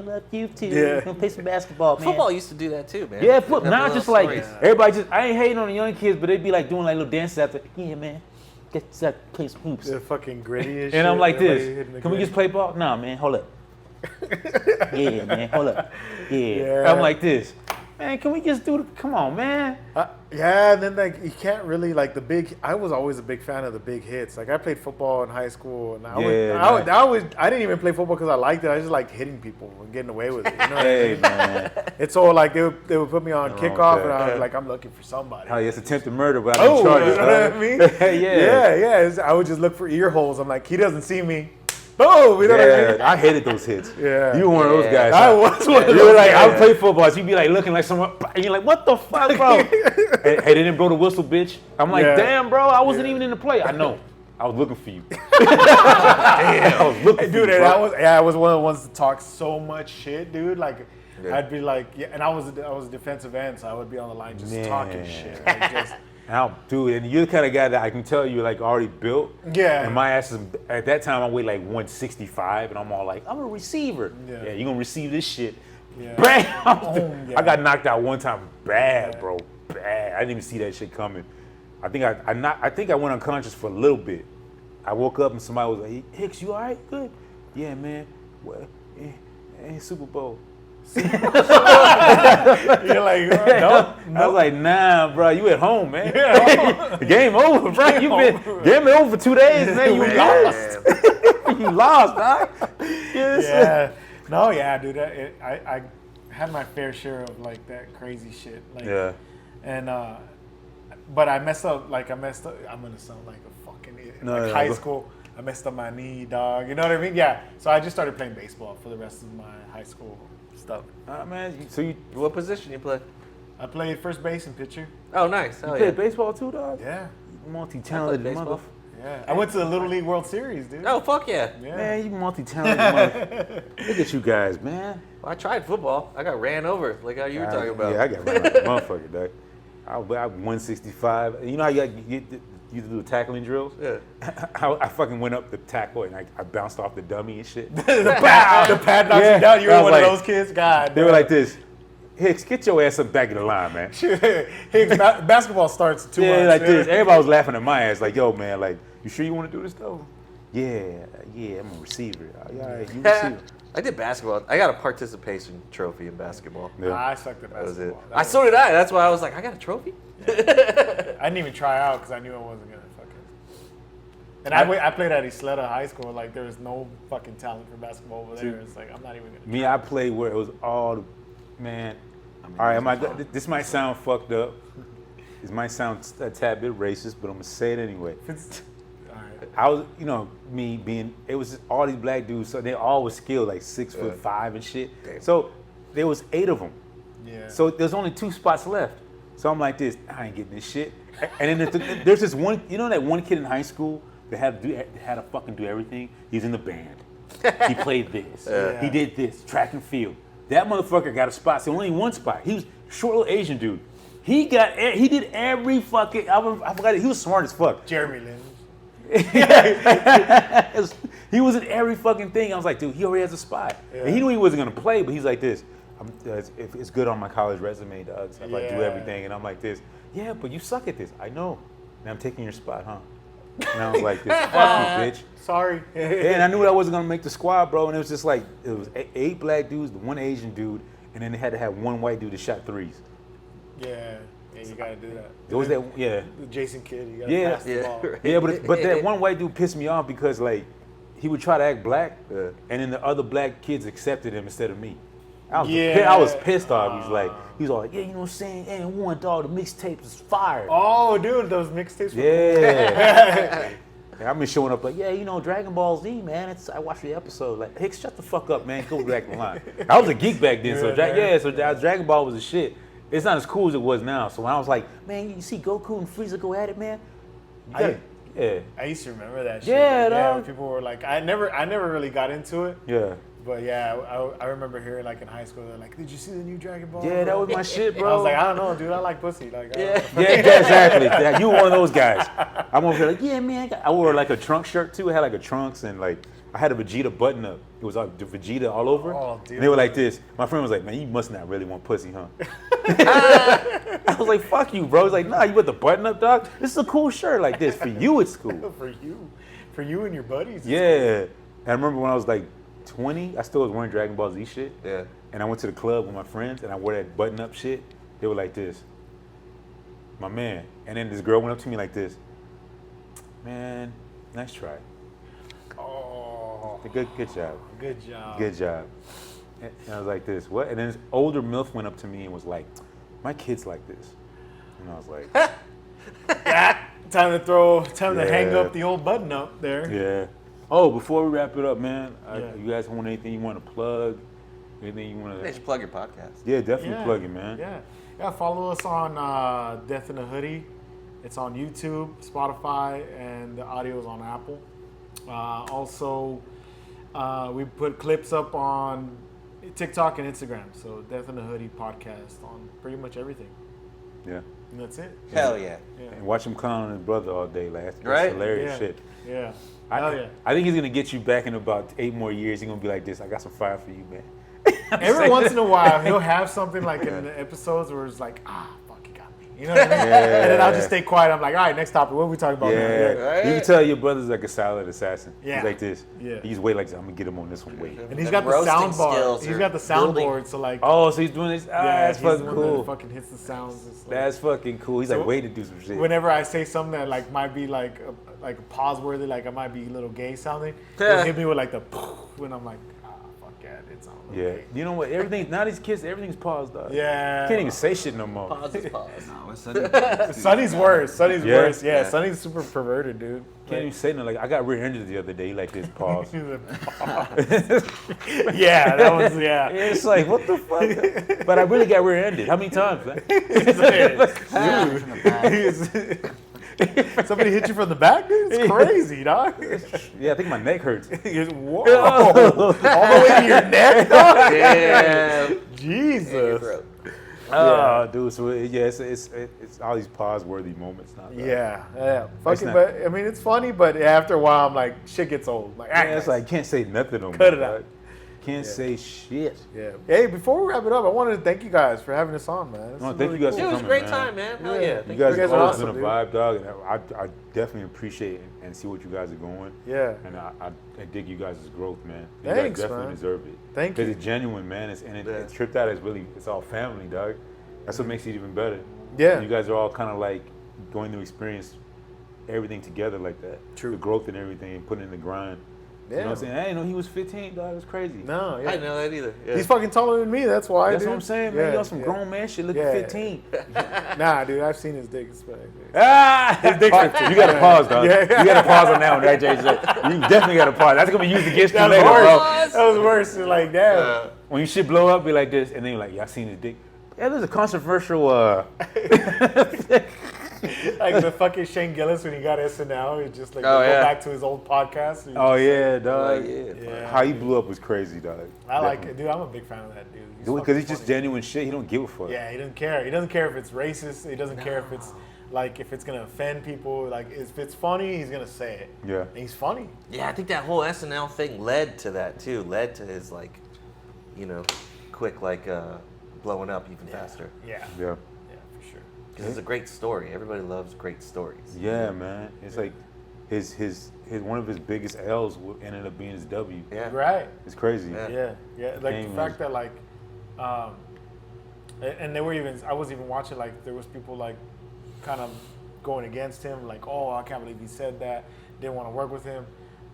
love you too. Yeah. We're gonna play some basketball, man. Football used to do that too, man. Yeah, Put now little just like stories. everybody just I ain't hating on the young kids, but they'd be like doing like little dances after. Yeah, man, get that play some hoops. They're fucking gritty as shit. And I'm like Everybody this. hitting the Can we gritty. just play ball? Nah, man, hold up. Yeah, man, hold up. Yeah. Yeah. I'm like this. man, can we just do come on, man. Yeah, and then like you can't really like the big. I was always a big fan of the big hits. Like I played football in high school, and I didn't even play football because I liked it. I just liked hitting people and getting away with it. You know what I mean? Man. It's all like they would put me on kickoff, and I was like, I'm looking for somebody. Oh, it's attempted murder, but I didn't charge you it. know what I mean? Yeah. I would just look for ear holes. I'm like, he doesn't see me. Boom! You know what I mean? I hated those hits. Yeah. You were one of those guys. I was one of those You were like, I guys. would play football, so you'd be like looking like someone, and you're like, what the fuck, bro? Hey, they didn't blow the whistle, bitch. I'm like, damn, bro, I wasn't even in the play. I know. I was looking for you. Damn. I was looking for you, bro. I was one of the ones to talk so much shit, dude. Like, I'd be like, and I was a defensive end, so I would be on the line just talking shit. Like, just. Dude, and you're the kind of guy that I can tell you like already built. Yeah. And my ass is, at that time, I weighed like 165, and I'm all like, I'm a receiver. Yeah, you're going to receive this shit. Yeah. Bam! I got knocked out one time bad, bro. Bad. I didn't even see that shit coming. I think I went unconscious for a little bit. I woke up and somebody was like, hey, Hicks, you all right? Good. Yeah, man. Well, Super Bowl. You're like, no. I was like, nah, bro, you at home, man. The game over, bro. Game over for 2 days, man. You lost. You lost, dog. Yeah. No, yeah, dude. I had my fair share of like that crazy shit. Like, and but I messed up. I'm gonna sound like a fucking idiot. No, high school, I messed up my knee, dog. You know what I mean? Yeah. So I just started playing baseball for the rest of my high school stuff. Man. What position you play? I played first base and pitcher. Oh, nice. You played baseball too, dog? Yeah. Multi-talented mother. Yeah. I went to the Little League World Series, dude. Oh, fuck yeah. Man, you multi-talented mother. Look at you guys, man. Well, I tried football. I got ran over, like how you were talking about. Yeah, I got ran like a motherfucker, dog. I 165. You know how you do the tackling drills? Yeah. I fucking went up the tackle and I bounced off the dummy and shit. The pad knocks you down. You were one of those kids? God. They were like this. Hicks, get your ass up back in the line, man. Hicks, basketball starts at 2 months. Yeah, like this. Everybody was laughing at my ass, like, yo, man, like, you sure you want to do this though? Yeah, I'm a receiver. All right, you receiver. I did basketball. I got a participation trophy in basketball. Yeah. I sucked at basketball. That was it. So did I. That's why I was like, I got a trophy? I didn't even try out because I knew I wasn't going to fucking. And I played at Isleta High School. Like, there was no fucking talent for basketball over there. It's like, I'm not even going to. Me, I played where it was all, man. All right, this might sound fucked up. This might sound a tad bit racist, but I'm going to say it anyway. I was, it was just all these black dudes, so they all was skilled, like 6'5" and shit. Damn. So there was 8 of them. Yeah. So there's only 2 spots left. So I'm like this, I ain't getting this shit. And then there's this one, that one kid in high school that had to fucking do everything. He's in the band. He played this. He did this, track and field. That motherfucker got a spot. So only one spot. He was a short little Asian dude. He did every fucking, I forgot it. He was smart as fuck. Jeremy Lin. He was in every fucking thing. I was like, dude, he already has a spot. Yeah. And he knew he wasn't gonna play, but he's like this. It's good on my college resume, dog. So I do everything, and I'm like this. Yeah, but you suck at this. I know. And I'm taking your spot, huh? And I was like this. Fuck you, bitch. Sorry. And I knew I wasn't gonna make the squad, bro. And it was just like it was 8 black dudes, 1 Asian dude, and then they had to have 1 white dude that shot threes. Yeah, you gotta do that. It was that, The Jason Kidd, you gotta pass the ball. Right. Yeah, but that one white dude pissed me off because like he would try to act black, and then the other black kids accepted him instead of me. I was pissed off. He's all like, yeah, you know what I'm saying? And one dog, the mixtape is fire. Oh, dude, those mixtapes were cool. I've been showing up like, Dragon Ball Z, man. I watched the episode. Like, Hicks, shut the fuck up, man. Go back in the line. I was a geek back then, so Dragon Ball was a shit. It's not as cool as it was now. So when I was like, man, you see Goku and Frieza go at it, man. I used to remember that shit. Yeah, when people were like, I never really got into it. Yeah. But I remember hearing like in high school, they're like, did you see the new Dragon Ball? Yeah, that was my shit, bro. I was like, I don't know, dude. I like pussy. Like, exactly. Yeah, you were one of those guys. I'm over here like, yeah, man. I wore like a trunk shirt too. I had like a trunks and like I had a Vegeta button up. It was like the Vegeta all over. Oh, dude. And they were like this. My friend was like, man, you must not really want pussy, huh? I was like, fuck you, bro. He's like, nah, you put the button up, dog. This is a cool shirt like this. For you, it's cool. For you and your buddies. Yeah. And I remember when I was like 20, I still was wearing Dragon Ball Z shit. Yeah. and I went to the club with my friends, and I wore that button-up shit, they were like this, my man. And then this girl went up to me like this, man, nice try. Oh, Good job. good job. Good job. And I was like this, what? And then this older MILF went up to me and was like, my kid's like this. And I was like, Time to hang Yeah. up the old button up there. yeah. Oh, before we wrap it up, man, Yeah. you guys want anything you want to plug? Anything you want They to? should plug your podcast. Yeah, definitely plug it, man. Yeah, follow us on Death in a Hoodie. It's on YouTube, Spotify, and the audio is on Apple. Also, we put clips up on TikTok and Instagram. So Death in a Hoodie podcast on pretty much everything. Yeah. And that's it. Hell yeah. Yeah. And watch him clown on his brother all day. Like, that's Right? hilarious Yeah. shit. Yeah. Hell yeah. I think he's going to get you back in about 8 more years. He's going to be like this, I got some fire for you, man. Every once in a while, he'll have something like in the episodes where it's like, fuck, he got me. You know what I mean? Yeah. And then I'll just stay quiet. I'm like, all right, next topic. What are we talking about now? Yeah. Right? You can tell your brother's like a silent assassin. Yeah. He's like this. Yeah. He's wait like this. I'm going to get him on this one. Wait. And he's Them got the roasting sound bar. skills He's are got the building. soundboard. So like, Oh, so he's doing this? That's he's the fucking one cool. that fucking hits the sounds. It's like- That's fucking cool. He's So like, wait to do some shit. whenever I say something that like might be like a pause worthy, like I might be a little gay sounding, he'll hit me with like the when I'm like, fuck yeah, it's on. Yeah. You know what? Everything, now these kids, everything's paused, dog. Yeah. Can't even say shit no more. Pause is pause. No, it's Sunny. Sonny's worse. Sonny's Yeah? worse. Yeah, Yeah. Sonny's super perverted, dude. Can't even say nothing. Like, I got rear-ended the other day. Like this, pause. Yeah, that was yeah. It's like, what the fuck? But I really got rear-ended. How many times? Man? Somebody hit you from the back, dude. It's crazy, dog. Yeah, I think my neck hurts. Whoa, all the way to your neck, dog. Yeah. Jesus. Oh, dude. So yeah, it's all these pause-worthy moments now. dog. Yeah. Fuck It's it, not- but I mean, it's funny, but after a while, I'm like, shit gets old. Like, Yeah, it's like can't say nothing no more. Cut it out. dog. Can't say shit. yeah. Hey, before we wrap it up, I wanted to thank you guys for having us on, man. This No, is thank you guys It for was a coming, great man. time, man. Hell Yeah. yeah. You Thank guys You have guys are always awesome, been a dude. vibe, dog, and I definitely appreciate and see what you guys are going. Yeah. And I dig you guys' growth, man. You Thanks, guys definitely man. deserve it. Thank Because you. it's genuine, man. It's Yeah. tripped out. It's all family, dog. That's what makes it even better. Yeah. You guys are all kind of like going to experience everything together like that. True. The growth and everything, and putting in the grind. You know what I'm saying? I didn't know he was 15, dog. It's crazy. No, I yeah. didn't know that either. Yeah. He's fucking taller than me. That's why. That's dude. what I'm saying, man. Yeah, You on some yeah. grown man shit looking Yeah. 15. Nah, dude, I've seen his dick. It's bad. Ah! You gotta pause, dog. Yeah. You gotta pause on that one, right, JJ? You definitely gotta pause. That's gonna be used against you That was later, worse. bro. That was worse. It's like, damn. When you shit blow up, be like this, and then you're like, yeah, I seen his dick. Yeah, there's a controversial, Like the fucking Shane Gillis when he got SNL, he just like Oh, go yeah. back to his old podcast. and he oh just- yeah, dog. Yeah. How he blew up was crazy, dog. I like it, dude. I'm a big fan of that dude. Because fucking he's just funny. genuine shit. He don't give a fuck. Yeah, he doesn't care. He doesn't care if it's racist. He doesn't care if it's like if it's gonna offend people. Like if it's funny, he's gonna say it. Yeah. And he's funny. Yeah, I think that whole SNL thing led to that too. Led to his like, quick blowing up even faster. Yeah. Yeah. Yeah, for sure. Because it's a great story. Everybody loves great stories. Yeah, man. It's like his one of his biggest L's ended up being his W. Yeah. Right. It's crazy. Yeah. Yeah. Like Game the fact was- that like, and they were even. I was even watching like there was people like, kind of going against him. Like, oh, I can't believe he said that. Didn't want to work with him,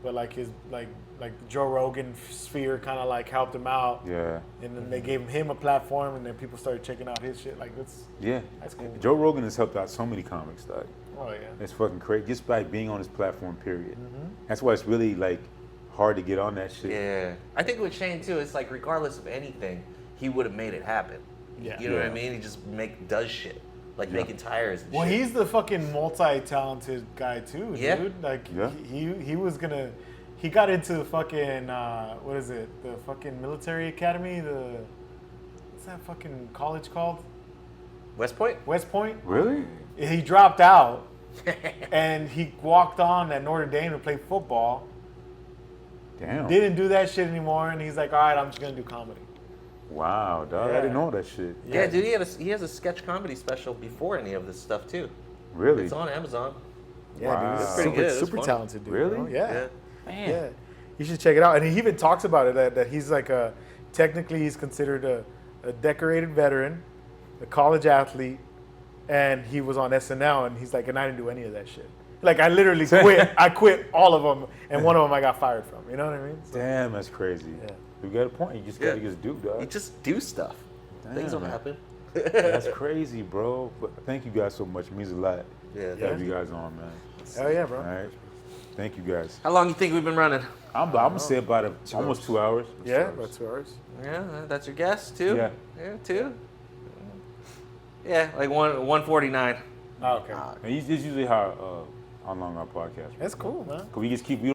but like his like the Joe Rogan sphere kind of like helped him out. Yeah. And then they gave him a platform, and then people started checking out his shit. Like Yeah. that's cool. Joe Rogan has helped out so many comics, dog. Oh yeah. It's fucking crazy. Just by being on his platform, period. Mm-hmm. That's why it's really like hard to get on that shit. Yeah. I think with Shane too, it's like regardless of anything, he would have made it happen. Yeah. You know what I Yeah. mean? He just does shit. Like making tires and Well, shit. he's the fucking multi-talented guy too, Yeah. dude. Like Yeah. he was gonna. He got into the fucking what is it? The fucking military academy. What's that fucking college called? West Point? West Point. Really? He dropped out, and he walked on at Notre Dame to play football. Damn. Didn't do that shit anymore, and he's like, all right, I'm just gonna do comedy. Wow, dog. Yeah. I didn't know that shit. Yeah, dude, he has a sketch comedy special before any of this stuff too. Really? It's on Amazon. Yeah, Wow. dude, That's he's pretty super, good. It's super funny. talented dude. Really? bro. Yeah. Yeah. Man. Yeah, you should check it out. And he even talks about it that he's like technically he's considered a decorated veteran, a college athlete, and he was on SNL, and he's like, and I didn't do any of that shit. Like, I literally quit. I quit all of them, and one of them I got fired from. You know what I mean? So, Damn, that's crazy. Yeah. You got a point. You just gotta just do, You dog. just do stuff. Things don't Damn. happen. That's crazy, bro. But thank you guys so much. It means a lot Yeah. to have you guys on, man. hell yeah, bro. All right. Thank you guys. How long you think we've been running? I'm gonna say about almost 2 hours. Yeah, about 2 hours. Yeah, that's your guess. 2. Yeah. Yeah, 2. Yeah, like 149. Oh, okay. And it's usually how long our podcast. That's cool, man. Cause we just keep